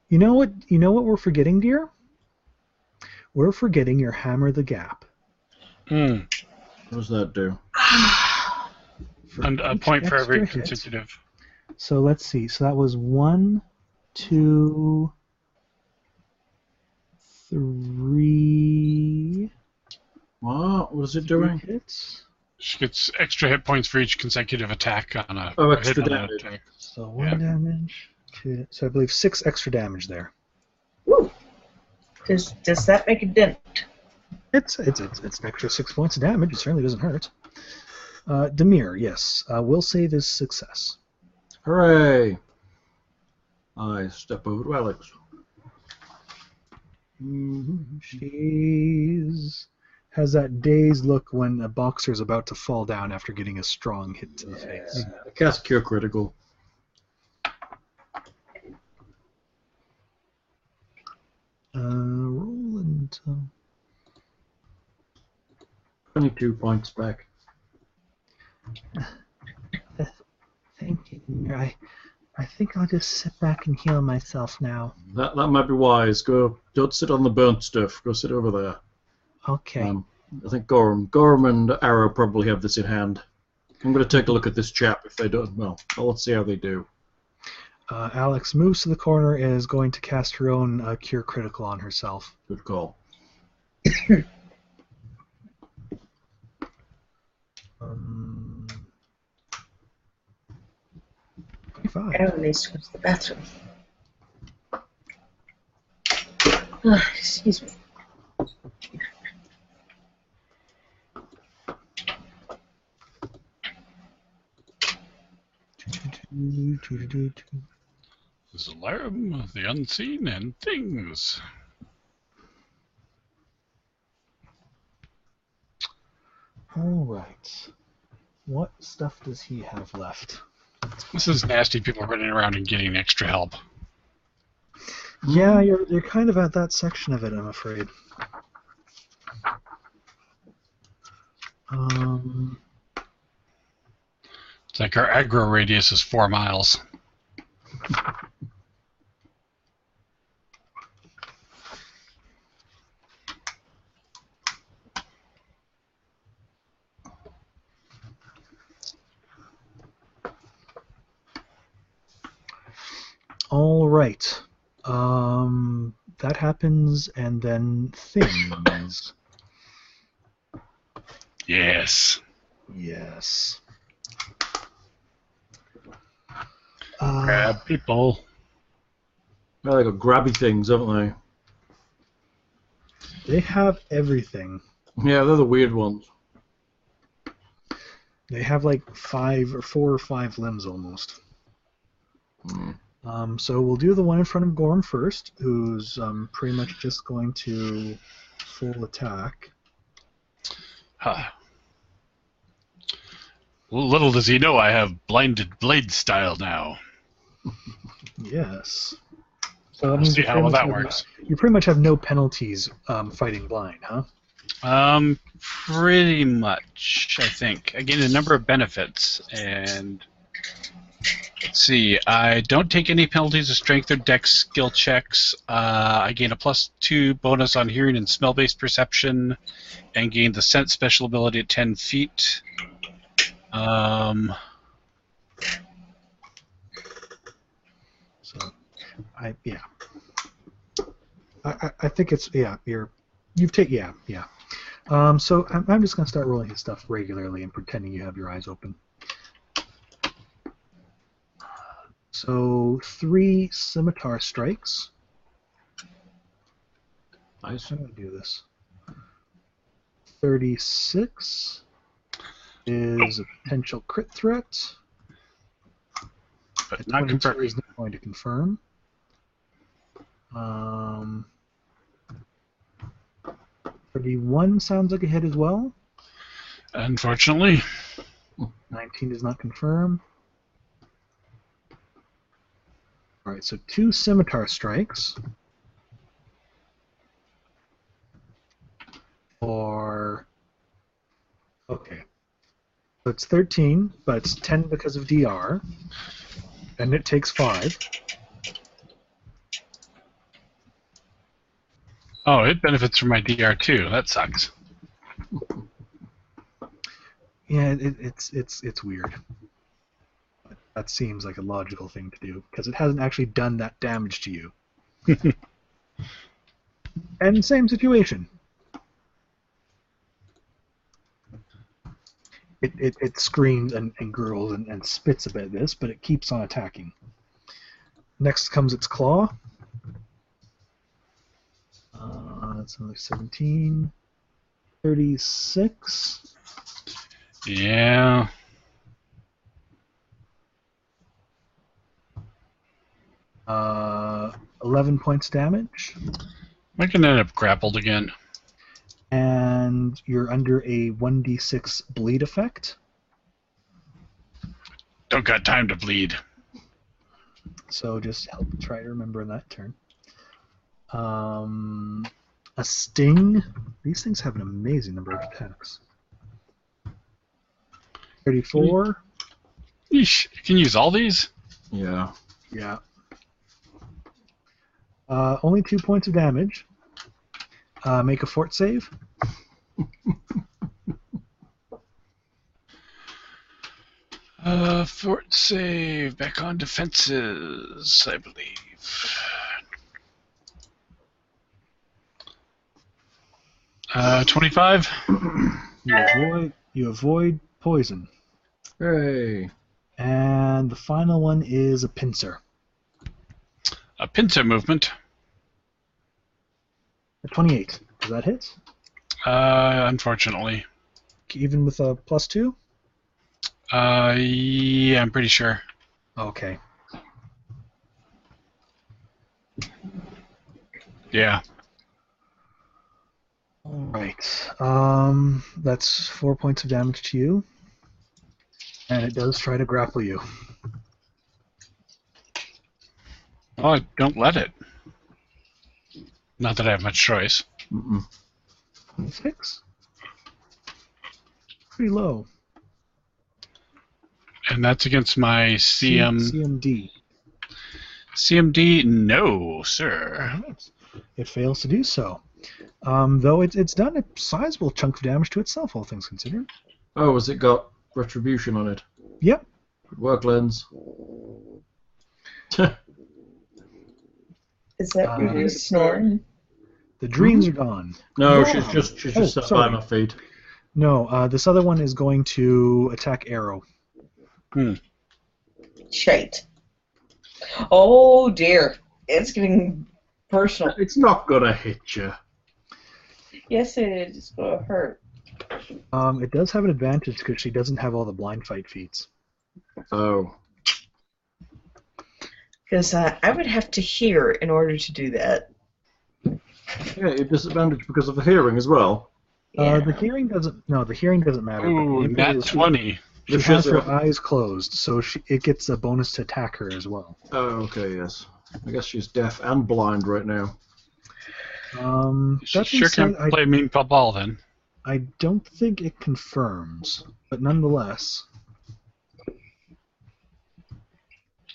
you know what? You know what we're forgetting, dear? We're forgetting your hammer the gap. What does that do? And a each point for every extra hit. consecutive. So let's see. So that was 1, 2, 3. What is it doing? Hits. She gets extra hit points for each consecutive attack on a extra hit on an damage. attack. So 1 damage. 2. So I believe 6 extra damage there. Woo! Does that make a dent? It's an extra 6 points of damage. It certainly doesn't hurt. Demir, yes. Will save is success. Hooray! I step over to Alex. She's has that dazed look when a boxer's about to fall down after getting a strong hit to the face. I cast Cure Critical. Roll and 22 points back. thank you. I think I'll just sit back and heal myself now. That might be wise. Don't sit on the burnt stuff. Go sit over there. Okay. I think Gorham and Arrow probably have this in hand. I'm going to take a look at this chap. If they don't, well, let's see how they do. Alex moves to the corner and is going to cast her own Cure Critical on herself. Good call. 25. Aaron needs to go to the bathroom. Excuse me. Zalarum, the unseen, and things. All right. What stuff does he have left? This is nasty. People running around and getting extra help. Yeah, you're kind of at that section of it, I'm afraid. It's like our aggro radius is 4 miles. All right. That happens, and then things. Yes. Yes. Grab people. Well, they got grabby things, haven't They have everything. they? Yeah, they're the weird ones. They have like 4 or 5 limbs almost. So we'll do the one in front of Gorm first, who's pretty much just going to full attack. Huh. Little does he know I have blinded blade style now. Yes. So that We'll means see you how pretty well much that have- works. You pretty much have no penalties fighting blind, huh? Pretty much, I think. I gain a number of benefits, and let's see. I don't take any penalties of strength or dex skill checks. I gain a +2 bonus on hearing and smell-based perception, and gain the sense special ability at 10 feet. So, I think it's So I'm just gonna start rolling his stuff regularly and pretending you have your eyes open. So 3 scimitar strikes. Nice. How do I do this? 36 is a potential crit threat. But A not 22 confirmed. is not going to confirm. 31 sounds like a hit as well. Unfortunately. 19 does not confirm. Alright, so 2 scimitar strikes. Okay. So it's 13, but it's 10 because of DR. And it takes 5. Oh, it benefits from my DR too. That sucks. Yeah, it's weird. But that seems like a logical thing to do, because it hasn't actually done that damage to you. And same situation. It screams and gurgles and spits a bit of this, but it keeps on attacking. Next comes its claw. That's another 17. 36. Yeah. Uh, 11 points damage. I can end up grappled again. And you're under a 1d6 bleed effect. Don't got time to bleed. So just help try to remember that turn. A sting. These things have an amazing number of attacks. 34. Yeesh. You can use all these? Yeah. Yeah. Only 2 points of damage. Make a fort save. Fort save. Back on defenses, I believe. Uh, 25. You avoid poison. Hooray. And the final one is a pincer. A pincer movement. A 28. Does that hit? Unfortunately. Even with a +2? Yeah, I'm pretty sure. Okay. Yeah. Alright. That's 4 points of damage to you. And it does try to grapple you. Oh, don't let it. Not that I have much choice. Mm-mm. 6? Pretty low. And that's against my CMD. CMD? No, sir. Alright. It fails to do so. Though it's done a sizable chunk of damage to itself, all things considered. Oh, has it got retribution on it? Yep. Good work, Lens. Is that Uh, really snoring? The dreams are gone. No, No. she's just Oh, sat by sorry. my feet. No, this other one is going to attack Arrow. Shite. Oh dear. It's getting personal. It's not gonna hit you. Yes, it is. It's going to hurt. It does have an advantage because she doesn't have all the blind fight feats. Oh. Because I would have to hear in order to do that. Yeah, you're disadvantaged because of the hearing as well. Yeah. The hearing doesn't. No, the hearing doesn't matter. Ooh, but nat 20. She The has her shizzle. eyes closed, so it gets a bonus to attack her as well. Oh, okay, yes. I guess she's deaf and blind right now. She That being sure said, can play mean ball then. I don't think it confirms, but nonetheless,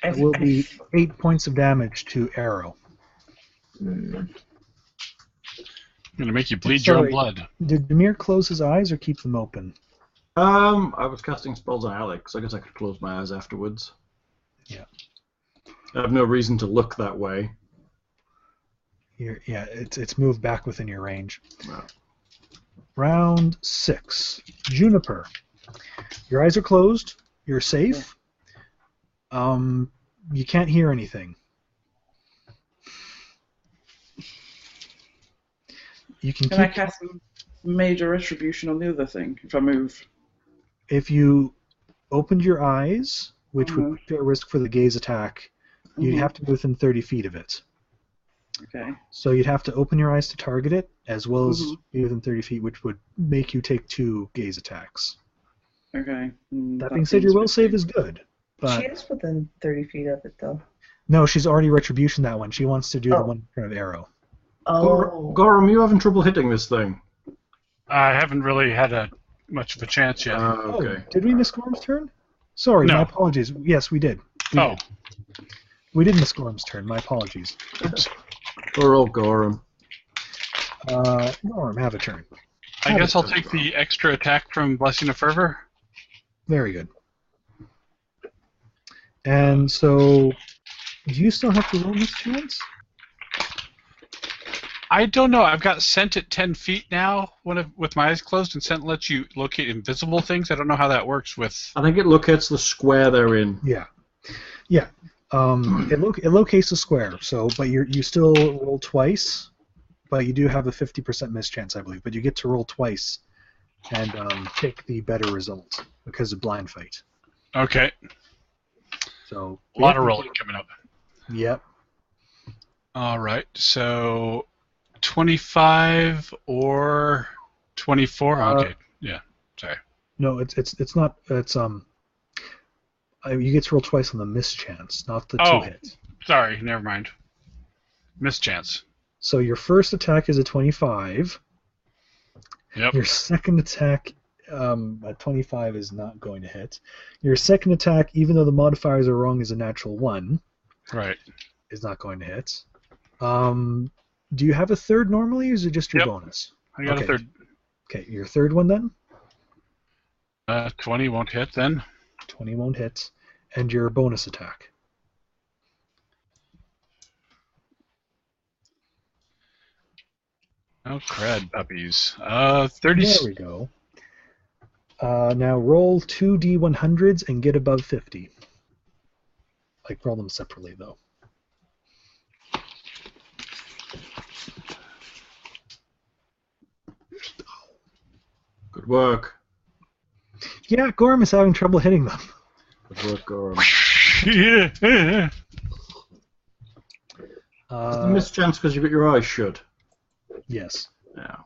it will be 8 points of damage to Arrow. I'm gonna make you bleed your own Sorry. blood. Did Demir close his eyes or keep them open? I was casting spells on Alex. I guess I could close my eyes afterwards. Yeah. I have no reason to look that way. Yeah, it's moved back within your range. Wow. Round 6. Juniper. Your eyes are closed. You're safe. You can't hear anything. You can Can I keep, cast Major Retribution on the other thing if I move? if you opened your eyes, which would Mhm. put you at risk for the gaze attack, you'd Mhm. have to be within 30 feet of it. Okay. So you'd have to open your eyes to target it, as well as Mhm. be within 30 feet, which would make you take 2 gaze attacks. Okay. That being said, your seems will save risky. is good. But She is within 30 feet of it, though. no, she's already retribution that one. She wants to do the Oh. one in front of Arrow. Oh. Gorham, you having trouble hitting this thing? I haven't really had much of a chance yet. Okay. Oh, did we miss Gorm's turn? Sorry, No. my apologies. Yes, we did. Oh, We did miss Gorm's turn. My apologies. oops. Poor old Gorham. Gorm, have a turn. I guess I'll take the extra attack from Blessing of Fervor. Very good. And so, do you still have to roll this chance? I don't know. I've got Scent at 10 feet now with my eyes closed, and Scent lets you locate invisible things. I don't know how that works with... I think it locates the square they're in. Yeah. Yeah. It locates the square. So, but you still roll twice, but you do have a 50% miss chance, I believe. But you get to roll twice and take the better result because of blind fight. Okay. So A lot of rolling coming up. Yep. All right. So 25 or 24. Okay, yeah. Sorry. No, it's not. You get to roll twice on the mischance, not the two hits. Sorry, never mind. Mischance. So your first attack is a 25. Yep. Your second attack, at 25, is not going to hit. Your second attack, even though the modifiers are wrong, is a natural 1. Right. Is not going to hit. Do you have a third normally, or is it just your bonus? I got a third. Okay, your third one then? 20 won't hit then. 20 won't hit. And your bonus attack? Oh, crud, puppies. 30. There we go. Now roll 2 D100s and get above 50. Like, roll them separately, though. Good work. Yeah, Gorham is having trouble hitting them. Good work, Gorham. Yeah. The mischance because you've got your eyes shut. Yes. Yeah.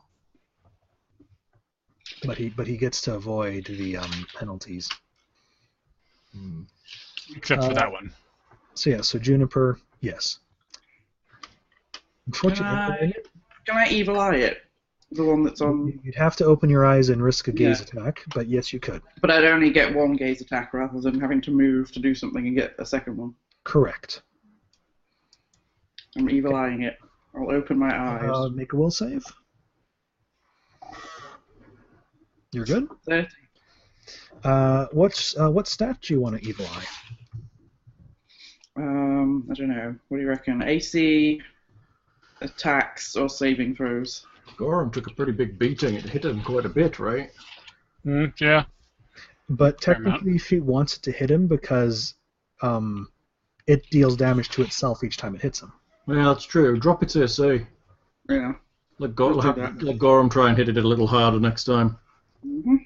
But he gets to avoid the penalties. Except for that one. So yeah, so Juniper, yes. Unfortunately, Can I evil eye it? The one that's on. you'd have to open your eyes and risk a gaze attack, but yes, you could. But I'd only get one gaze attack rather than having to move to do something and get a second one. Correct. I'm evil eyeing it. I'll open my eyes. Make a will save. You're good. 30. What stat do you want to evil eye? I don't know. What do you reckon? AC, attacks, or saving throws? Gorham took a pretty big beating. It hit him quite a bit, right? Yeah. But technically, she wants it to hit him because it deals damage to itself each time it hits him. Yeah, that's true. Drop its AC. Yeah. Let Gorham try and hit it a little harder next time. Mm-hmm.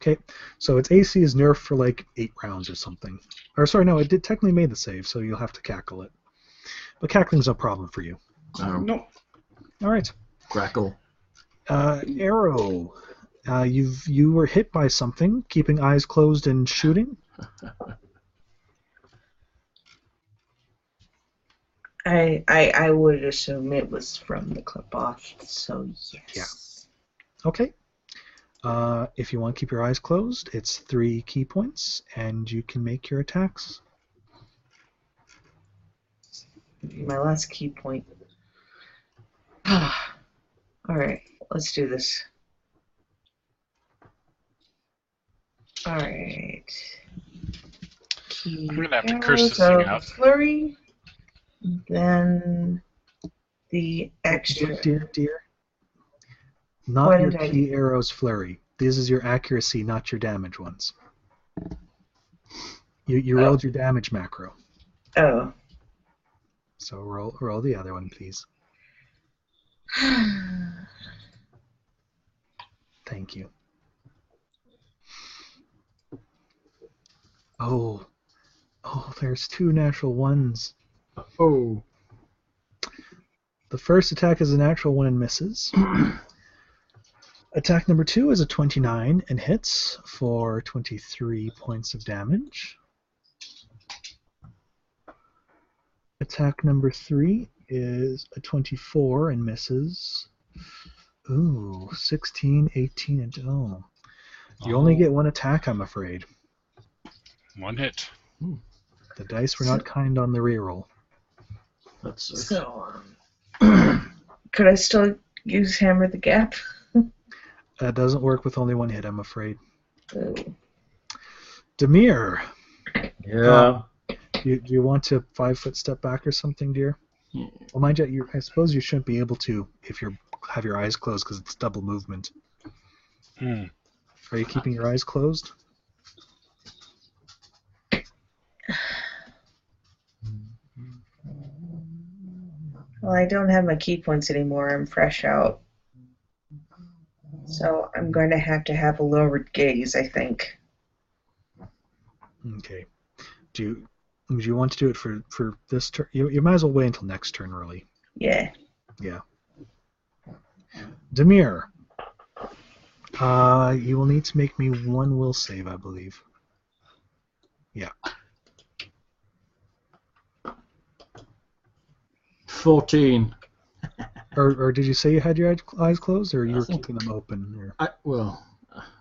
Okay, so its AC is nerfed for like 8 rounds or something. Or sorry, no, it did technically made the save, so you'll have to cackle it. But cackling's no problem for you. Nope. All right. Crackle. Arrow, you were hit by something, keeping eyes closed and shooting. I would assume it was from the clip-off, so yes. Yeah. Okay. If you want to keep your eyes closed, it's 3 key points, and you can make your attacks. My last key point. Alright, let's do this. Alright. I'm going to have to curse this thing out. Flurry, then the extra. Dear. Not your key arrows flurry. This is your accuracy, not your damage ones. You rolled your damage macro. Oh. So roll the other one, please. Thank you. Oh, there's 2 natural ones. Oh. The first attack is a natural 1 and misses. Attack number 2 is a 29 and hits for 23 points of damage. Attack number 3 is a 24 and misses. Ooh, 16, 18, and oh. You only get 1 attack, I'm afraid. 1 hit. The dice were not kind on the reroll. That's So, could I still use Hammer the Gap? That doesn't work with only 1 hit, I'm afraid. Oh. Demir. Yeah. Do you want to 5-foot step back or something, dear? Well, mind you, I suppose you shouldn't be able to if you have your eyes closed because it's double movement. Are you keeping your eyes closed? Well, I don't have my key points anymore. I'm fresh out. So I'm going to have a lowered gaze, I think. Okay. Do you want to do it for this turn? You might as well wait until next turn, really. Yeah. Yeah. Demir. You will need to make me one will save, I believe. Yeah. 14. Or did you say you had your eyes closed, or you were keeping them open? Or...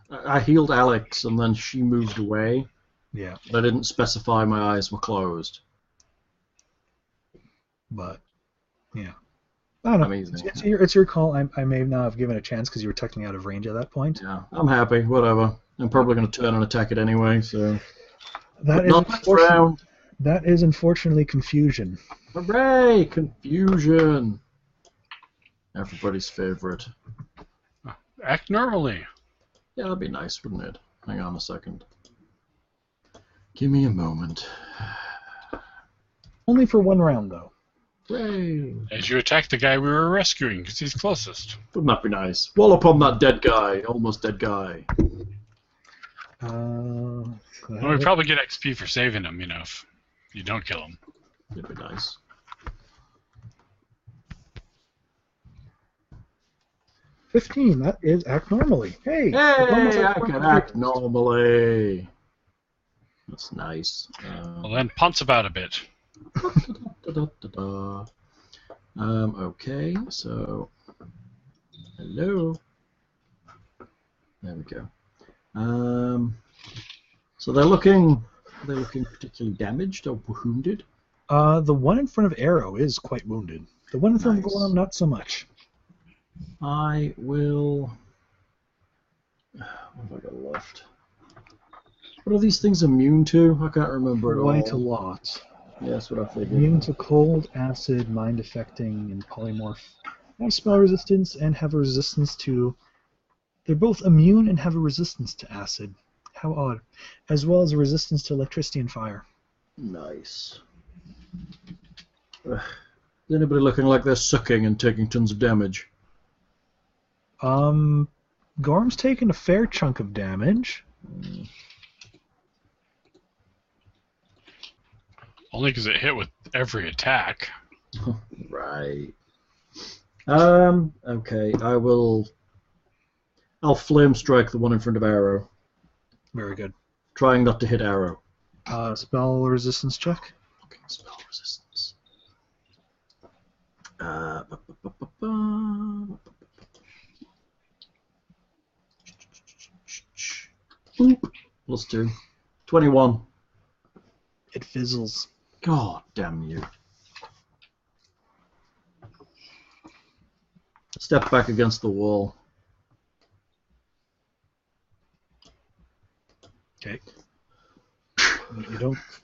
I healed Alex, and then she moved away. Yeah. But I didn't specify my eyes were closed. But, yeah. I don't know. Amazing. It's your call. I may not have given a chance because you were technically out of range at that point. Yeah, I'm happy. Whatever. I'm probably going to turn and attack it anyway, so... That is unfortunately confusion. Hooray! Confusion! Everybody's favorite. Act normally. Yeah, that'd be nice, wouldn't it? Hang on a second. Give me a moment. Only for one round, though. Hooray! As you attack the guy we were rescuing, because he's closest. Wouldn't that be nice? Wallop on that dead guy. Almost dead guy. Well, we probably get XP for saving him, if you don't kill him. It'd be nice. 15. That is act normally. Hey! I can act normally. That's nice. Well, then punts about a bit. Okay, so... Hello. There we go. So they're looking particularly damaged or wounded? The one in front of Arrow is quite wounded. The one in front of Gorm, not so much. I will... What have I got left? What are these things immune to? I can't remember at all. Quite a lot. Yeah, that's what I figured. Immune to cold, acid, mind affecting, and polymorph. Have spell resistance and have a resistance to... They're both immune and have a resistance to acid. How odd. As well as a resistance to electricity and fire. Nice. Is anybody looking like they're sucking and taking tons of damage? Gorm's taken a fair chunk of damage. Only because it hit with every attack. Right. Okay, I'll flame strike the one in front of Arrow. Very good. Trying not to hit Arrow. Spell resistance check. Okay, spell resistance. Boop. +2. 21. It fizzles. God damn you. Step back against the wall. Okay.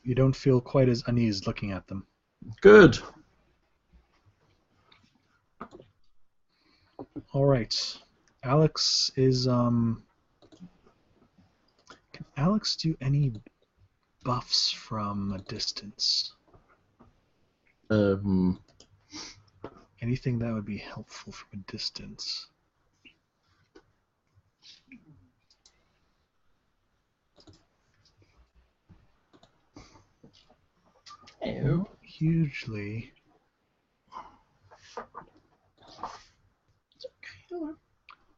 You don't feel quite as uneasy looking at them. Good. All right. Alex is Can Alex do any buffs from a distance? Anything that would be helpful from a distance? Ew. Hugely. Hello.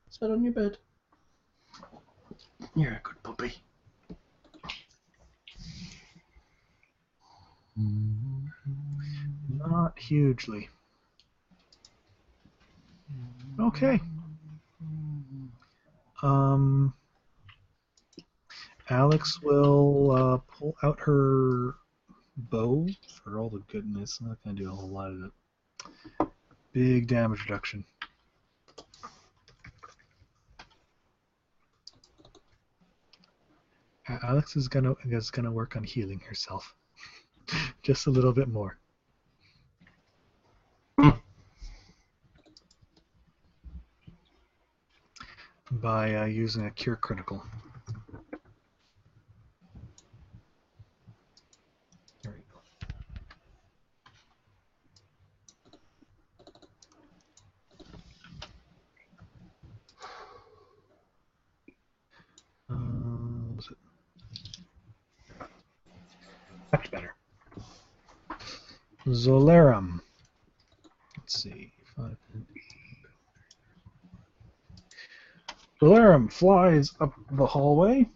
Sit on your bed. You're a good puppy. Not hugely. Okay. Alex will pull out her bow for all the goodness. I'm not going to do a whole lot of it. Big damage reduction. Alex is gonna work on healing herself, just a little bit more. By using a cure critical. There we go. Was it? Much better. Zolarum. Let's see. Valerum flies up the hallway.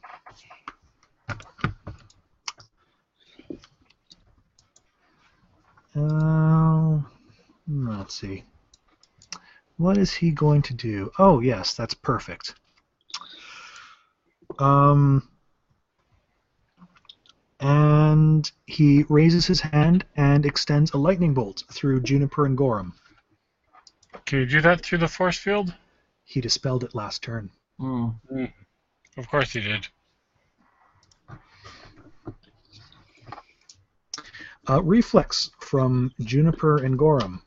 Let's see. What is he going to do? Oh, yes, that's perfect. And he raises his hand and extends a lightning bolt through Juniper and Gorham. Can you do that through the force field? He dispelled it last turn. Of course he did. Reflex from Juniper and Gorham.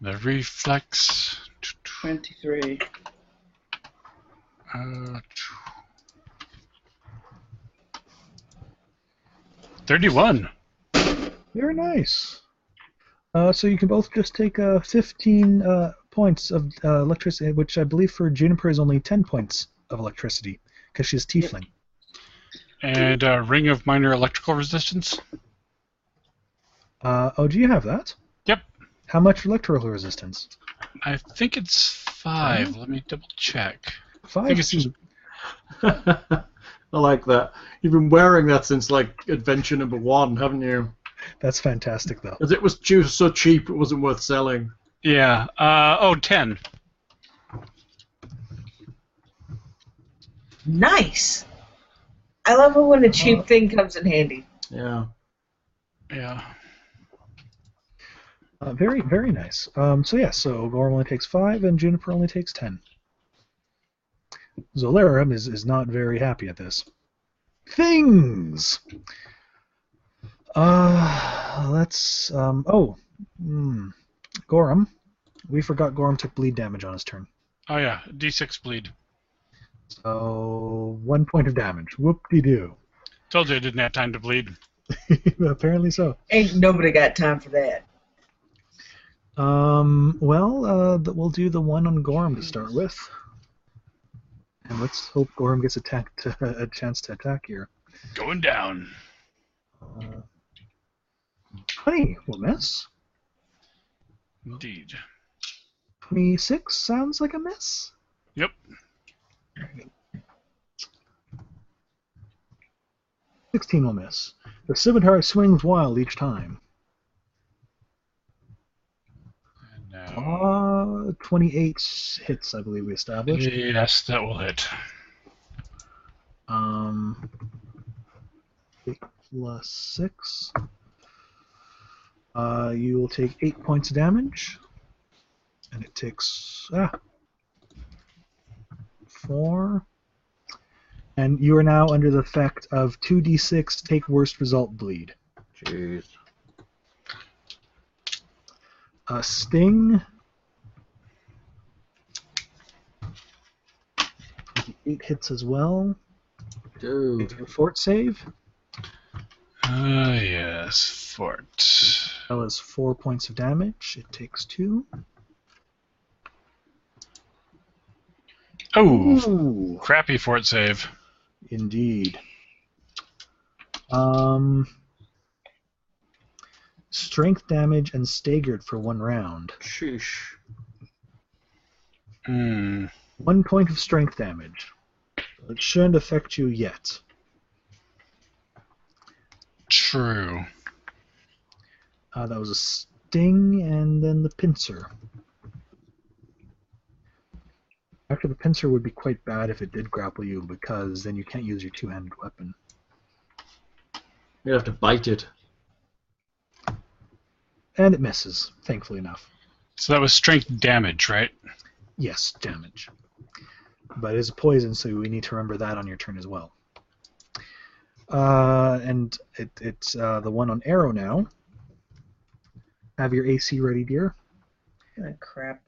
The reflex. 23. 31. Very nice. So you can both just take 15 points of electricity, which I believe for Juniper is only 10 points of electricity, because she's tiefling. And ring of minor electrical resistance. Oh, do you have that? Yep. How much electrical resistance? I think it's 5. Let me double check. 5? I think it's just... I like that. You've been wearing that since like adventure number 1, haven't you? That's fantastic, though. Because it was so cheap, it wasn't worth selling. Yeah. 10. Nice. I love it when a cheap thing comes in handy. Yeah. Yeah. Very, very nice. So Gorham only takes 5, and Juniper only takes 10. Zolarum is not very happy at this. Things! Gorham. We forgot Gorham took bleed damage on his turn. Oh yeah, D6 bleed. So, 1 point of damage. Whoop-de-doo. Told you I didn't have time to bleed. Apparently so. Ain't nobody got time for that. We'll do the one on Gorham to start with. And let's hope Gorham gets a chance to attack here. Going down. 20 will miss. Indeed. 26 sounds like a miss. Yep. 16 will miss. The scimitar swings wild each time. And now... 28 hits, I believe we established. Yes, that will hit. 8 plus 6. You will take 8 points of damage. And it takes 4. And you are now under the effect of 2d6 take worst result bleed. Jeez. Sting. 8 hits as well. Dude. Do a fort save. Yes, fort. That was 4 points of damage. It takes 2. Oh, Ooh. crappy fort save. Indeed. Strength damage and staggered for 1 round. Sheesh. 1 point of strength damage. It shouldn't affect you yet. True. That was a sting and then the pincer. Actually, the pincer would be quite bad if it did grapple you, because then you can't use your two-handed weapon. You have to bite it. And it misses, thankfully enough. So that was strength damage, right? Yes, damage. But it is a poison, so we need to remember that on your turn as well. And it's the one on Arrow now. Have your AC ready, dear. Oh, crap.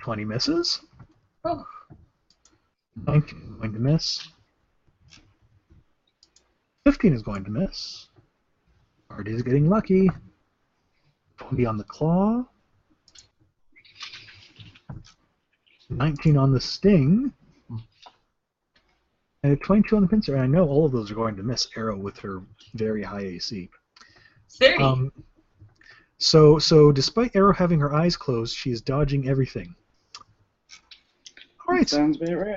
20 misses. Oh. 19 is going to miss. 15 is going to miss. Artie is getting lucky. 20 on the claw. 19 on the sting. And a 22 on the pincer. And I know all of those are going to miss Arrow with her very high AC. 30. So despite Arrow having her eyes closed, she is dodging everything. All right. Sounds about right.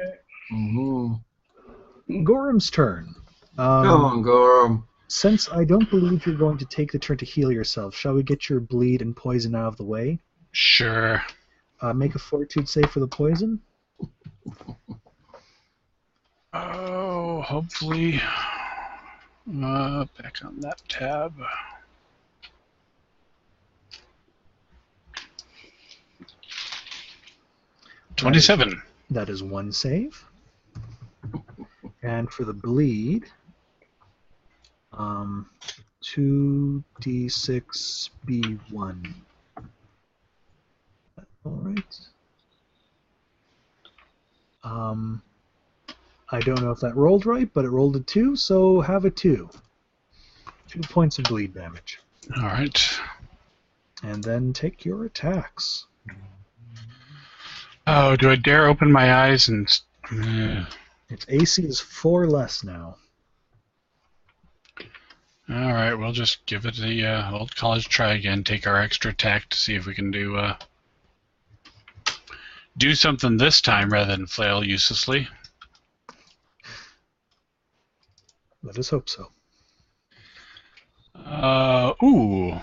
Mm-hmm. Gorham's turn. Come on, Gorham. Since I don't believe you're going to take the turn to heal yourself, shall we get your bleed and poison out of the way? Sure. Make a fortitude save for the poison. Oh, hopefully. Back on that tab. $27. That is one save. And for the bleed, 2d6b1. All right. I don't know if that rolled right, but it rolled a 2, so have a 2. 2 points of bleed damage. All right. And then take your attacks. Oh, do I dare open my eyes and... Its AC is 4 less now. All right, we'll just give it the old college try again. Take our extra attack to see if we can do something this time rather than flail uselessly. Let us hope so. Ooh.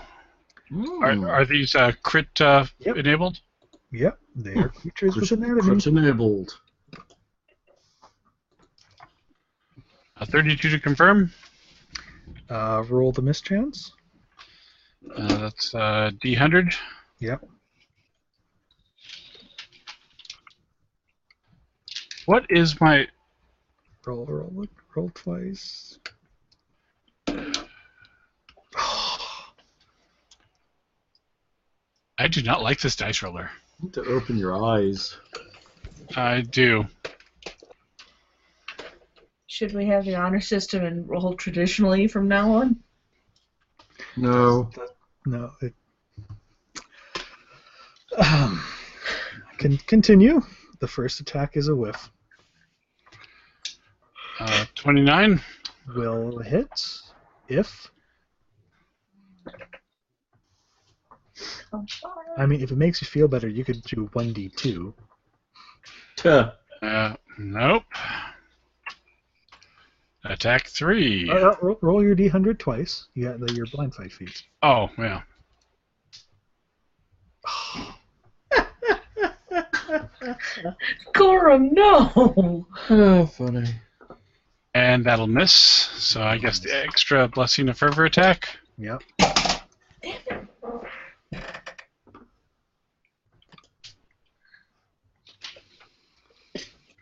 Are these crit enabled? Yep, they are creatures with anatomy. Crit enabled. 32 to confirm. Roll the mischance. That's D100. Yep. What is my... Roll twice. I do not like this dice roller. You need to open your eyes. I do. Should we have the honor system and roll traditionally from now on? No. No. Continue. The first attack is a whiff. 29. Will hit if... I mean, if it makes you feel better, you could do 1d2. Tuh. Nope. Attack 3. Roll your d100 twice. You got your blind fight feat. Oh, yeah. Gorham, no! Oh, funny. And that'll miss, so I guess the extra Blessing of Fervor attack. Yep.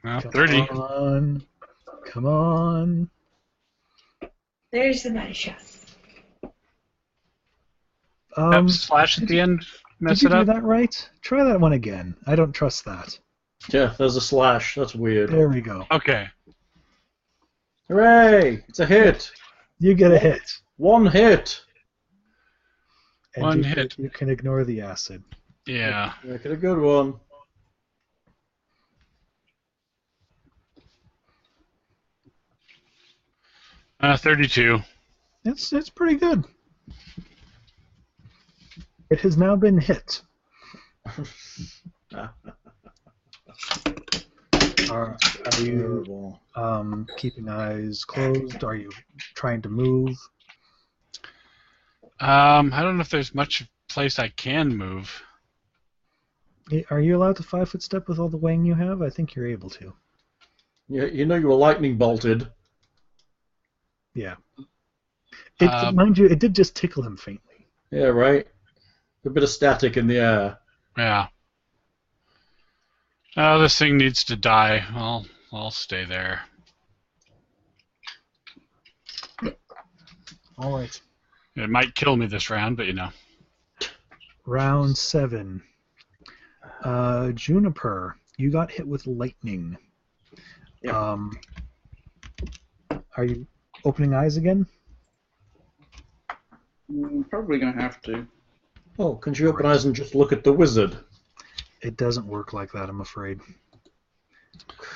Well, 30. Come on. There's the nice shot. Slash at the end. Mess Did you it do up. that right? Try that one again. I don't trust that. Yeah, there's a slash. That's weird. There we go. Okay. Hooray! It's a hit. You get a hit. One hit. And One you hit. You can ignore the acid. Yeah. Make it a good one. Uh, 32. It's pretty good. It has now been hit. Are you keeping eyes closed? Are you trying to move? I don't know if there's much place I can move. Are you allowed to 5-foot step with all the wing you have? I think you're able to. You know you were lightning bolted. Yeah. Mind you, it did just tickle him faintly. Yeah, right. A bit of static in the air. Yeah. Oh, this thing needs to die. I'll stay there. All right. It might kill me this round, but you know. Round 7. Juniper, you got hit with lightning. Yeah. Are you opening eyes again? Probably gonna have to. Oh, can you open eyes and just look at the wizard? It doesn't work like that, I'm afraid.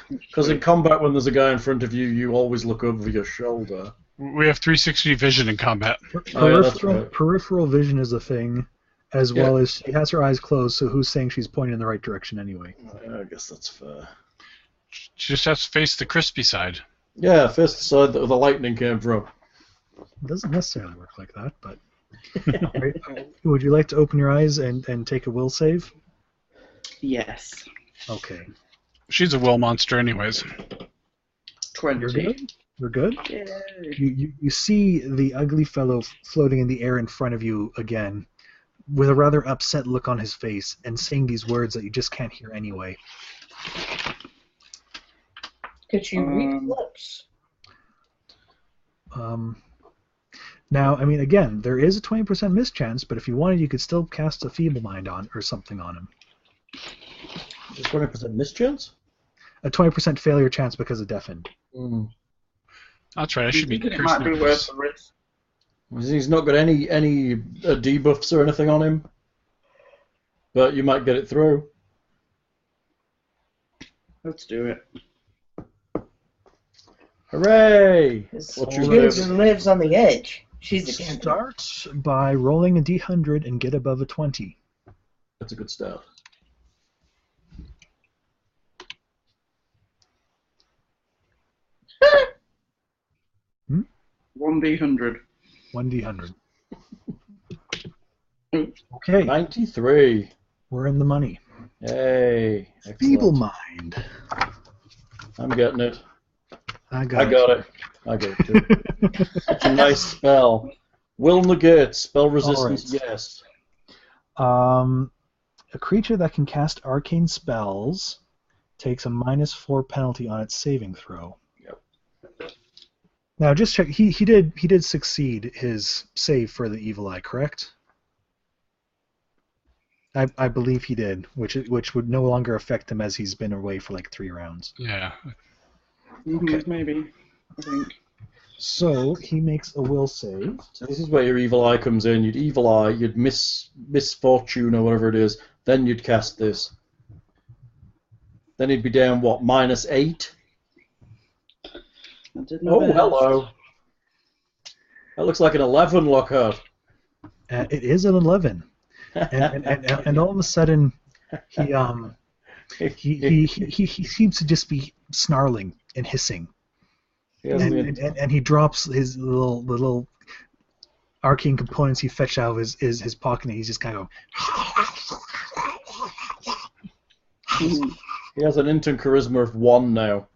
Because in combat, when there's a guy in front of you, you always look over your shoulder. We have 360 vision in combat. Oh, yeah, that's right. Peripheral vision is a thing. as well as she has her eyes closed, so who's saying she's pointing in the right direction anyway? I guess that's fair. She just has to face the crispy side. Yeah, face the side that the lightning came from. It doesn't necessarily work like that, but... Right. Would you like to open your eyes and take a will save? Yes. Okay. She's a will monster anyways. 20. You're good? You're good? Yay. You see the ugly fellow floating in the air in front of you again, with a rather upset look on his face, and saying these words that you just can't hear anyway. Could you read lips? Now, I mean, again, there is a 20% mischance, but if you wanted, you could still cast a Feeble Mind on or something on him. Just 20% mischance? A 20% failure chance because of deafened. That's right. I should be It might be worth the risk. He's not got any debuffs or anything on him, but you might get it through. Let's do it. Hooray! What you lives on the edge. She's a cancer. Start by rolling a d100 and get above a 20. That's a good start. Hmm? 1d100. 1d100. Okay, 93. we're in the money. Yay. Excellent. Feeble Mind. I'm getting it. I got it. I got it too. Such a nice spell. Will negate. Spell resistance, Alright. yes. A creature that can cast arcane spells takes a -4 penalty on its saving throw. Yep. Now, just check. He did succeed his save for the evil eye, correct? I believe he did, which would no longer affect him as he's been away for like 3 rounds. Yeah. Okay. Maybe. I think. So he makes a will save. So this is where your evil eye comes in. You'd evil eye, you'd misfortune or whatever it is, then you'd cast this. Then he'd be down, what, -8? I did my Oh, best. hello. That looks like an 11, Lockhart. It is an 11, and all of a sudden he seems to just be snarling and hissing, and he drops his little arcane components he fetched out of his pocket, and he's just kind of He has an instant charisma of 1 now.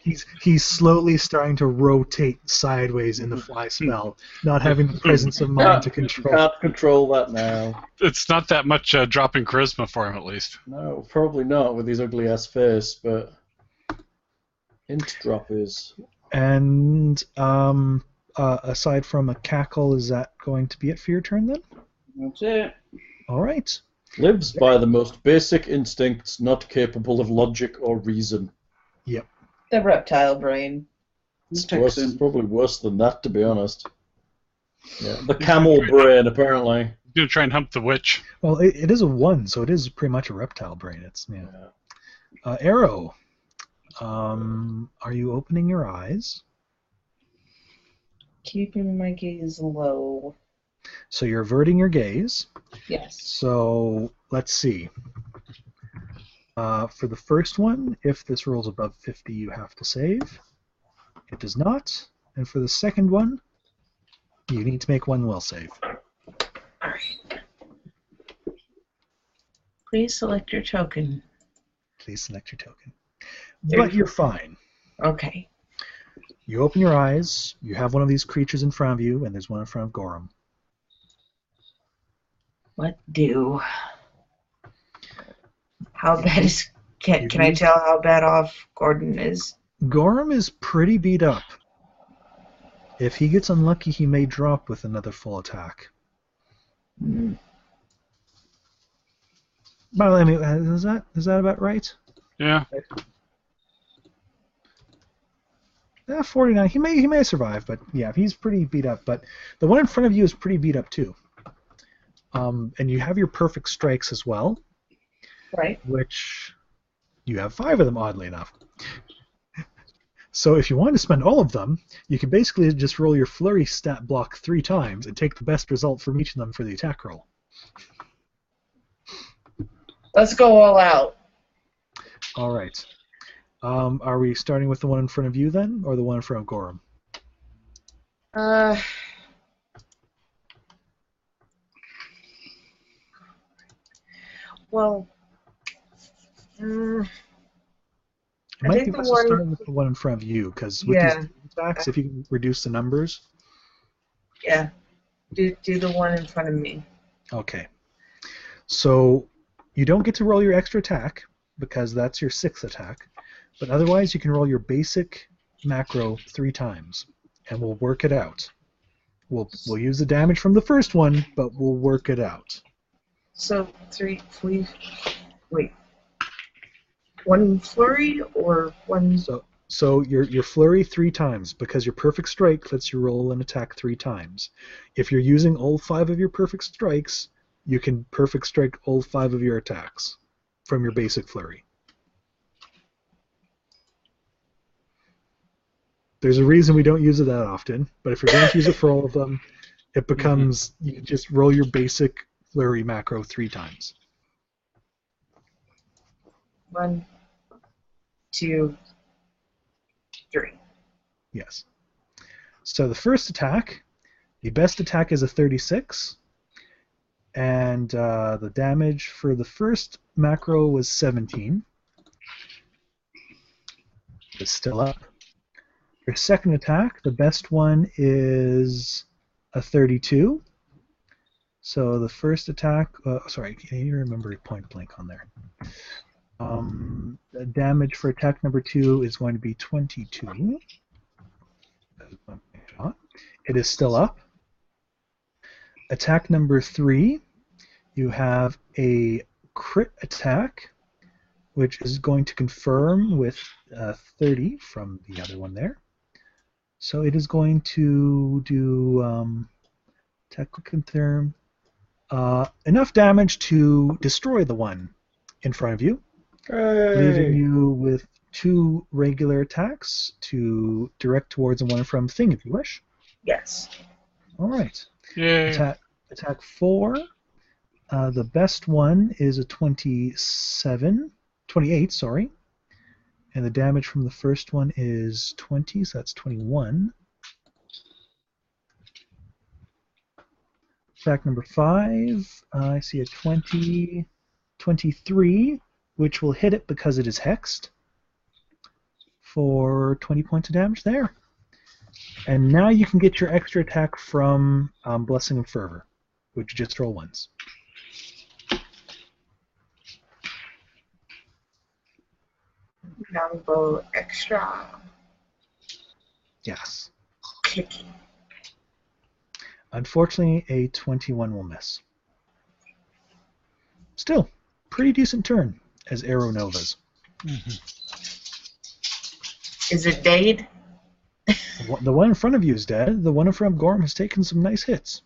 He's slowly starting to rotate sideways in the fly spell, not having the presence of mind to control. Can't control that now. It's not that much drop in charisma for him, at least. No, probably not with his ugly ass face, but int drop is. And aside from a cackle, is that going to be it for your turn then? That's it. All right. Lives by the most basic instincts, not capable of logic or reason. Yep. The reptile brain. It's probably worse than that, to be honest. Yeah, the camel brain, apparently. He's gonna try and hump the witch. Well, it is a 1, so it is pretty much a reptile brain. It's Arrow. Are you opening your eyes? Keeping my gaze low. So you're averting your gaze. Yes. So let's see. For the first one, if this rolls above 50, you have to save. It does not. And for the second one, you need to make 1 will save. Alright. Please select your token. Please select your token. But you're fine. Okay. You open your eyes, you have one of these creatures in front of you, and there's one in front of Gorham. What do? How bad is... Can I tell how bad off Gordon is? Gorham is pretty beat up. If he gets unlucky, he may drop with another full attack. Well, I mean, is that about right? Yeah. 49. He may survive, but yeah, he's pretty beat up. But the one in front of you is pretty beat up too. And you have your perfect strikes as well. Right. Which you have 5 of them, oddly enough. So if you want to spend all of them, you can basically just roll your flurry stat block 3 times and take the best result from each of them for the attack roll. Let's go all out. All right. Are we starting with the one in front of you then, or the one in front of Gorham? Well, It I might think be the best to one. start with the one in front of you, because with Yeah. these attacks, if you can reduce the numbers. Yeah. Do the one in front of me. Okay. So you don't get to roll your extra attack, because that's your 6th attack, but otherwise you can roll your basic macro 3 times, and we'll work it out. We'll use the damage from the first one, but we'll work it out. So 3 wait. 1 flurry or 1? So your flurry 3 times, because your perfect strike lets you roll an attack 3 times. If you're using all 5 of your perfect strikes, you can perfect strike all 5 of your attacks from your basic flurry. There's a reason we don't use it that often, but if you're going to use it for all of them, it becomes you just roll your basic flurry macro 3 times. 1, 2, 3. Yes. So the first attack, the best attack is a 36, and the damage for the first macro was 17. It's still up. Your second attack, the best one is a 32. So the first attack, sorry, I need to remember point blank on there. The damage for attack number 2 is going to be 22. It is still up. Attack number 3, you have a crit attack, which is going to confirm with 30 from the other one there. So it is going to do attack confirm enough damage to destroy the one in front of you, leaving you with 2 regular attacks to direct towards the one in front of thing if you wish. Yes. All right. Yay. Attack 4. The best one is a 28, sorry. And the damage from the first one is 20, so that's 21. Attack number 5, I see a 23, which will hit it because it is hexed for 20 points of damage there. And now you can get your extra attack from Blessing of Fervor, which you just roll once. Longbow extra. Yes. Clicky. Unfortunately, a 21 will miss. Still, pretty decent turn as Arrow Novas. Is it Dade? The one in front of you is dead. The one in front of Gorham has taken some nice hits.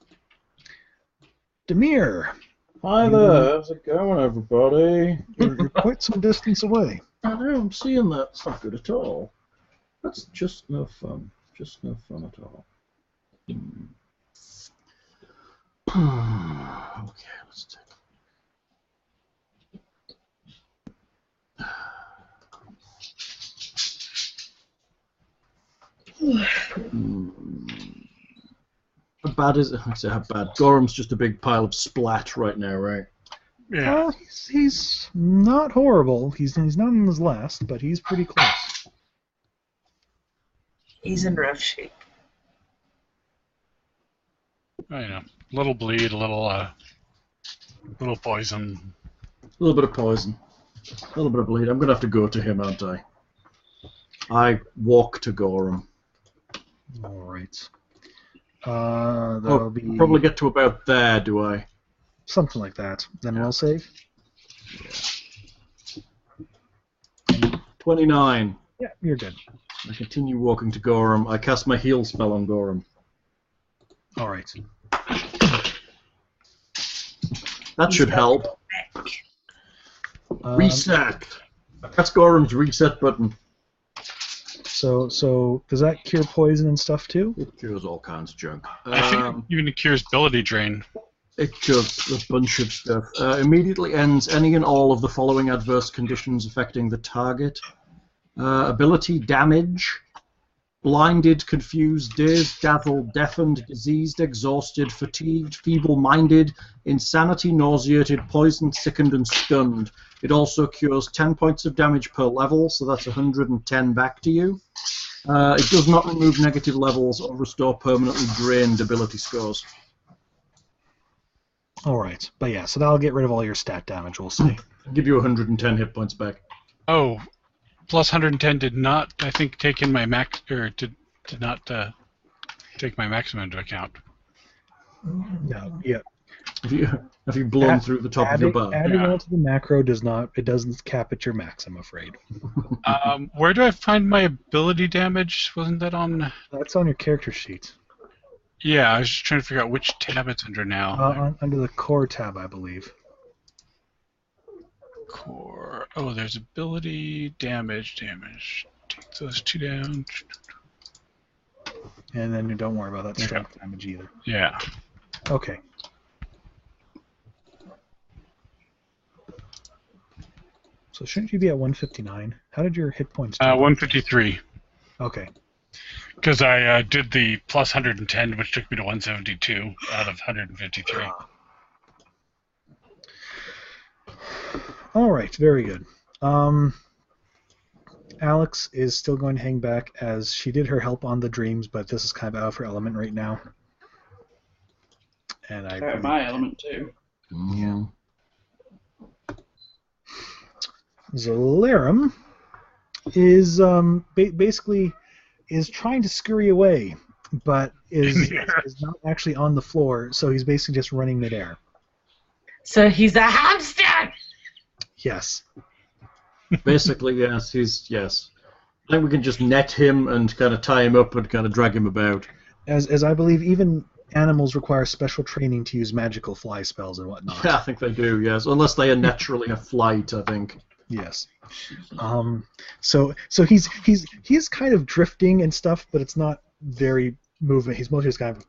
Demir. Hi there, how's it going, everybody? You're quite some distance away. I know, I'm seeing that. It's not good at all. That's just no fun. Just no fun at all. Okay, let's take How bad is it? I say how bad. Gorham's just a big pile of splat right now, right? Yeah. He's not horrible. He's not in his last, but he's pretty close. He's in rough shape. You know, little bleed, a little poison. A little bit of poison. A little bit of bleed. I'm going to have to go to him, aren't I? I walk to Gorham. All right. That'll be probably get to about there, do I? something like that. Then we'll save. 29. Yeah, you're good. I continue walking to Gorham. I cast my heal spell on Gorham. All right. That should help. Reset. That's Gorham's reset button. So does that cure poison and stuff too? It cures all kinds of junk. I think even it cures ability drain. It cures a bunch of stuff. Immediately ends any and all of the following adverse conditions affecting the target. Ability damage. Blinded, confused, dazed, dazzled, deafened, diseased, exhausted, fatigued, feeble-minded, insanity, nauseated, poisoned, sickened, and stunned. It also cures 10 points of damage per level, so that's 110 back to you. It does not remove negative levels or restore permanently drained ability scores. Alright, but yeah, so that'll get rid of all your stat damage, we'll say. Give you 110 hit points back. Oh, plus 110 did not, I think, take in my max, or did not take my maximum into account. No, yeah. Have you blown through the top of your bar? Adding Yeah. on to the macro doesn't cap at your max, I'm afraid. Where do I find my ability damage? Wasn't that on? That's on your character sheet. Yeah, I was just trying to figure out which tab it's under now. Under the core tab, I believe. Core. Oh, there's ability damage. Take those two down. And then don't worry about that strength damage either. Yeah. Okay. So shouldn't you be at 159? How did your hit points do? 153. Okay. Because I did the plus 110, which took me to 172 out of 153. All right, very good. Alex is still going to hang back as she did her help on the dreams, but this is kind of out of her element right now. And My element too. Yeah. Zalarum is basically is trying to scurry away, but is not actually on the floor, so he's basically just running midair. So he's a hamster! Yes. Basically, yes. Yes. I think we can just net him and kind of tie him up and kind of drag him about. As I believe even animals require special training to use magical fly spells and whatnot. Yeah, I think they do, yes. Unless they are naturally a flight, I think. Yes. So he's kind of drifting and stuff, but it's not very movement. He's mostly just kind of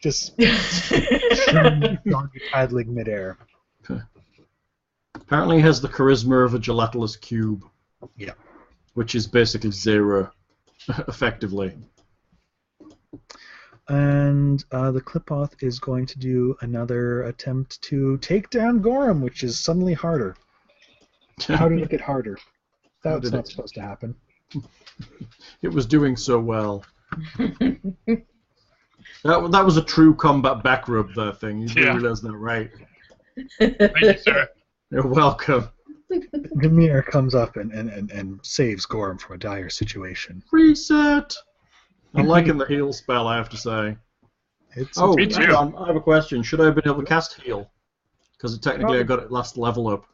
just paddling midair. Apparently he has the charisma of a gelatinous cube. Yeah. Which is basically zero, effectively. And the Clipoth is going to do another attempt to take down Gorham, which is suddenly harder. How did it get harder? That's not supposed to happen. It was doing so well. That was a true combat back rub, that thing. You do realize that, right? Thank you, sir. You're welcome. Demir comes up and saves Gorham from a dire situation. Reset! I'm liking the heal spell, I have to say. Me too. Hang on, I have a question. Should I have been able to cast heal? Because technically I got it last level up.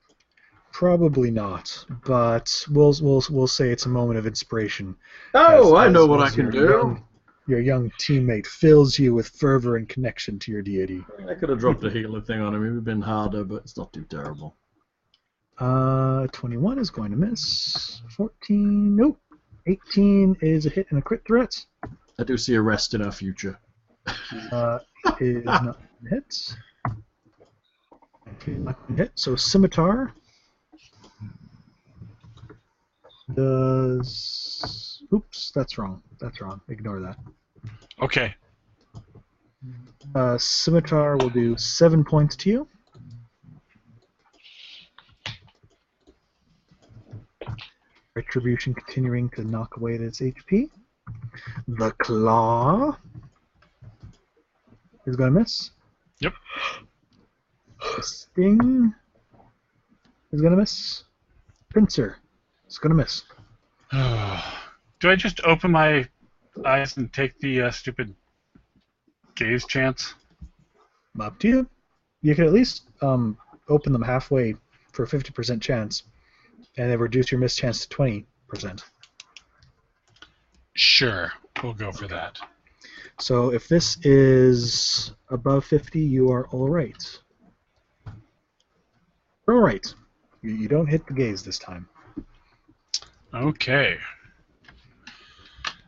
Probably not, but we'll say it's a moment of inspiration. Oh, I know what I can do. Your young teammate fills you with fervor and connection to your deity. I could have dropped a healing thing on him. It would have been harder, but it's not too terrible. 21 is going to miss. 14, nope. 18 is a hit and a crit threat. I do see a rest in our future. Is not hit. Not gonna hit. So Scimitar does. Oops, that's wrong. That's wrong. Ignore that. Okay. Scimitar will do 7 points to you. Retribution continuing to knock away at its HP. The Claw is going to miss. Yep. The Sting is going to miss. Pincer is going to miss. Do I just open my eyes and take the stupid gaze chance? Up to you. You can at least open them halfway for a 50% chance, and then reduce your miss chance to 20%. Sure, we'll go for that. So if this is above 50, you are all right. All right. You don't hit the gaze this time. Okay.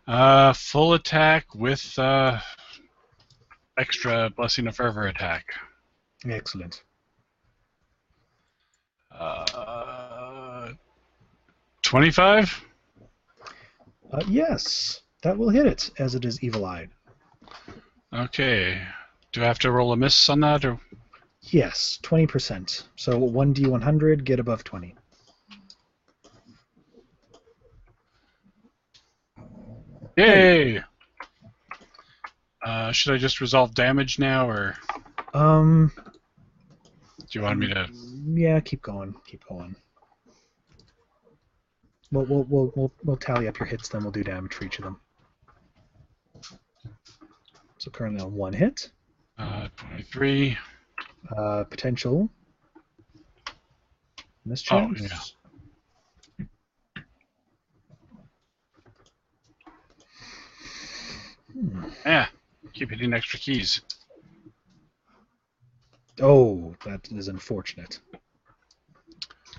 Full attack with extra Blessing of Fervor attack. Excellent. 25? Yes, that will hit it, as it is evil-eyed. Okay. Do I have to roll a miss on that? Or? Yes, 20%. So 1d100, get above 20. Yay! Should I just resolve damage now, or Um, do you want me to? yeah, keep going, keep going. We'll tally up your hits, then we'll do damage for each of them. So currently on 1 hit. 23. Potential mischance. yeah. Yeah. Keep hitting extra keys. Oh, that is unfortunate.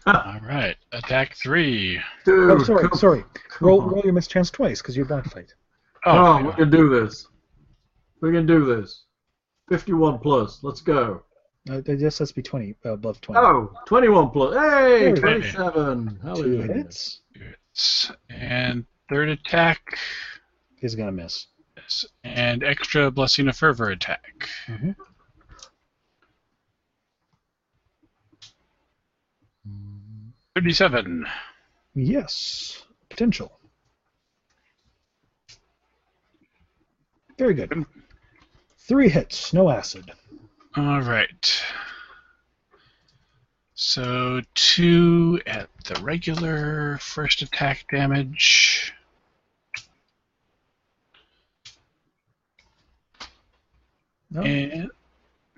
All right. Attack 3. Dude, Oh, sorry, come- sorry. come on. Roll your mischance twice, because you're black fight. Oh, yeah. we can do this. We can do this. 51 plus. Let's go. It just has to be 20, above 20. Oh, 21 plus. Hey, There we go. 27. 2 Hallelujah. hits And third attack. is going to miss. Yes. And extra Blessing of Fervor attack. Mm-hmm. 37. Yes. Potential. Very good. 3 hits, no acid. All right. So 2 at the regular first attack damage. No, And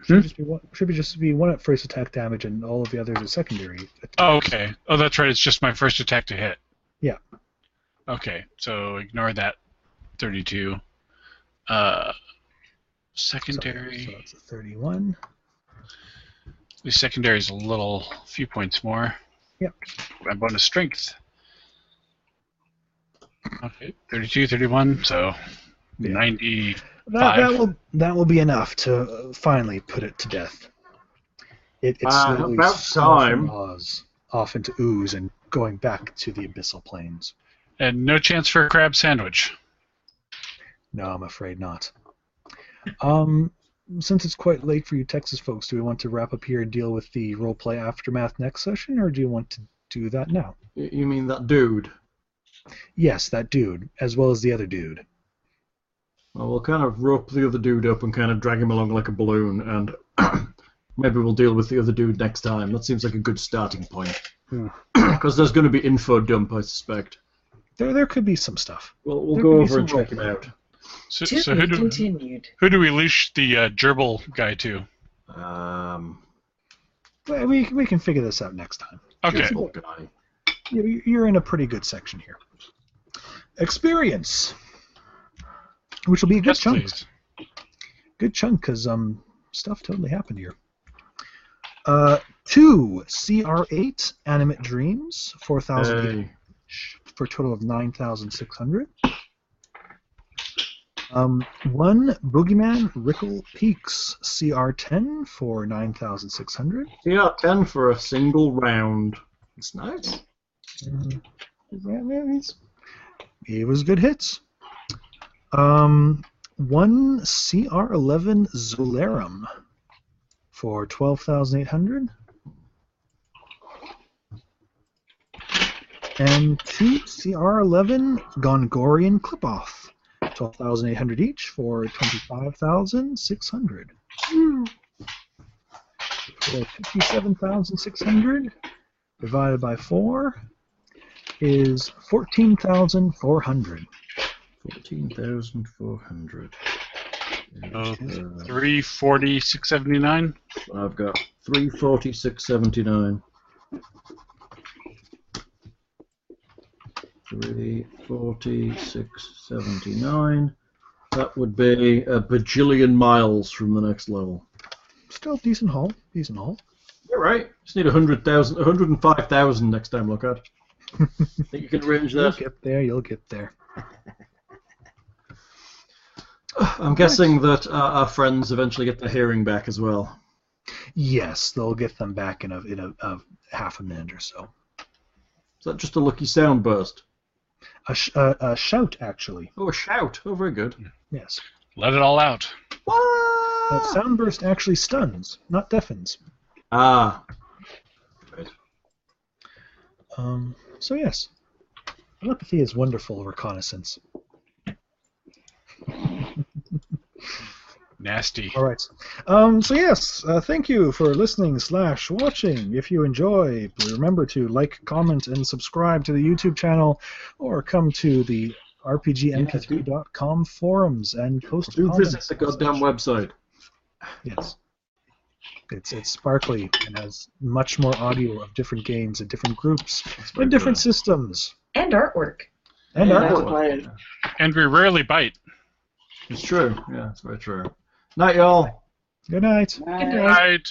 should just be 1 at first attack damage, and all of the others are secondary. oh, okay. Oh, that's right. It's just my first attack to hit. Yeah. Okay, so ignore that. 32. Secondary. So that's a 31. The secondary is a few points more. Yep. My bonus strength. Okay, 32, 31, so Yeah. 95. That will be enough to finally put it to death. It slowly about time. softens off into ooze and going back to the abyssal plains. And no chance for a crab sandwich. No, I'm afraid not. Since it's quite late for you Texas folks, do we want to wrap up here and deal with the roleplay aftermath next session, or do you want to do that now? You mean that dude? Yes, that dude, as well as the other dude. Well, we'll kind of rope the other dude up and kind of drag him along like a balloon, and maybe we'll deal with the other dude next time. That seems like a good starting point. Because there's going to be info dump, I suspect. There could be some stuff. We'll There go could be over and some check him roleplay. out. So To be continued. who do we leash the gerbil guy to? Well, we can figure this out next time. Okay. Beautiful guy. You're in a pretty good section here. Experience, which will be a good Yes, chunk. please. Good chunk, because stuff totally happened here. 2 CR8 Animate Dreams, 4,000 Hey. for a total of 9,600. 1 Boogeyman Rickle Peaks, CR10 for 9,600. Yeah, 10 for a single round. It's nice. It was good hits. 1 CR11 Zolarum for 12,800. And 2 CR11 Gongorian Clipoff, 12,800 each for 25,600. So 57,600 divided by 4 is 14,400. 14,400. Oh, 340, 679. I've got 346.79. 346.79. That would be a bajillion miles from the next level. Still decent haul. Decent haul. You're right. Just need 100,000, 105,000 next time. Look at. Think you can arrange You'll that? get there. You'll get there. I'm guessing that our friends eventually get their hearing back as well. Yes, they'll get them back in a half a minute or so. Is that just a lucky sound burst? A shout, actually. Oh, a shout. Oh, very good. Yes. Let it all out. That sound burst actually stuns, not deafens. Ah. Right. So yes, telepathy is wonderful reconnaissance. Nasty. All right. So yes, thank you for listening / watching. If you enjoy, remember to like, comment, and subscribe to the YouTube channel, or come to the RPGMP3.com forums and post Do comments. visit the goddamn website. Yes. It's sparkly and has much more audio of different games and different groups and different systems. And artwork. And Yeah, artwork. played. And we rarely bite. It's true. Yeah, it's very true. Night, y'all. Good night. Good night. Right.